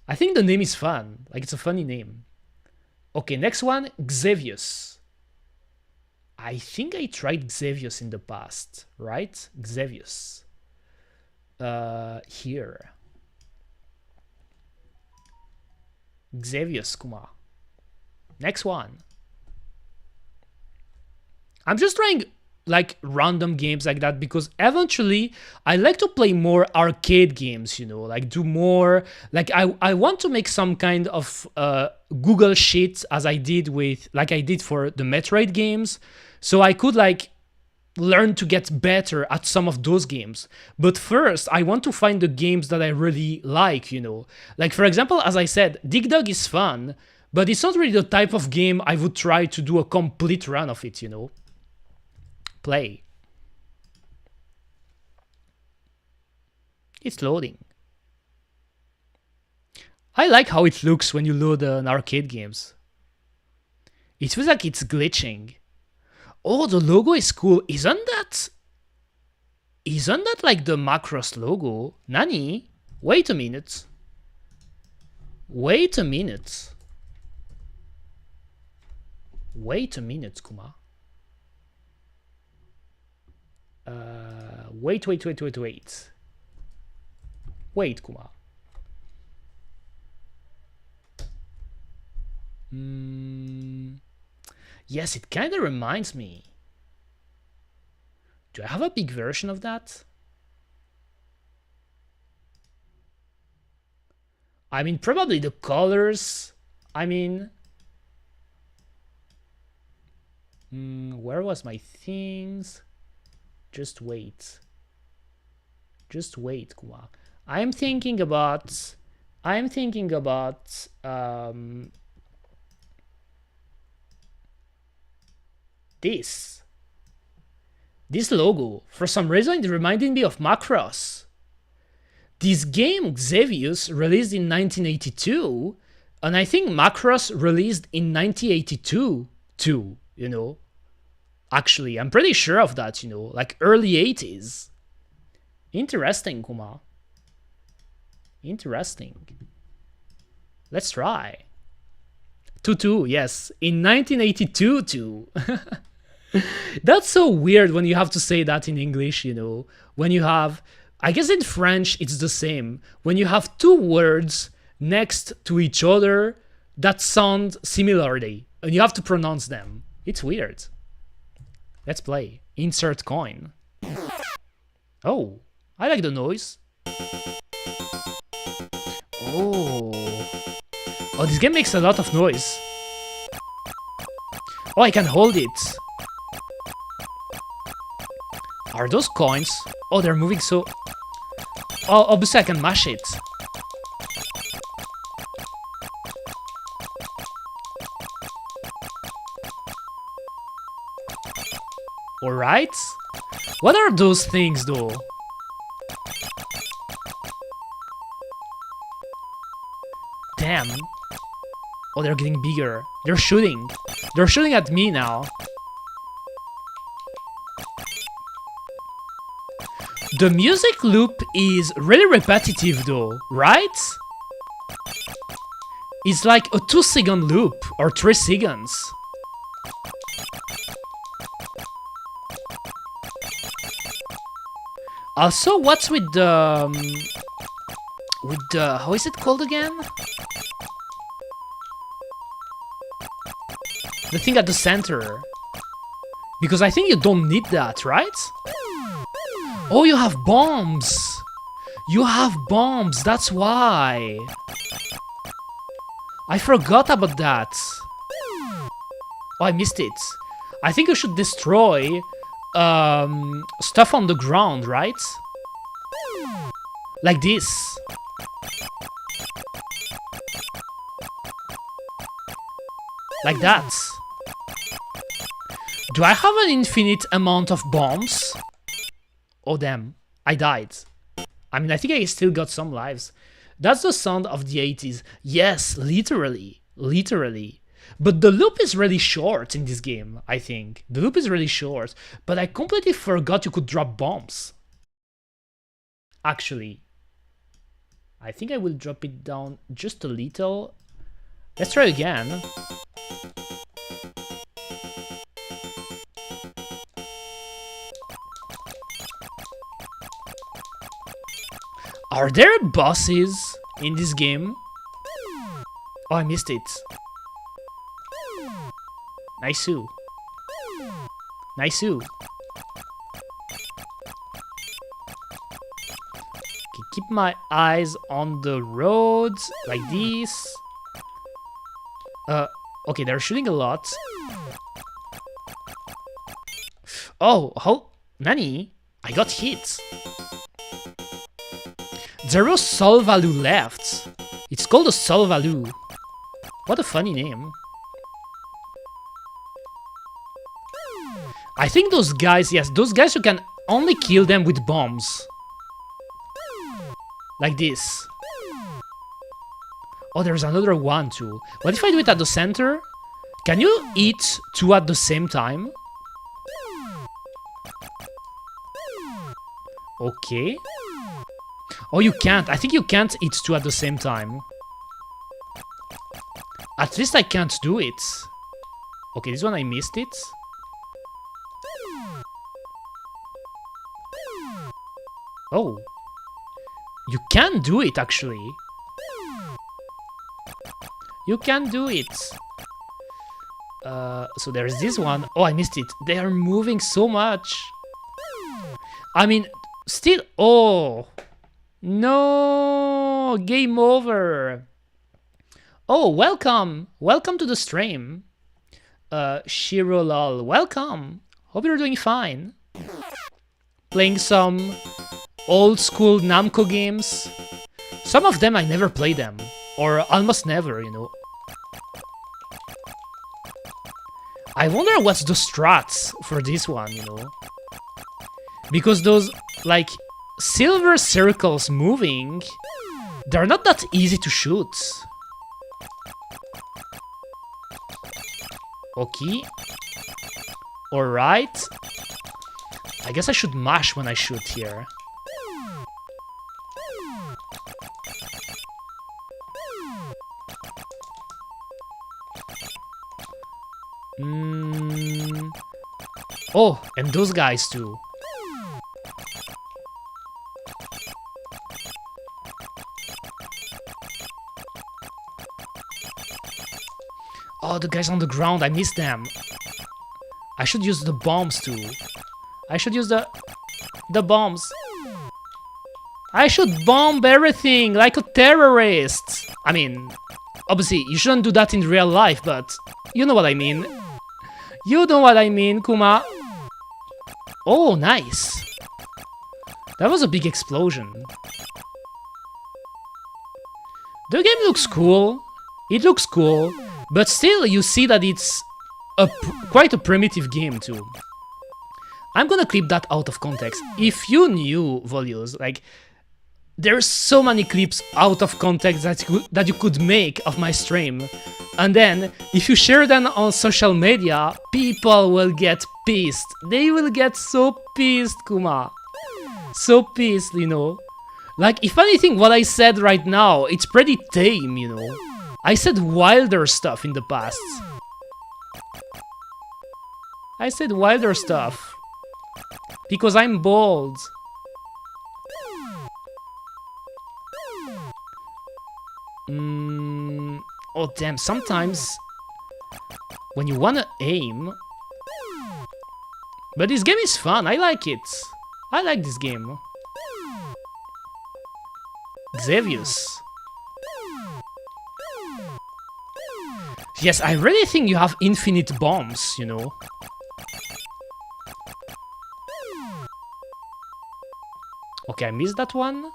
I think the name is fun. Like, it's a funny name. Okay, next one, Xavius. I think I tried Xavius in the past, right? Xavius. Here. Xavius, Kuma. Next one. I'm just trying like random games like that because eventually I like to play more arcade games, you know, like do more, like I want to make some kind of Google Sheet as I did with, like I did for the Metroid games. So I could like learn to get better at some of those games. But first, I want to find the games that I really like, you know. Like for example, as I said, Dig Dug is fun, but it's not really the type of game I would try to do a complete run of it, you know. Play. It's loading. I like how it looks when you load an arcade games. It feels like it's glitching. Oh, the logo is cool. Isn't that like the Macross logo? Nani? Wait a minute. Wait a minute. Wait a minute, Kuma. Wait. Wait, Kuma. Yes, it kind of reminds me. Do I have a big version of that? I mean, probably the colors. I mean, where was my things? Just wait. Just wait, Kuma. I'm thinking about this logo. For some reason, it reminded me of Macross. This game, Xavius, released in 1982, and I think Macross released in 1982 too, you know. Actually, I'm pretty sure of that, you know, like early 80s. Interesting, Kuma. Interesting. Let's try. 2-2, yes, in 1982 too. That's so weird when you have to say that in English, you know. When you have, I guess in French it's the same. When you have two words next to each other that sound similarly, and you have to pronounce them. It's weird. Let's play. Insert coin. Oh, I like the noise. Oh, this game makes a lot of noise. Oh, I can hold it. Are those coins? Oh, they're moving so... Oh, obviously I can mash it. Alright. What are those things, though? Damn. Oh, they're getting bigger. They're shooting. They're shooting at me now. The music loop is really repetitive though, right? It's like a 2-second loop or 3 seconds. Also, what's with the how is it called again? The thing at the center. Because I think you don't need that, right? Oh, you have bombs! You have bombs, that's why! I forgot about that. Oh, I missed it. I think you should destroy stuff on the ground, right? Like this. Like that. Do I have an infinite amount of bombs? Oh damn, I died. I mean, I think I still got some lives. That's the sound of the 80s. Yes, literally. Literally. But the loop is really short in this game, I think. The loop is really short. But I completely forgot you could drop bombs. Actually, I think I will drop it down just a little. Let's try again. Are there bosses in this game? Oh, I missed it. Nice-oo. Nice-oo. Okay, keep my eyes on the roads, like this. Okay, they're shooting a lot. Oh, how? Nani? I got hit. Zero soul value left. It's called a soul value. What a funny name. I think those guys, yes, those guys you can only kill them with bombs. Like this. Oh, there's another one too. What if I do it at the center? Can you eat two at the same time? Okay. Oh, you can't. I think you can't eat two at the same time. At least I can't do it. Okay, this one I missed it. Oh. You can do it, actually. You can do it. So there's this one. Oh, I missed it. They are moving so much. I mean, still... Oh... No, game over. Oh, welcome. Welcome to the stream. Shirolol, welcome. Hope you're doing fine. Playing some old school Namco games. Some of them I never played them. Or almost never, you know. I wonder what's the strats for this one, you know. Because those, like... silver circles moving, they're not that easy to shoot. Okay. Alright. I guess I should mash when I shoot here. Oh, and those guys too. Oh, the guys on the ground, I missed them. I should use the bombs too. I should use the bombs. I should bomb everything like a terrorist. I mean, obviously, you shouldn't do that in real life, but you know what I mean. You know what I mean, Kuma. Oh, nice. That was a big explosion. The game looks cool. It looks cool. But still, you see that it's quite a primitive game too. I'm gonna clip that out of context. If you knew, Volios, like, there's so many clips out of context that you could make of my stream. And then, if you share them on social media, people will get pissed. They will get so pissed, Kuma. So pissed, you know. Like, if anything, what I said right now, it's pretty tame, you know. I said wilder stuff in the past. I said wilder stuff. Because I'm bold. Oh damn, sometimes when you wanna aim... But this game is fun, I like it. I like this game. Xevious. Yes, I really think you have infinite bombs, you know. Okay, I missed that one.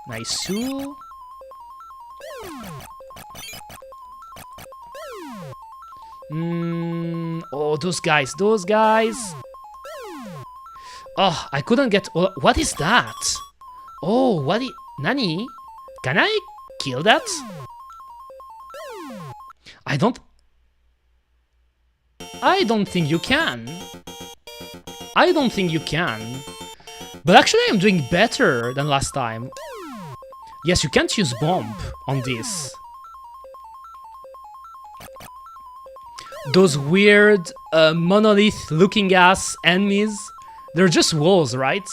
Nice. Oh, those guys. Oh, I couldn't get... What is that? Oh, what is... Nani? Can I kill that? I don't think you can. I don't think you can. But actually I'm doing better than last time. Yes, you can't use bomb on this. Those weird monolith looking ass enemies, they're just walls, right?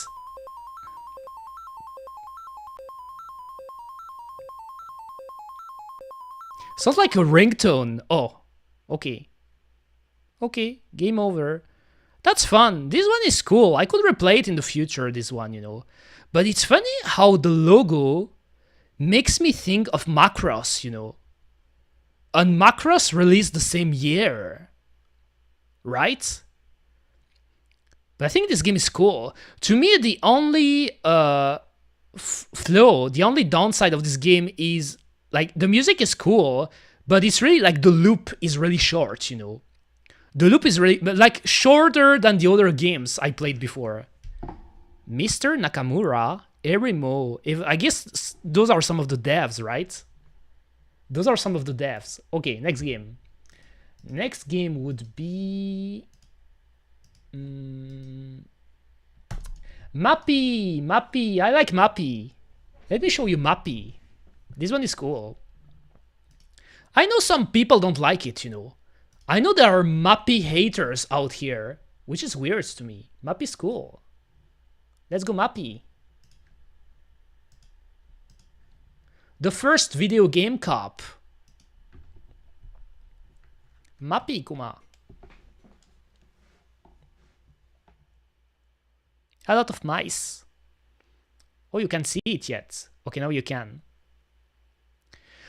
Sounds like a ringtone. Oh, okay. Okay, game over. That's fun. This one is cool. I could replay it in the future, this one, you know. But it's funny how the logo makes me think of Macross, you know. And Macross released the same year, right? But I think this game is cool. To me, the only flaw, the only downside of this game is, like, the music is cool, but it's really, like, the loop is really short, you know. The loop is really, like, shorter than the other games I played before. Mr. Nakamura, Erimo, I guess those are some of the devs, right? Those are some of the devs. Okay, next game. Next game would be... Mappy. I like Mappy. Let me show you Mappy. This one is cool. I know some people don't like it, you know. I know there are Mappy haters out here, which is weird to me. Mappy's cool. Let's go Mappy. The first video game cop. Mappy, kuma. A lot of mice. Oh, you can't see it yet. Okay, now you can.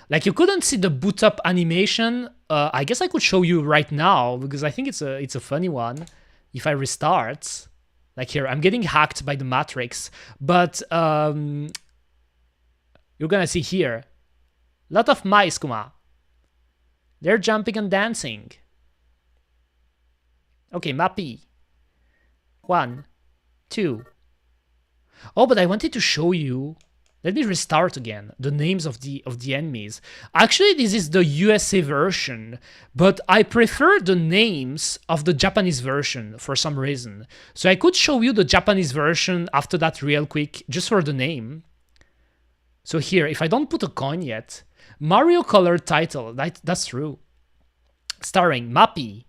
Like, you couldn't see the boot up animation. I guess I could show you right now because I think it's a funny one. If I restart, like here, I'm getting hacked by the Matrix, but you're gonna see here, lot of mice, kuma. They're jumping and dancing. Okay, Mappy. 1, 2. Oh, but I wanted to show you. Let me restart again. The names of the enemies. Actually, this is the USA version, but I prefer the names of the Japanese version for some reason. So I could show you the Japanese version after that real quick, just for the name. So here, if I don't put a coin yet, Mario colored title. That's true. Starring Mappy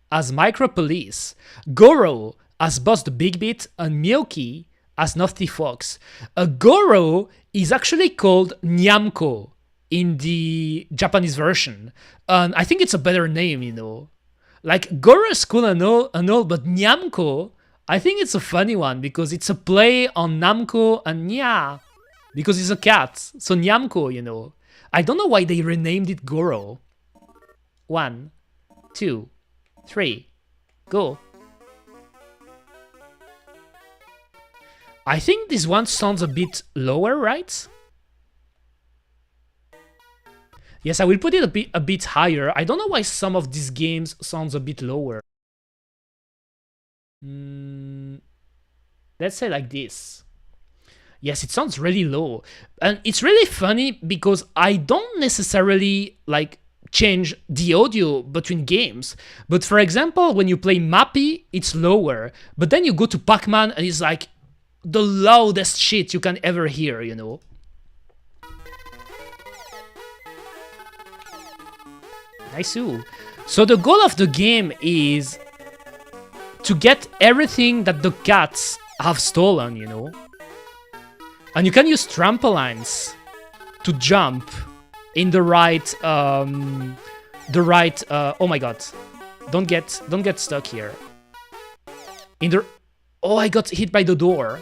as Micro Police, Goro as Boss the Big Bit, and Miyoki as Naughty Fox. Goro is actually called Namco in the Japanese version. And I think it's a better name, you know. Like, Goro is cool and all, but Namco, I think it's a funny one because it's a play on Namco and Nya, because it's a cat. So Namco, you know. I don't know why they renamed it Goro. 1, 2, 3, go. I think this one sounds a bit lower, right? Yes, I will put it a bit higher. I don't know why some of these games sounds a bit lower. Let's say like this. Yes, it sounds really low. And it's really funny because I don't necessarily like change the audio between games. But for example, when you play Mappy, it's lower. But then you go to Pac-Man and it's like the loudest shit you can ever hear, you know. Nice. So the goal of the game is to get everything that the cats have stolen, you know. And you can use trampolines to jump in the right, oh my god. Don't get stuck here. Oh, I got hit by the door.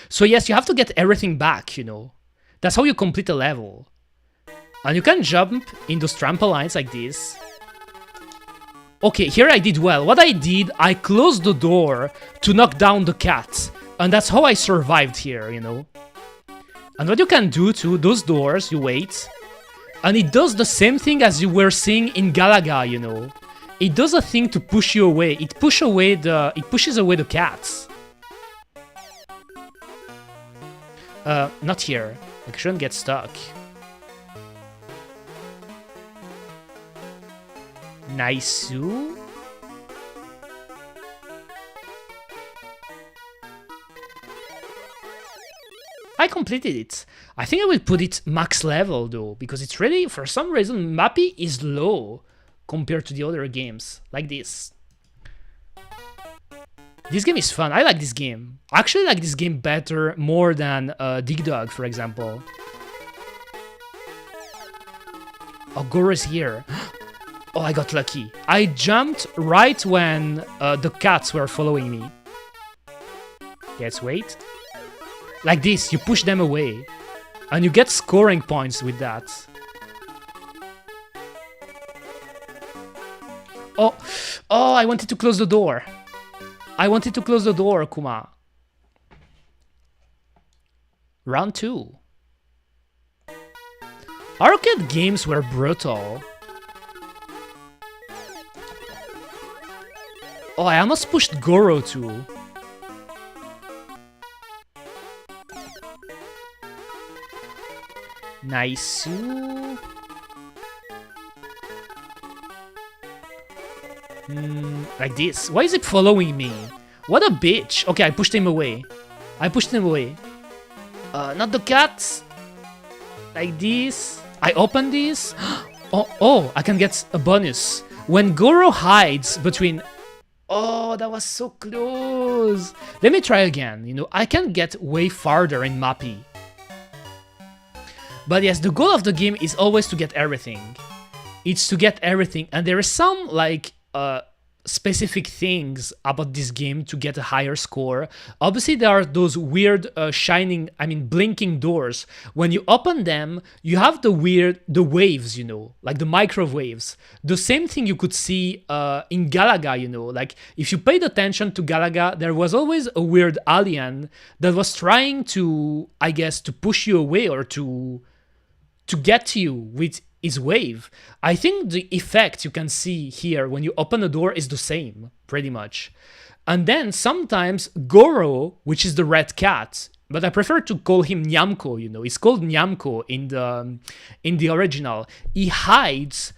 So yes, you have to get everything back, you know. That's how you complete a level. And you can jump in those trampolines like this. Okay, here I did well. What I did, I closed the door to knock down the cat. And that's how I survived here, you know. And what you can do to those doors, you wait. And it does the same thing as you were seeing in Galaga, you know. It does a thing to push you away. It pushes away the cats. Not here. I shouldn't get stuck. Nice. I completed it. I think I will put it max level though, because it's really, for some reason, Mappy is low compared to the other games, like this. This game is fun. I like this game. I actually like this game better, more than Dig Dug, for example. Oh, Goro's here. Oh, I got lucky. I jumped right when the cats were following me. Let's wait. Like this, you push them away. And you get scoring points with that. Oh, I wanted to close the door. Kuma. Round 2. Arcade games were brutal. Oh, I almost pushed Goro too. Nice. Like this. Why is it following me? What a bitch. Okay, I pushed him away. Not the cats. Like this. I open this. Oh, I can get a bonus. When Goro hides between... Oh, that was so close. Let me try again. You know, I can get way farther in Mappy. But yes, the goal of the game is always to get everything. It's to get everything. And there is some, like, specific things about this game to get a higher score. Obviously, there are those weird blinking doors. When you open them, you have the waves, you know, like the microwaves. The same thing you could see in Galaga, you know, like if you paid attention to Galaga, there was always a weird alien that was trying to, I guess, to push you away or to get to you with his wave. I think the effect you can see here when you open a door is the same, pretty much. And then sometimes Goro, which is the red cat, but I prefer to call him Namco, you know, he's called Namco in the original. He hides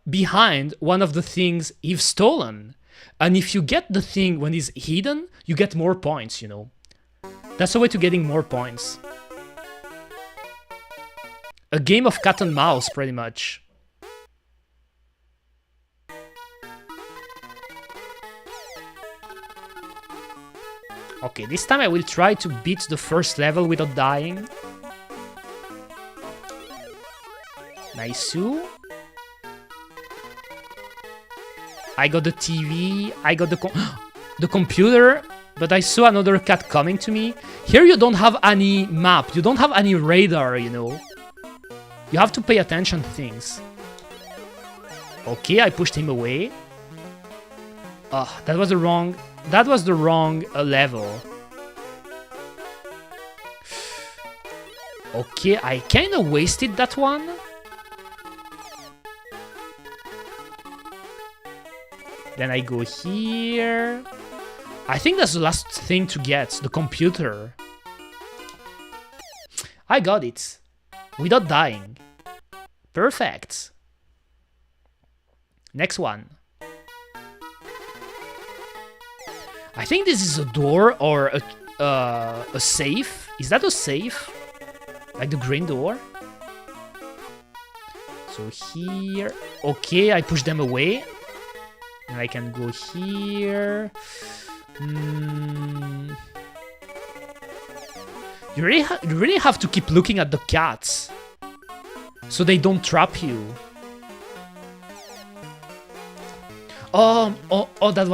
behind one of the things he's stolen. And if you get the thing when he's hidden, you get more points, you know. That's a way to getting more points. A game of cat and mouse, pretty much. Okay, this time I will try to beat the first level without dying. Nice. I got the TV, I got the computer, but I saw another cat coming to me. Here you don't have any map, you don't have any radar, you know. You have to pay attention to things. Okay, I pushed him away. That was the wrong level. Okay, I kind of wasted that one. Then I go here. I think that's the last thing to get, the computer. I got it. Without dying. Perfect. Next one. I think this is a door or a safe. Is that a safe? Like the green door? So here... Okay, I push them away. And I can go here. You really have to keep looking at the cats. So they don't trap you. Oh, that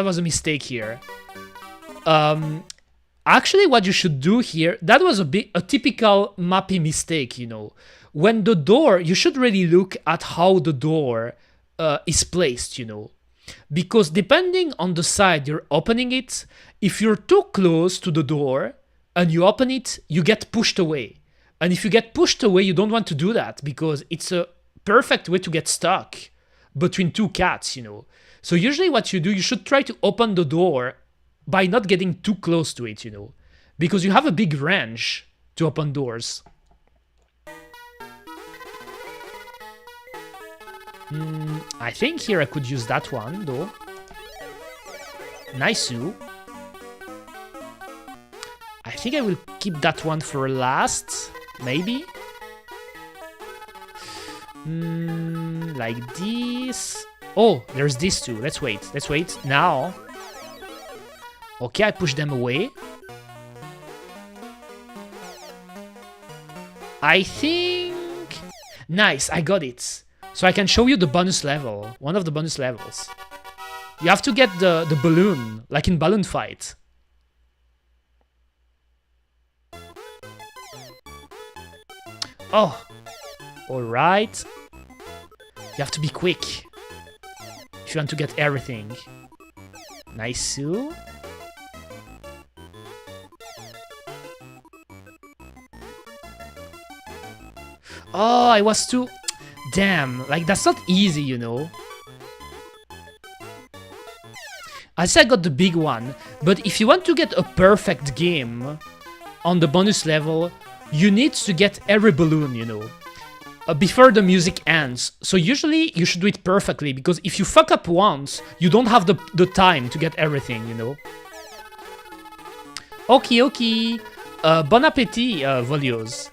was a mistake here. Actually, what you should do here, that was a typical mappy mistake, you know. When the door, you should really look at how the door is placed, you know. Because depending on the side you're opening it, if you're too close to the door and you open it, you get pushed away. And if you get pushed away, you don't want to do that because it's a perfect way to get stuck between two cats, you know. So usually what you do, you should try to open the door by not getting too close to it, you know, because you have a big range to open doors. I think here I could use that one, though. Nice. I think I will keep that one for last, maybe. Like this. Oh, there's these two. Let's wait. Let's wait. Now. Okay, I push them away. I think... Nice, I got it. So I can show you the bonus level. One of the bonus levels. You have to get the balloon, like in Balloon Fight. Oh, alright. You have to be quick if you want to get everything. Nice. Oh, I was too... Damn, like that's not easy, you know. I said I got the big one, but if you want to get a perfect game on the bonus level, you need to get every balloon, you know, before the music ends. So usually you should do it perfectly, because if you fuck up once, you don't have the time to get everything, you know. Okay. Bon appétit, Volios.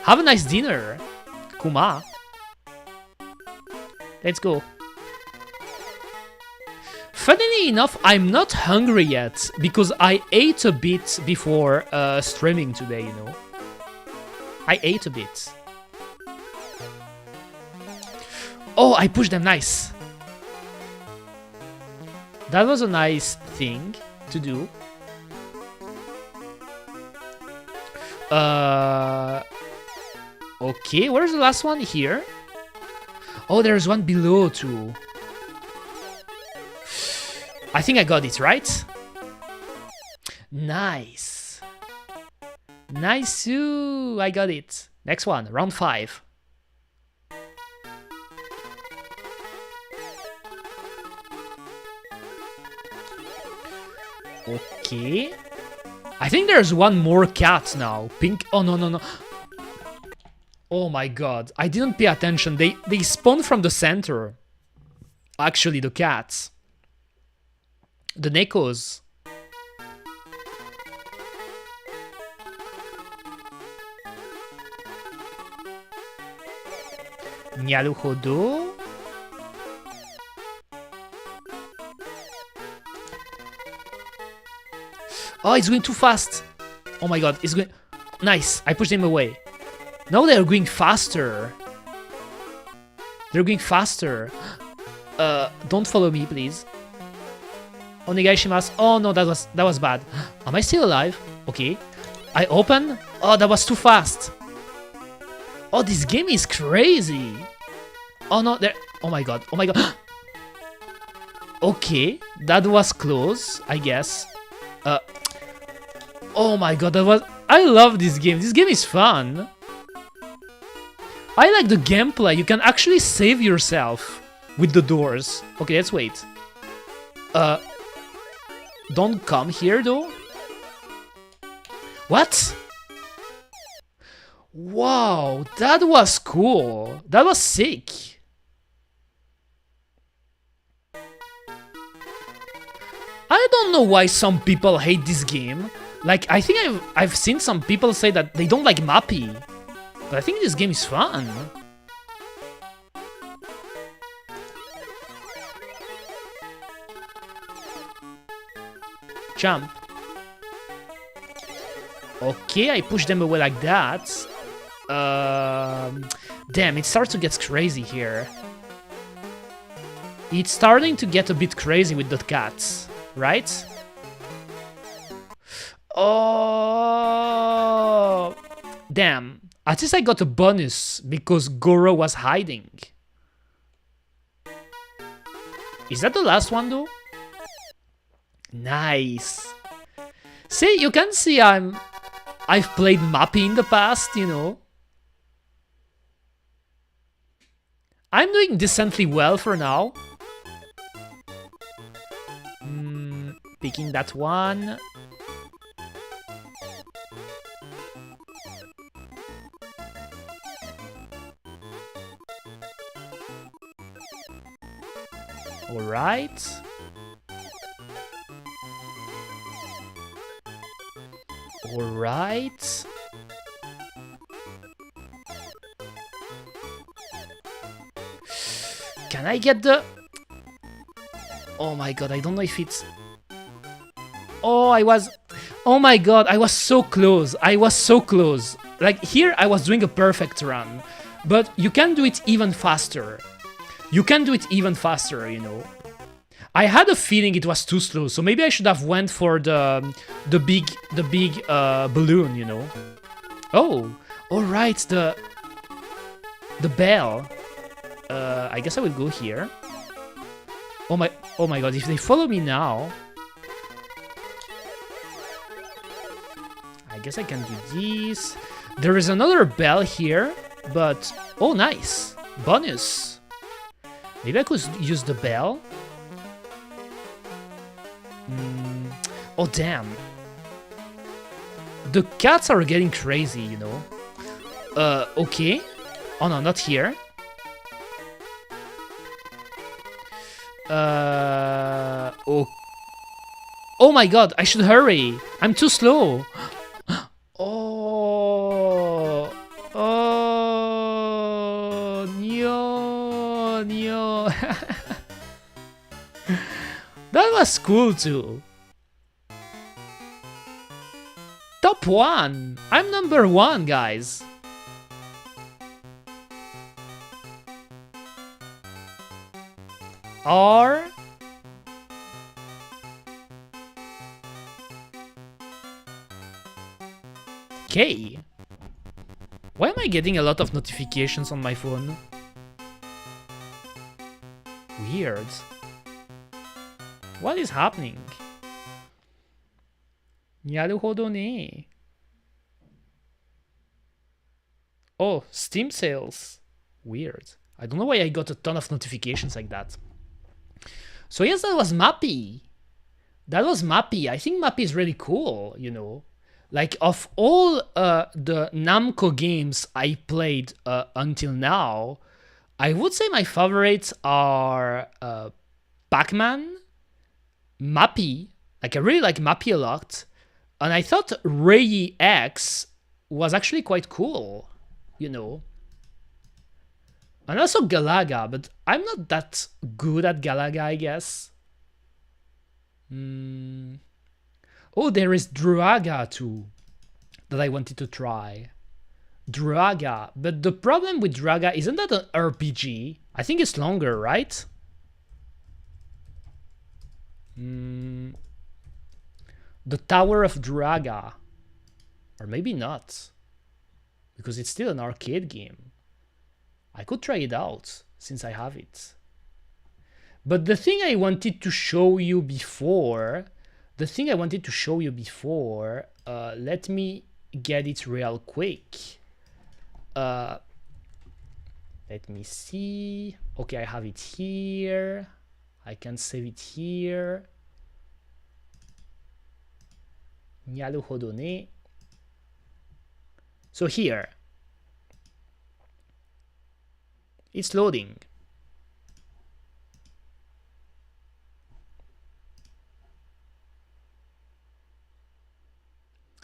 Have a nice dinner, Kuma. Let's go. Funnily enough, I'm not hungry yet, because I ate a bit before streaming today, you know. I ate a bit. Oh, I pushed them, nice. That was a nice thing to do. Okay, where's the last one? Here? Oh, there's one below too. I think I got it, right? Nice. Nice. I got it. Next one, round 5. Okay. I think there's one more cat now. Pink. Oh, no. Oh my god. I didn't pay attention. They spawn from the center. Actually, the cats. The Nekos. Nyaruhodo. Oh, it's going too fast. Oh my god, it's going... Nice, I pushed him away. Now they're going faster. They're going faster. Don't follow me, please. Onegaishimasu. Oh no, that was bad. Am I still alive? Okay. I open. Oh, that was too fast. Oh, this game is crazy. Oh no, there... Oh my god, oh my god. Okay, that was close, I guess. Oh my god, that was... I love this game. This game is fun. I like the gameplay. You can actually save yourself with the doors. Okay, let's wait. Don't come here, though. What? Wow, that was cool. That was sick. I don't know why some people hate this game. Like, I think I've seen some people say that they don't like Mappy. But I think this game is fun. Jump. Okay, I push them away like that. Damn, it starts to get crazy here. It's starting to get a bit crazy with the cats, right? Oh, damn. At least I got a bonus because Goro was hiding. Is that the last one though? Nice. See, you can see I've played Mappy in the past, you know. I'm doing decently well for now. Picking that one. All right. All right. Can I get the... Oh my god, I don't know if it's... Oh, oh my god, I was so close. I was so close. Like, here I was doing a perfect run. But you can do it even faster. You can do it even faster, you know. I had a feeling it was too slow, so maybe I should have went for the big balloon, you know. Oh, all right, the bell. I guess I will go here. Oh my god, if they follow me now, I guess I can do this. There is another bell here, but oh nice, bonus. Maybe I could use the bell. Oh damn. The cats are getting crazy, you know. Okay. Oh no, not here. Oh. Oh my god, I should hurry. I'm too slow. Oh. Oh. No. No. That was cool too. Top 1. I'm number 1, guys. Or K. Why am I getting a lot of notifications on my phone? Weird. What is happening? なるほどね. Oh, Steam sales. Weird. I don't know why I got a ton of notifications like that. So yes, that was Mappy. That was Mappy. I think Mappy is really cool, you know. Like, of all the Namco games I played until now, I would say my favorites are Pac-Man, Mappy. Like, I really like Mappy a lot. And I thought Ray X was actually quite cool, you know. And also Galaga, but I'm not that good at Galaga, I guess. Oh, there is Druaga too, that I wanted to try. Druaga, but the problem with Druaga, isn't that an RPG? I think it's longer, right? The Tower of Druaga. Or maybe not, because it's still an arcade game. I could try it out, since I have it. But the thing I wanted to show you before, let me get it real quick. Let me see. Okay, I have it here. I can save it here. なるほどね. So here. It's loading.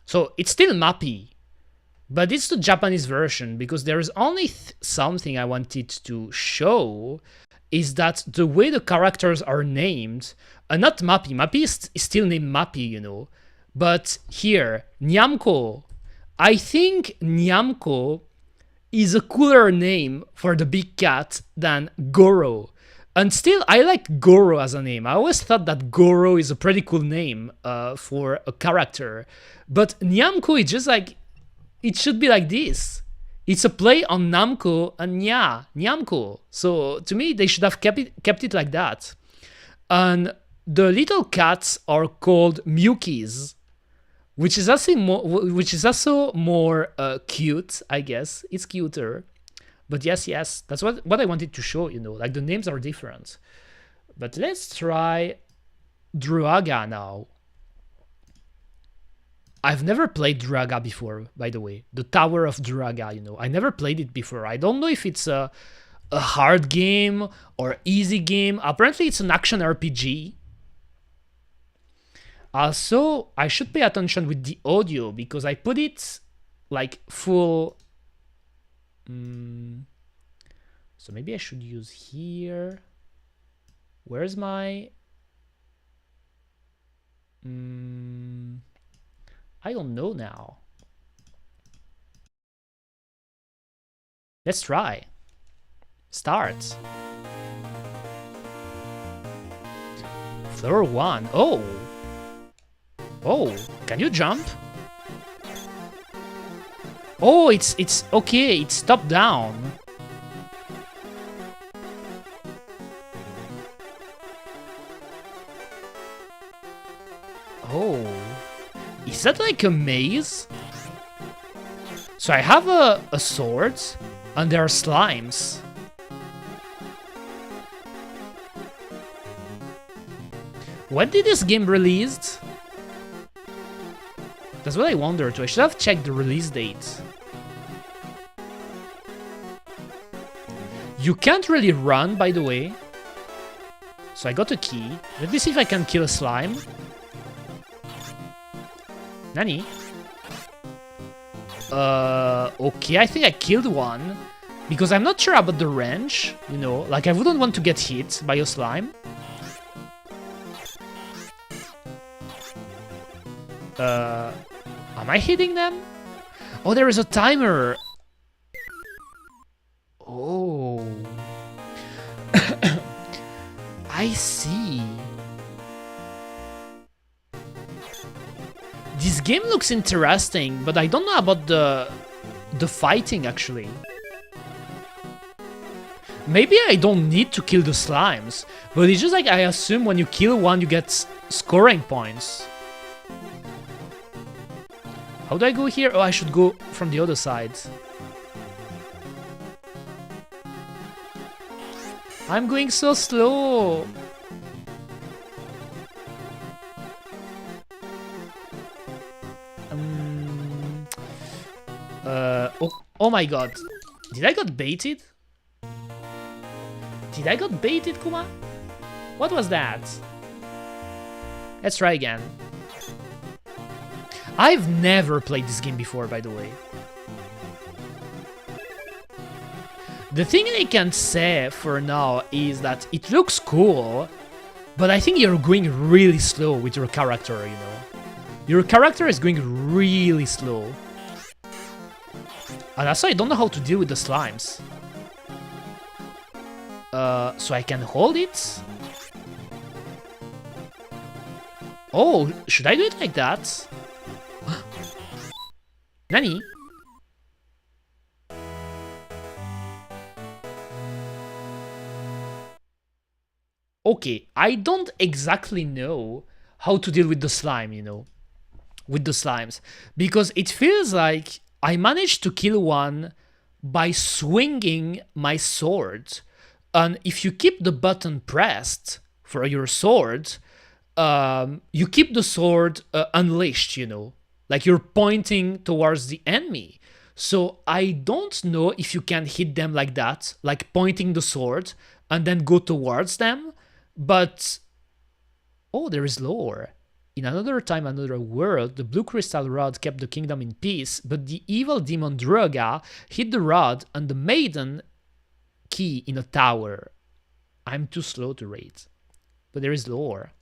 So it's still Mappy, but it's the Japanese version, because there is only something I wanted to show, is that the way the characters are named, not Mappy. Mappy is still named Mappy, you know, but here, Namco. I think Namco is a cooler name for the big cat than Goro. And still, I like Goro as a name. I always thought that Goro is a pretty cool name for a character. But Namco is just like, it should be like this. It's a play on Namco and Namco. So to me, they should have kept it like that. And the little cats are called Mukis, which is also more cute, I guess. It's cuter. But yes, that's what I wanted to show, you know, like the names are different. But let's try Druaga now. I've never played Druaga before, by the way. The Tower of Druaga, you know. I never played it before. I don't know if it's a hard game or easy game. Apparently it's an action RPG. Also, I should pay attention with the audio because I put it like full. So maybe I should use here. Where's my... I don't know now. Let's try. Start. Floor 1. Oh! Oh, can you jump? Oh, it's okay, it's top down. Oh, is that like a maze? So I have a sword, and there are slimes. When did this game released? That's what I wonder too. I should have checked the release date. You can't really run, by the way. So I got a key. Let me see if I can kill a slime. Nani? Okay, I think I killed one. Because I'm not sure about the range, you know. Like, I wouldn't want to get hit by a slime. Am I hitting them? Oh, there is a timer. Oh. I see. This game looks interesting, but I don't know about the fighting, actually. Maybe I don't need to kill the slimes, but it's just like I assume when you kill one, you get scoring points. How do I go here? Oh, I should go from the other side. I'm going so slow. Oh my god. Did I got baited? Did I got baited, Kuma? What was that? Let's try again. I've never played this game before, by the way. The thing I can say for now is that it looks cool, but I think you're going really slow with your character, you know. Your character is going really slow. And also I don't know how to deal with the slimes. So I can hold it? Oh, should I do it like that? Nani? Okay, I don't exactly know how to deal with the slime, you know, with the slimes, because it feels like I managed to kill one by swinging my sword, and if you keep the button pressed for your sword, you keep the sword unleashed, you know, like you're pointing towards the enemy. So I don't know if you can hit them like that, like pointing the sword and then go towards them. But, oh, there is lore. In another time, another world, the blue crystal rod kept the kingdom in peace, but the evil demon Druaga hid the rod and the maiden key in a tower. I'm too slow to rate, but there is lore.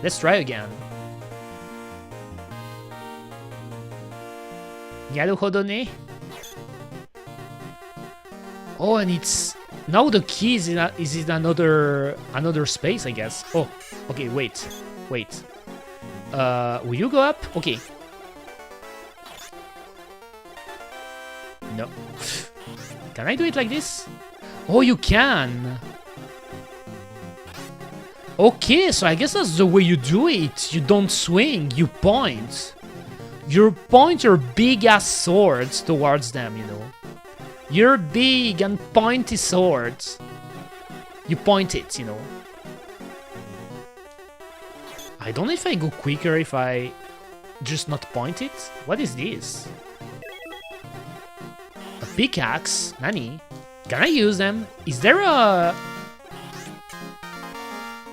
Let's try again. Yaruhodo ne. Oh, and it's Now the key is in another space, I guess. Oh, okay, wait. Will you go up? Okay. No. Can I do it like this? Oh, you can. Okay, so I guess that's the way you do it. You don't swing, you point. You point your big-ass swords towards them, you know. Your big and pointy swords. You point it, you know. I don't know if I go quicker if I just not point it. What is this? A pickaxe? Nani? Can I use them? Is there a...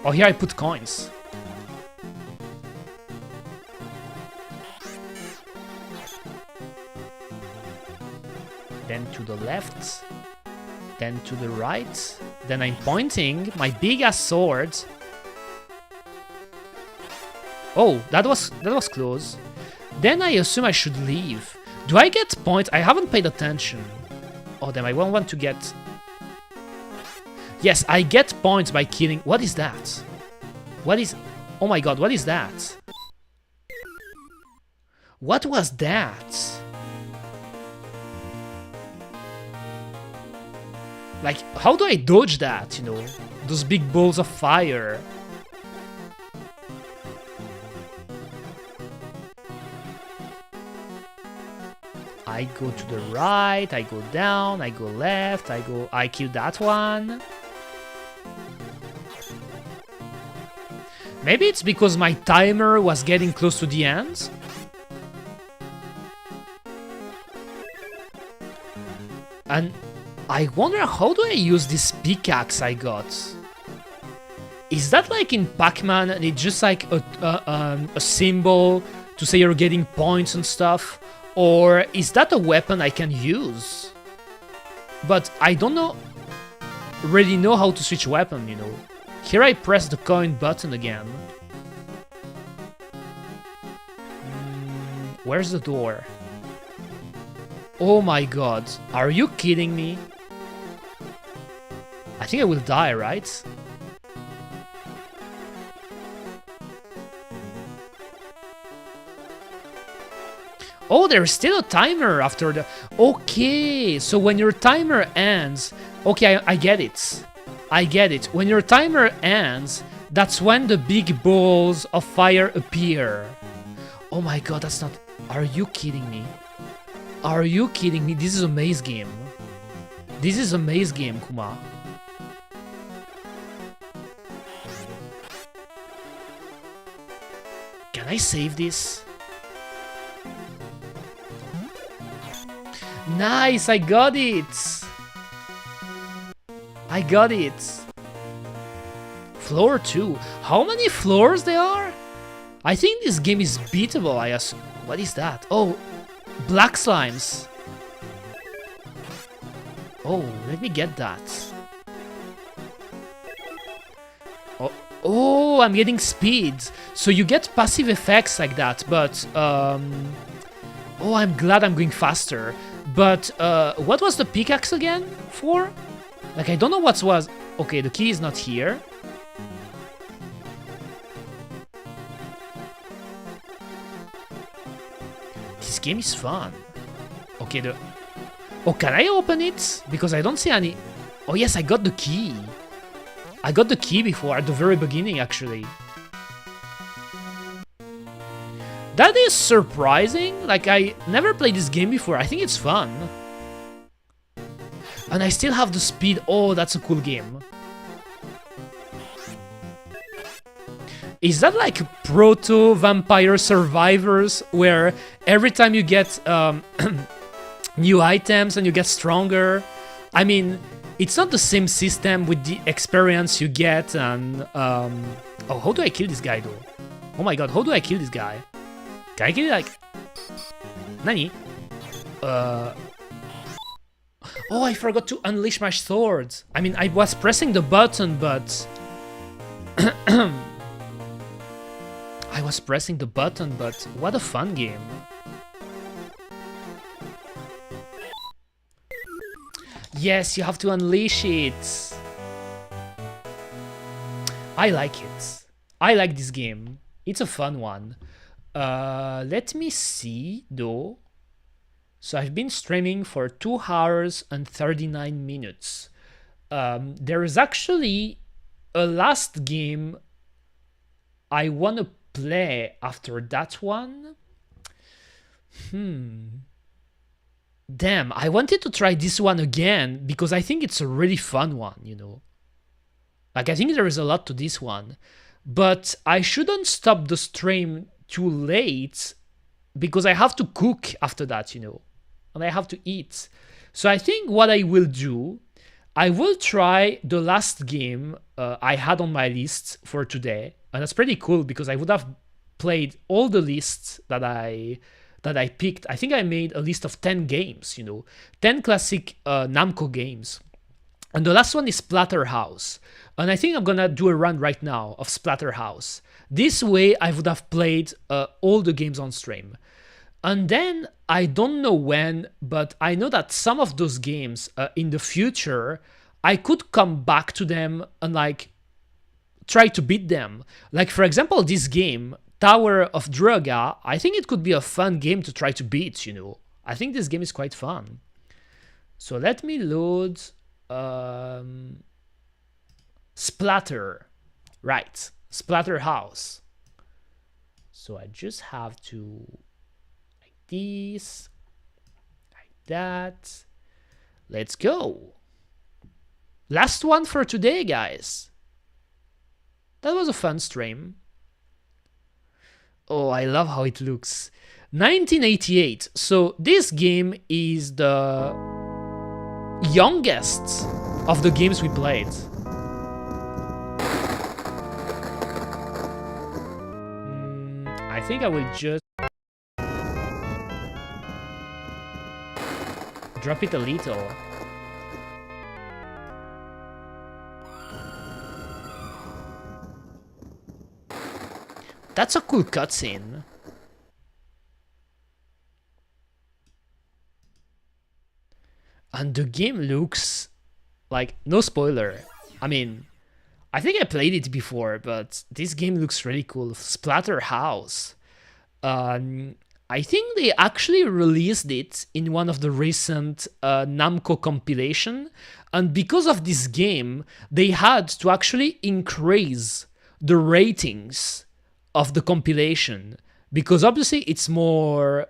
Oh, here I put coins. Then to the left. Then to the right. Then I'm pointing my big-ass sword. Oh, that was close. Then I assume I should leave. Do I get points? I haven't paid attention. Oh, damn, I won't want to get... Yes, I get points by killing... What is that? What is... Oh my god, what is that? What was that? Like, how do I dodge that, you know? Those big balls of fire. I go to the right, I go down, I go left, I kill that one. Maybe it's because my timer was getting close to the end. And I wonder, how do I use this pickaxe I got? Is that like in Pac-Man and it's just like a symbol to say you're getting points and stuff? Or is that a weapon I can use? But I don't really know how to switch weapon, you know. Here I press the coin button again. Where's the door? Oh my god, are you kidding me? I think I will die, right? Oh, there's still a timer after the... Okay, so when your timer ends... Okay, I get it. I get it. When your timer ends, that's when the big balls of fire appear. Oh my god, that's not... Are you kidding me? Are you kidding me? This is a maze game. This is a maze game, Kuma. Can I save this? Nice, I got it! I got it! Floor 2. How many floors there are? I think this game is beatable, I assume. What is that? Oh, black slimes. Oh, let me get that. Oh, I'm getting speed. So you get passive effects like that, but... Oh, I'm glad I'm going faster. But, what was the pickaxe again for? Like, I don't know what was... Okay, the key is not here. This game is fun. Okay, the... Oh, can I open it? Because I don't see any... Oh yes, I got the key. I got the key before, at the very beginning, actually. That is surprising. Like, I never played this game before. I think it's fun. And I still have the speed. Oh, that's a cool game. Is that like proto-vampire survivors, where every time you get new items and you get stronger? I mean, it's not the same system with the experience you get and... Oh, how do I kill this guy, though? Oh my god, how do I kill this guy? Can I kill it, like... Nani? Oh, I forgot to unleash my sword. I mean, I was pressing the button, but... I was pressing the button, but what a fun game. Yes, you have to unleash it. I like it. I like this game. It's a fun one. Let me see though. So I've been streaming for 2 hours and 39 minutes. There is actually a last game I want to play after that one. Damn, I wanted to try this one again because I think it's a really fun one, you know. Like, I think there is a lot to this one. But I shouldn't stop the stream too late because I have to cook after that, you know. And I have to eat. So I think what I will do, I will try the last game I had on my list for today. And that's pretty cool because I would have played all the lists that I picked. I think I made a list of 10 games, you know, 10 classic Namco games. And the last one is Splatterhouse. And I think I'm gonna do a run right now of Splatterhouse. This way I would have played all the games on stream. And then, I don't know when, but I know that some of those games in the future, I could come back to them and like try to beat them. Like for example, this game, Tower of Druaga, I think it could be a fun game to try to beat, you know. I think this game is quite fun. So let me load Splatter. Right, Splatterhouse. So I just have to like this, like that. Let's go. Last one for today, guys. That was a fun stream. Oh, I love how it looks. 1988. So this game is the youngest of the games we played. I think I will just drop it a little. That's a cool cutscene. And the game looks like, no spoiler. I mean, I think I played it before, but this game looks really cool. Splatterhouse. I think they actually released it in one of the recent Namco compilation. And because of this game, they had to actually increase the ratings of the compilation, because obviously it's more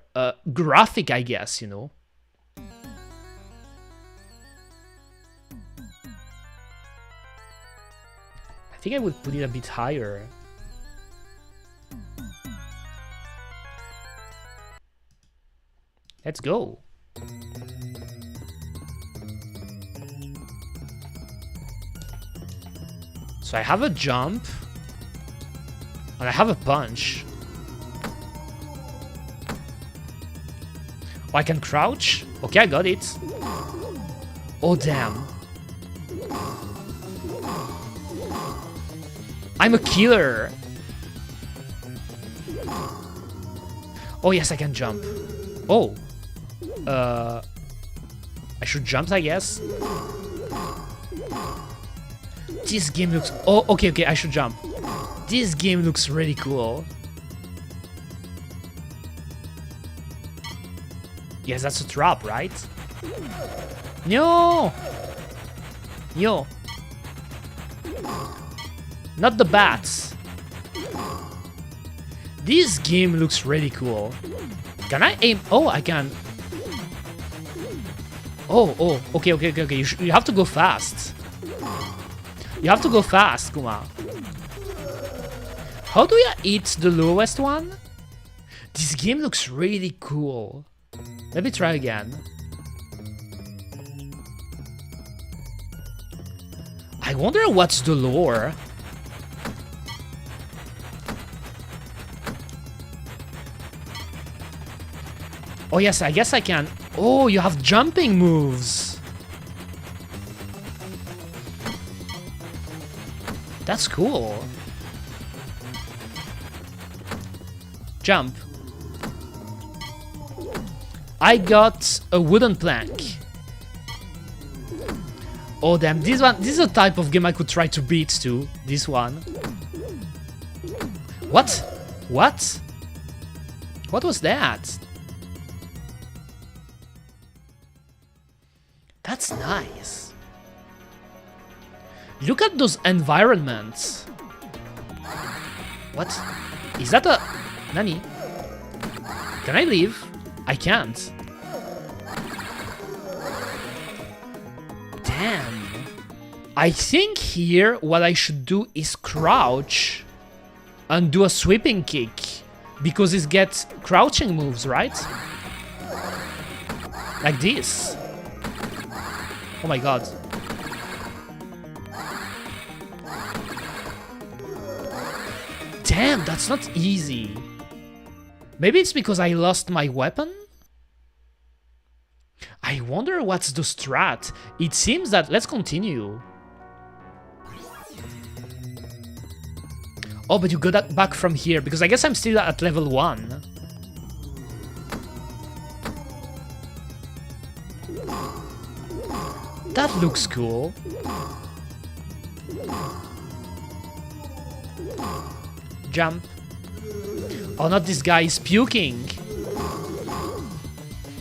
graphic, I guess, you know. I think I would put it a bit higher. Let's go. So I have a jump. And I have a punch. Oh, I can crouch? Okay, I got it. Oh, damn. I'm a killer. Oh, yes, I can jump. Oh. I should jump, I guess. This game looks... Oh, okay, I should jump. This game looks really cool. Yes, that's a trap, right? No! Yo. Not the bats. This game looks really cool. Can I aim? Oh, I can. Oh, okay. You have to go fast. You have to go fast, Kuma. How do I eat the lowest one? This game looks really cool. Let me try again. I wonder what's the lore. Oh yes, I guess I can. Oh, you have jumping moves. That's cool. Jump. I got a wooden plank. Oh damn, this is a type of game I could try to beat too. This one. What? What? What was that? That's nice. Look at those environments. What? Is that a... Nani? Can I leave? I can't. Damn. I think here what I should do is crouch and do a sweeping kick, because it gets crouching moves, right? Like this. Oh my god. Damn, that's not easy. Maybe it's because I lost my weapon? I wonder what's the strat. It seems that... Let's continue. Oh, but you go back from here, because I guess I'm still at level 1. That looks cool. Jump. Oh, not this guy, he's puking.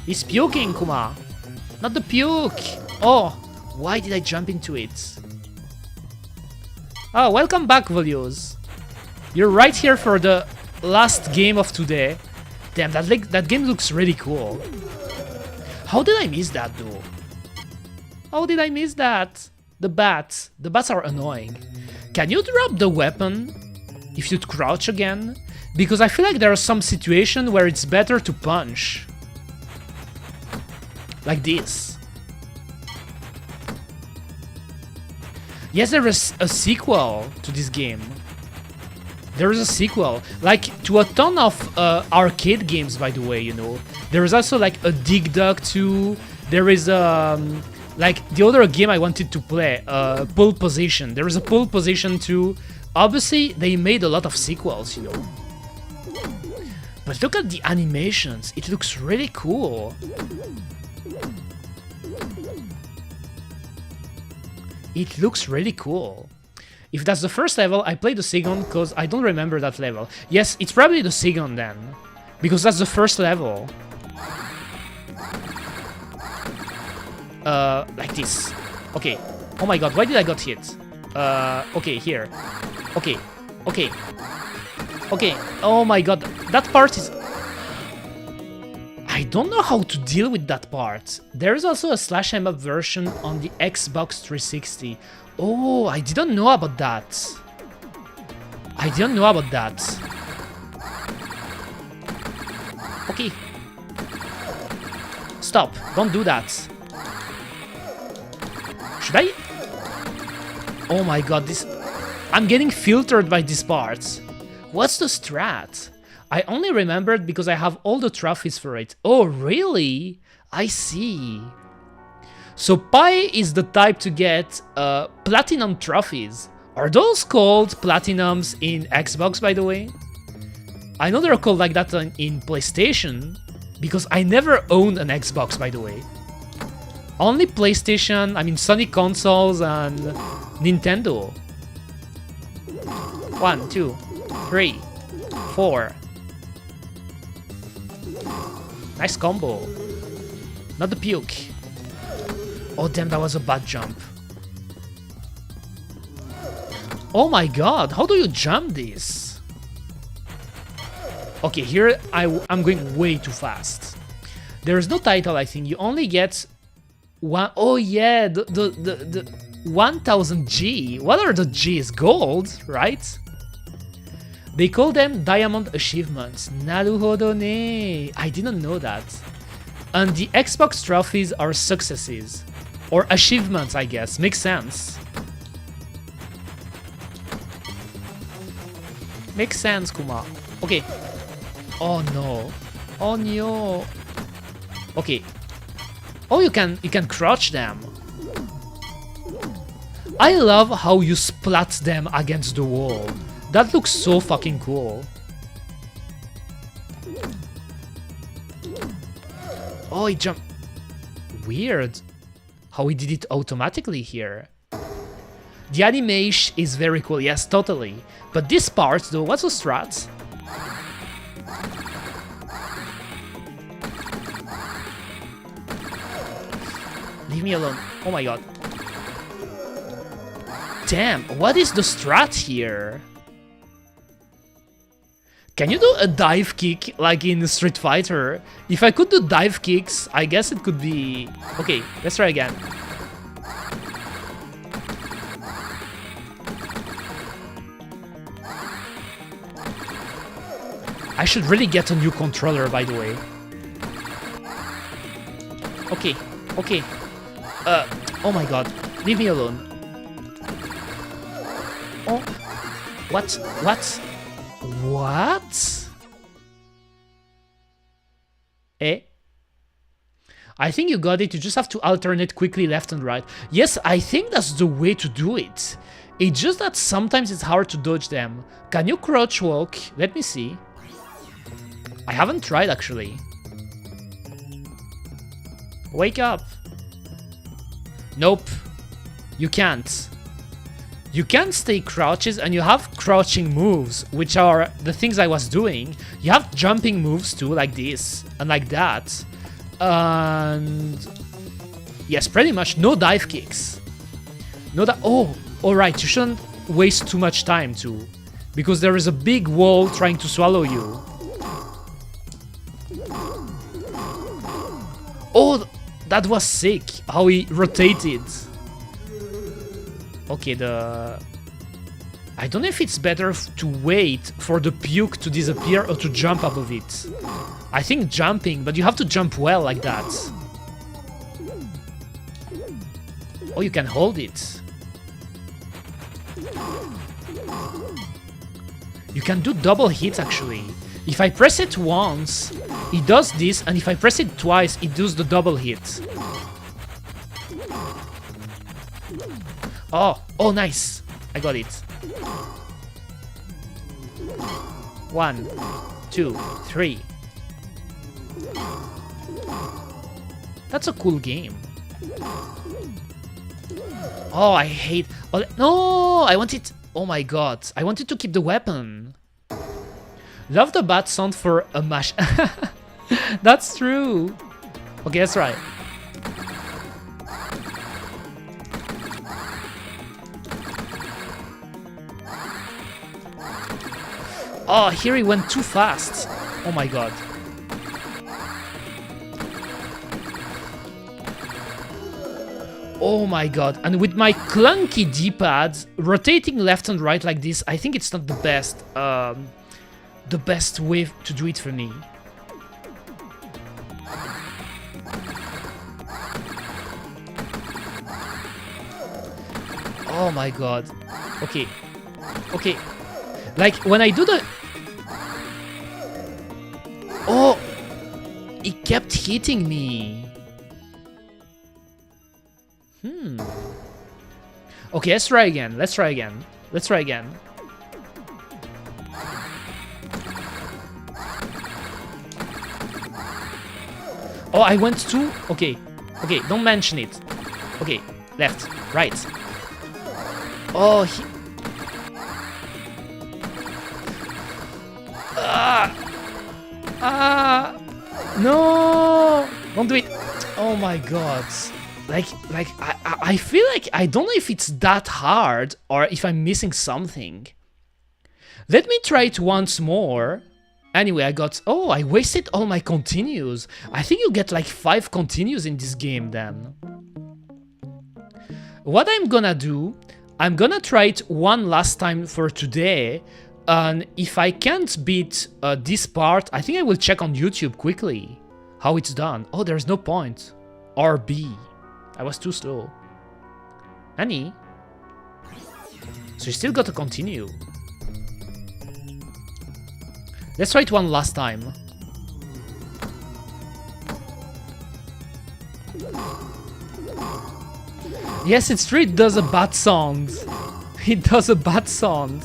He's puking, Kuma. Not the puke. Oh, why did I jump into it? Oh, welcome back, Volios. You're right here for the last game of today. Damn, that game looks really cool. How did I miss that, though? How did I miss that? The bats. The bats are annoying. Can you drop the weapon if you crouch again? Because I feel like there are some situations where it's better to punch. Like this. Yes, there is a sequel to this game. There is a sequel. Like, to a ton of arcade games, by the way, you know. There is also, like, a Dig Dug 2. There is, like, the other game I wanted to play, Pole Position. There is a Pole Position 2. Obviously, they made a lot of sequels, you know. But look at the animations. It looks really cool. It looks really cool. If that's the first level, I played the second because I don't remember that level. Yes, it's probably the second then. Because that's the first level. Like this. Okay. Oh my god, why did I got hit? Okay, here. Okay. Okay. Okay. Oh my god, that part is... I don't know how to deal with that part. There is also a /M version on the Xbox 360. Oh, I didn't know about that. I didn't know about that. Okay. Stop. Don't do that. Should I? Oh my god, this... I'm getting filtered by these parts. What's the strat? I only remembered because I have all the trophies for it. Oh, really? I see. So Pi is the type to get platinum trophies. Are those called platinums in Xbox, by the way? I know they're called like that in PlayStation, because I never owned an Xbox, by the way. Only PlayStation, I mean Sony consoles and Nintendo. 1, 2, 3, 4. Nice combo. Not the puke. Oh damn, that was a bad jump. Oh my god, how do you jump this? Okay, here I'm going way too fast. There is no title, I think. You only get one. Oh yeah, the 1000 G. What are the G's? Gold, right? They call them diamond achievements. Naruhodo ne. I didn't know that. And the Xbox trophies are successes. Or achievements, I guess. Makes sense. Makes sense, Kuma. Okay. Oh no. Oh no. Okay. Oh, you can crouch them. I love how you splat them against the wall. That looks so fucking cool. Oh, he jumped. Weird. how he did it automatically here. The animation is very cool, yes, totally. But this part, though, what's the strat? Leave me alone. Oh my god. Damn, what is the strat here? Can you do a dive kick like in Street Fighter? If I could do dive kicks, I guess it could be... Okay, let's try again. I should really get a new controller, by the way. Okay, okay. Oh my god, leave me alone. Oh, what? What? What? Eh? I think you got it, you just have to alternate quickly left and right. Yes, I think that's the way to do it. It's just that sometimes it's hard to dodge them. Can you crouch walk? Let me see. I haven't tried actually. Wake up. Nope. You can't. You can't stay crouches, and you have crouching moves, which are the things I was doing. You have jumping moves too, like this, and like that. And... yes, pretty much no dive kicks. No oh, alright, you shouldn't waste too much time too. Because there is a big wall trying to swallow you. Oh, that was sick, how he rotated. Okay, I don't know if it's better to wait for the puke to disappear or to jump above it. I think jumping, but you have to jump well like that. Oh, you can hold it. You can do double hits actually. If I press it once, it does this, and if I press it twice, it does the double hit. Oh, nice. I got it. 1, 2, 3. That's a cool game. Oh, I hate... oh, no, I wanted... oh my god. I wanted to keep the weapon. Love the bat sound for a mash. That's true. Okay, let's try. Oh, here he went too fast. Oh my god. Oh my god. And with my clunky D-pad, rotating left and right like this, I think it's not the best way to do it for me. Oh my god. Okay. Okay. Like, when I do the... oh! It kept hitting me. Okay, let's try again. Let's try again. Let's try again. Oh, I went too... okay. Okay, don't mention it. Okay, left, right. Oh, he... no! Don't do it. Oh my god. Like I feel like I don't know if it's that hard or if I'm missing something. Let me try it once more. Anyway, I got... oh, I wasted all my continues. I think you get like 5 continues in this game then. What I'm gonna do, I'm gonna try it one last time for today. And if I can't beat this part, I think I will check on YouTube quickly how it's done. Oh, there's no point. RB. I was too slow. Annie? So you still got to continue. Let's try it one last time. Yes, it's true, it does a bat sound. It does a bat sound.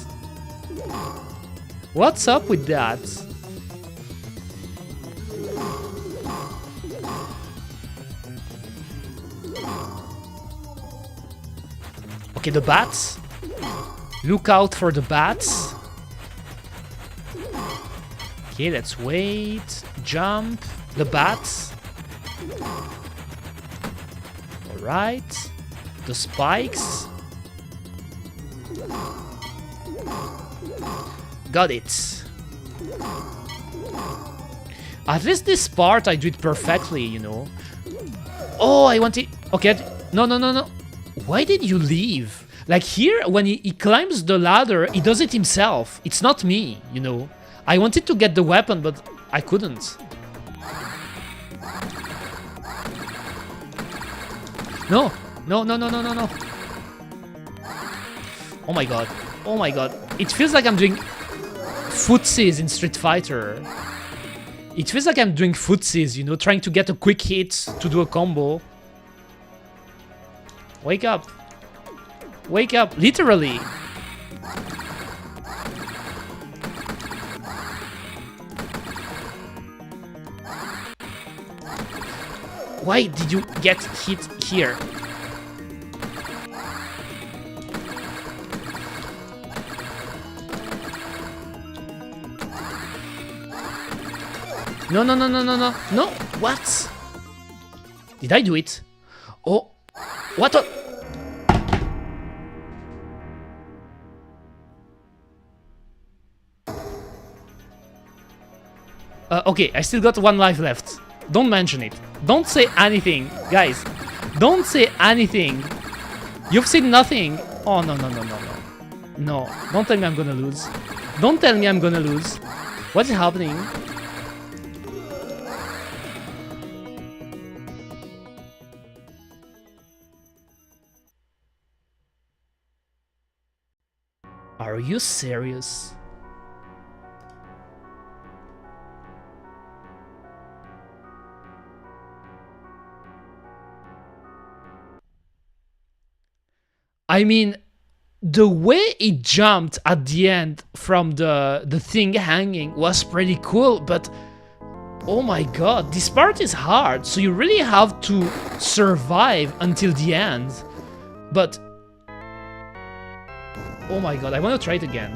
What's up with that? Okay, the bats. Look out for the bats. Okay, let's wait. Jump. The bats. Alright. The spikes. Got it. At least this part I do it perfectly, you know. Oh, I want it. Okay. No. Why did you leave? Like here, when he climbs the ladder, he does it himself. It's not me, you know. I wanted to get the weapon, but I couldn't. No. Oh my god. Oh my god. It feels like I'm doing footsies in Street Fighter. It feels like I'm doing footsies, you know, trying to get a quick hit to do a combo. Wake up. Wake up, literally. Why did you get hit here? No. No, what? Did I do it? Oh, what? Okay, I still got 1 life left. Don't mention it. Don't say anything, guys. Don't say anything. You've seen nothing. Oh, no. No, don't tell me I'm gonna lose. Don't tell me I'm gonna lose. What's happening? Are you serious? I mean, the way it jumped at the end from the thing hanging was pretty cool, but oh my god, this part is hard, so you really have to survive until the end. But oh my god, I want to try it again.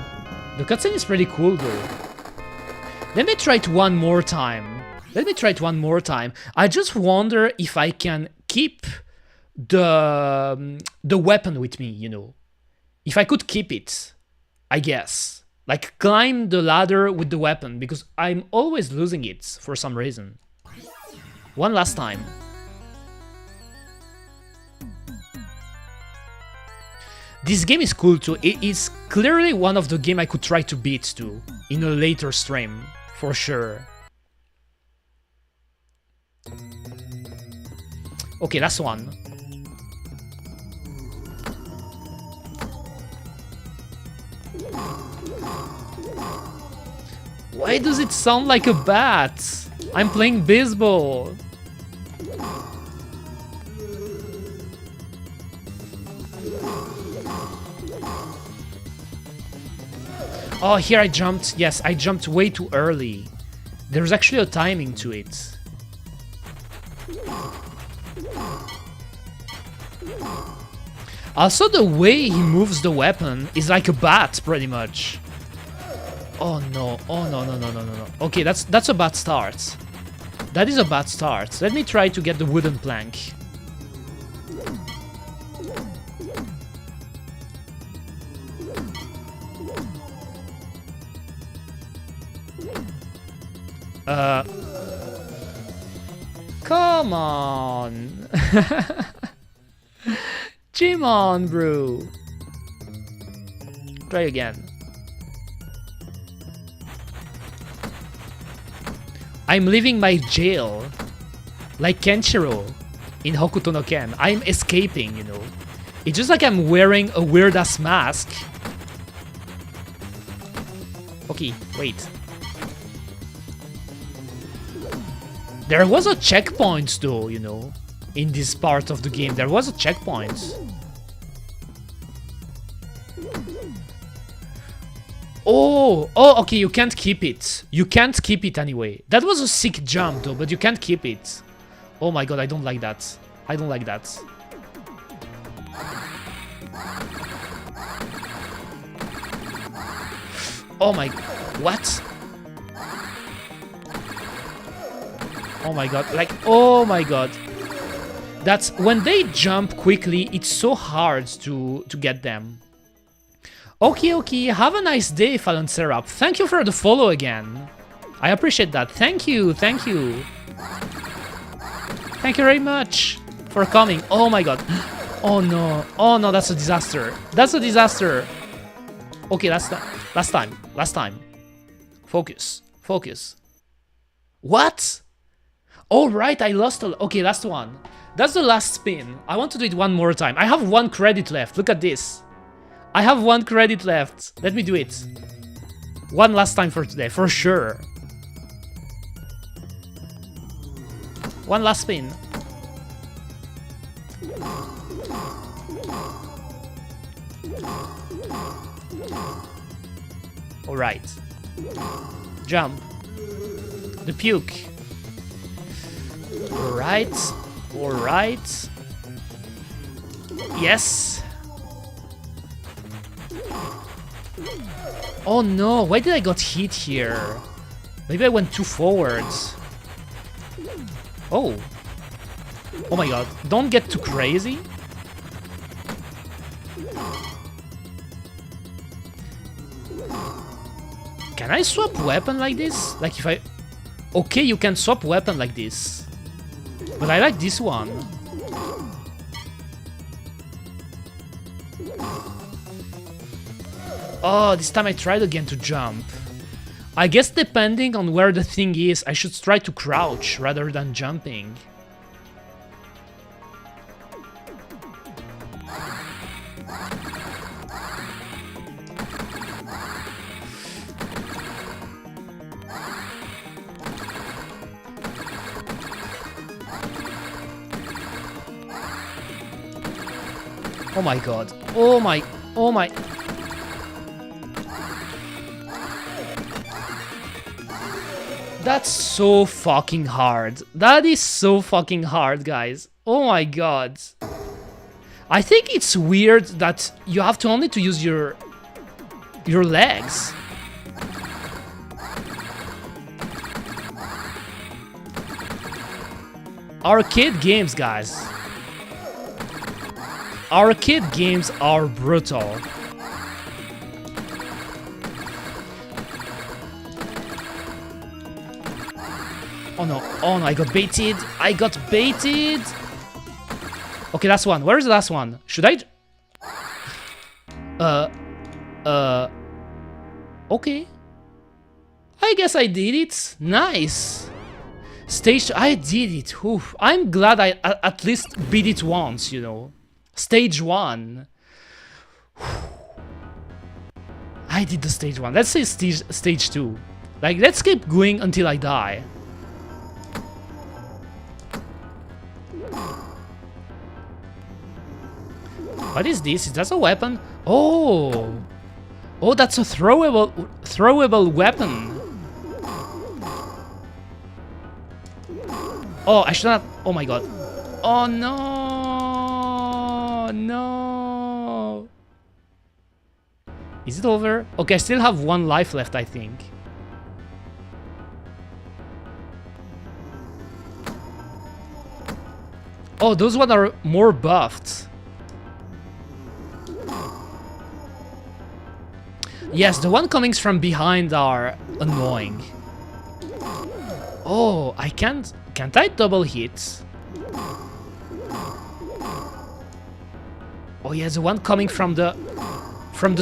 The cutscene is pretty cool though. Let me try it one more time. I just wonder if I can keep the weapon with me, you know. If I could keep it, I guess. Like climb the ladder with the weapon, because I'm always losing it for some reason. One last time. This game is cool too. It is clearly one of the games I could try to beat too in a later stream, for sure. Okay, last one. Why does it sound like a bat? I'm playing baseball. Oh, here I jumped. Yes, I jumped way too early. There's actually a timing to it. Also, the way he moves the weapon is like a bat, pretty much. Oh no, no. Okay, that's a bad start. That is a bad start. Let me try to get the wooden plank. Come on. Come on, bro. Try again. I'm leaving my jail. Like Kenshiro in Hokuto no Ken. I'm escaping, you know. It's just like I'm wearing a weird-ass mask. Okay, wait. There was a checkpoint though, you know. In this part of the game, there was a checkpoint. Oh, okay, you can't keep it. You can't keep it anyway. That was a sick jump though, but you can't keep it. Oh my god, I don't like that. I don't like that. Oh my... What? Oh my god, like, oh my god. That's... When they jump quickly, it's so hard to get them. Okay, okay, have a nice day, Fallon Serap. Thank you for the follow again. I appreciate that. Thank you, thank you. Thank you very much for coming. Oh my god. Oh no, that's a disaster. That's a disaster. Okay, last time. Focus, focus. What? All right, I lost a... Okay, last one. That's the last spin. I want to do it one more time. I have 1 credit left. Look at this. I have 1 credit left. Let me do it. One last time for today, for sure. One last spin. Alright. Jump. The puke. Alright. Alright. Yes. Oh no, why did I got hit here? Maybe I went too forwards. Oh. Oh my god, don't get too crazy. Can I swap weapon like this? Like if I... Okay, you can swap weapon like this. But I like this one. Oh, this time I tried again to jump. I guess depending on where the thing is, I should try to crouch rather than jumping. Oh my god. Oh my... Oh my... That's so fucking hard. That is so fucking hard, guys. Oh my god. I think it's weird that you have to only to use your legs. Arcade games, guys. Arcade games are brutal. Oh no, I got baited. I got baited. Okay, last one. Where's the last one? Should I... Okay. I guess I did it. Nice. Stage... I did it. Oof. I'm glad I at least beat it once, you know. Stage 1. I did the stage 1. Let's say stage 2. Like, let's keep going until I die. What is this? Is that a weapon? Oh! Oh, that's a throwable weapon. Oh, I should not... Oh my god. Oh no! No! Is it over? Okay, I still have 1 life left, I think. Oh, those ones are more buffed. Yes, the one coming from behind are annoying. Oh, I can't I double hit? Oh yeah, the one coming from the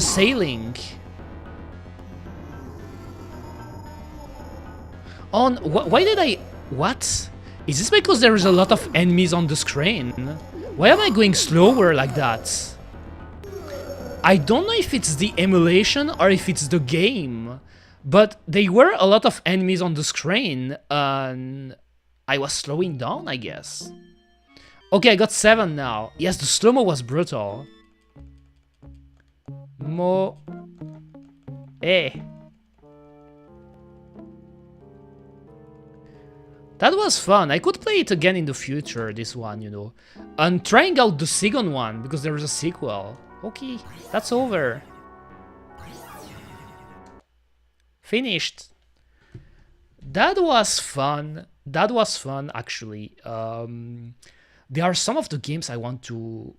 sailing. Oh, why did I... What? Is this because there is a lot of enemies on the screen? Why am I going slower like that? I don't know if it's the emulation or if it's the game, but there were a lot of enemies on the screen and I was slowing down, I guess. Okay, I got 7 now. Yes, the slow-mo was brutal. That was fun. I could play it again in the future, this one, you know. And trying out the second one, because there is a sequel. Okay, that's over. Finished. That was fun. That was fun, actually. There are some of the games I want to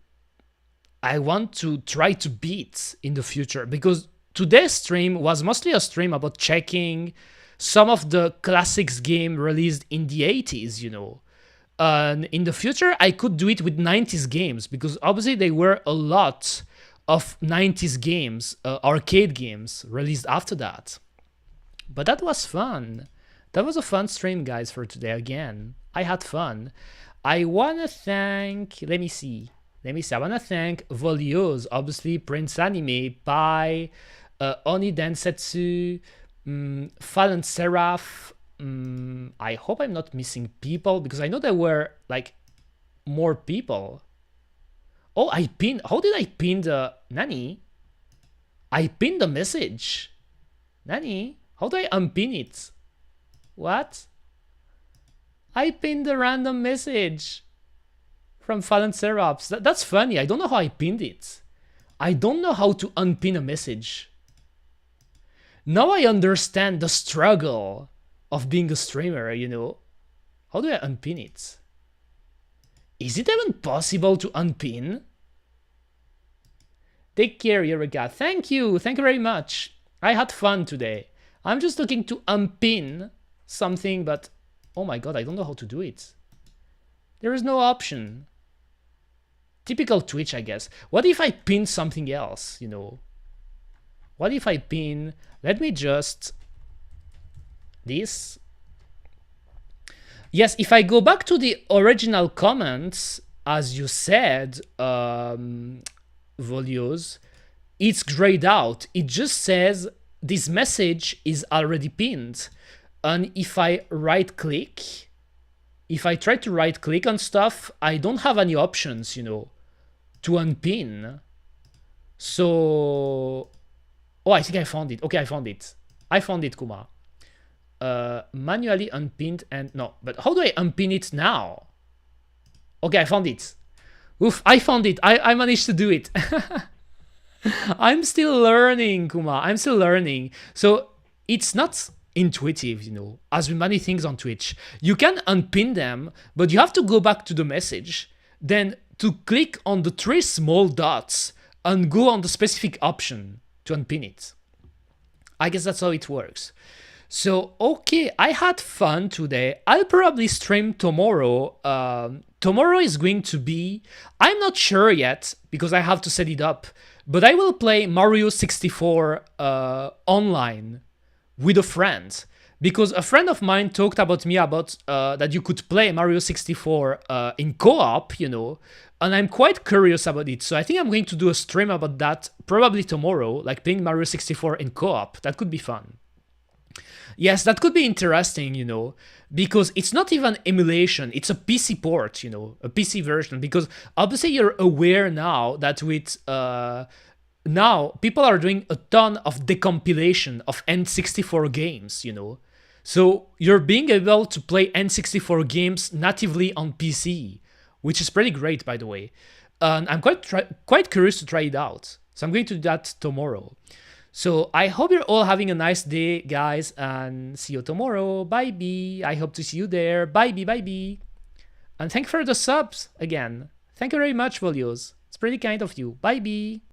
try to beat in the future, because today's stream was mostly a stream about checking some of the classics game released in the 80s, you know. And in the future, I could do it with 90s games, because obviously there were a lot of 90s games, arcade games, released after that. But that was fun. That was a fun stream, guys, for today again. I had fun. I want to thank, let me see. I want to thank Volios, obviously, Prince Anime, Pai, Oni Densetsu, Fallen Seraph. I hope I'm not missing people, because I know there were like more people. Oh, I pinned. How did I pin the Nani? I pinned the message. Nani? How do I unpin it? What? I pinned the random message from Fallen Seraphs. That's funny. I don't know how I pinned it. I don't know how to unpin a message. Now I understand the struggle of being a streamer, you know. How do I unpin it? Is it even possible to unpin? Take care, Eureka. Thank you. Thank you very much. I had fun today. I'm just looking to unpin something, but oh my god, I don't know how to do it. There is no option. Typical Twitch, I guess. What if I pin something else, you know? What if I pin... Let me just... This. Yes, if I go back to the original comments, as you said, Volios, it's grayed out. It just says this message is already pinned. And if I right-click, if I try to right-click on stuff, I don't have any options, you know, to unpin. So... Oh, I think I found it. Okay, I found it. I found it, Kuma. Manually unpinned and... No, but how do I unpin it now? Okay, I found it. Oof, I found it. I managed to do it. I'm still learning, Kuma. I'm still learning. So it's not intuitive, you know, as with many things on Twitch. You can unpin them, but you have to go back to the message, then to click on the 3 small dots and go on the specific option to unpin it. I guess that's how it works. So, okay, I had fun today. I'll probably stream tomorrow. Tomorrow is going to be, I'm not sure yet, because I have to set it up, but I will play Mario 64 online with a friend. Because a friend of mine talked about me about that you could play Mario 64 in co-op, you know, and I'm quite curious about it. So I think I'm going to do a stream about that probably tomorrow, like playing Mario 64 in co-op. That could be fun. Yes, that could be interesting, you know, because it's not even emulation, it's a PC port, you know, a PC version, because obviously you're aware now that with, now people are doing a ton of decompilation of N64 games, you know, so you're being able to play N64 games natively on PC, which is pretty great, by the way, and I'm quite curious to try it out, so I'm going to do that tomorrow. So I hope you're all having a nice day, guys, and see you tomorrow. Bye-bye. I hope to see you there. Bye-bye, bye-bye. And thank you for the subs again. Thank you very much, Volios. It's pretty kind of you. Bye-bye.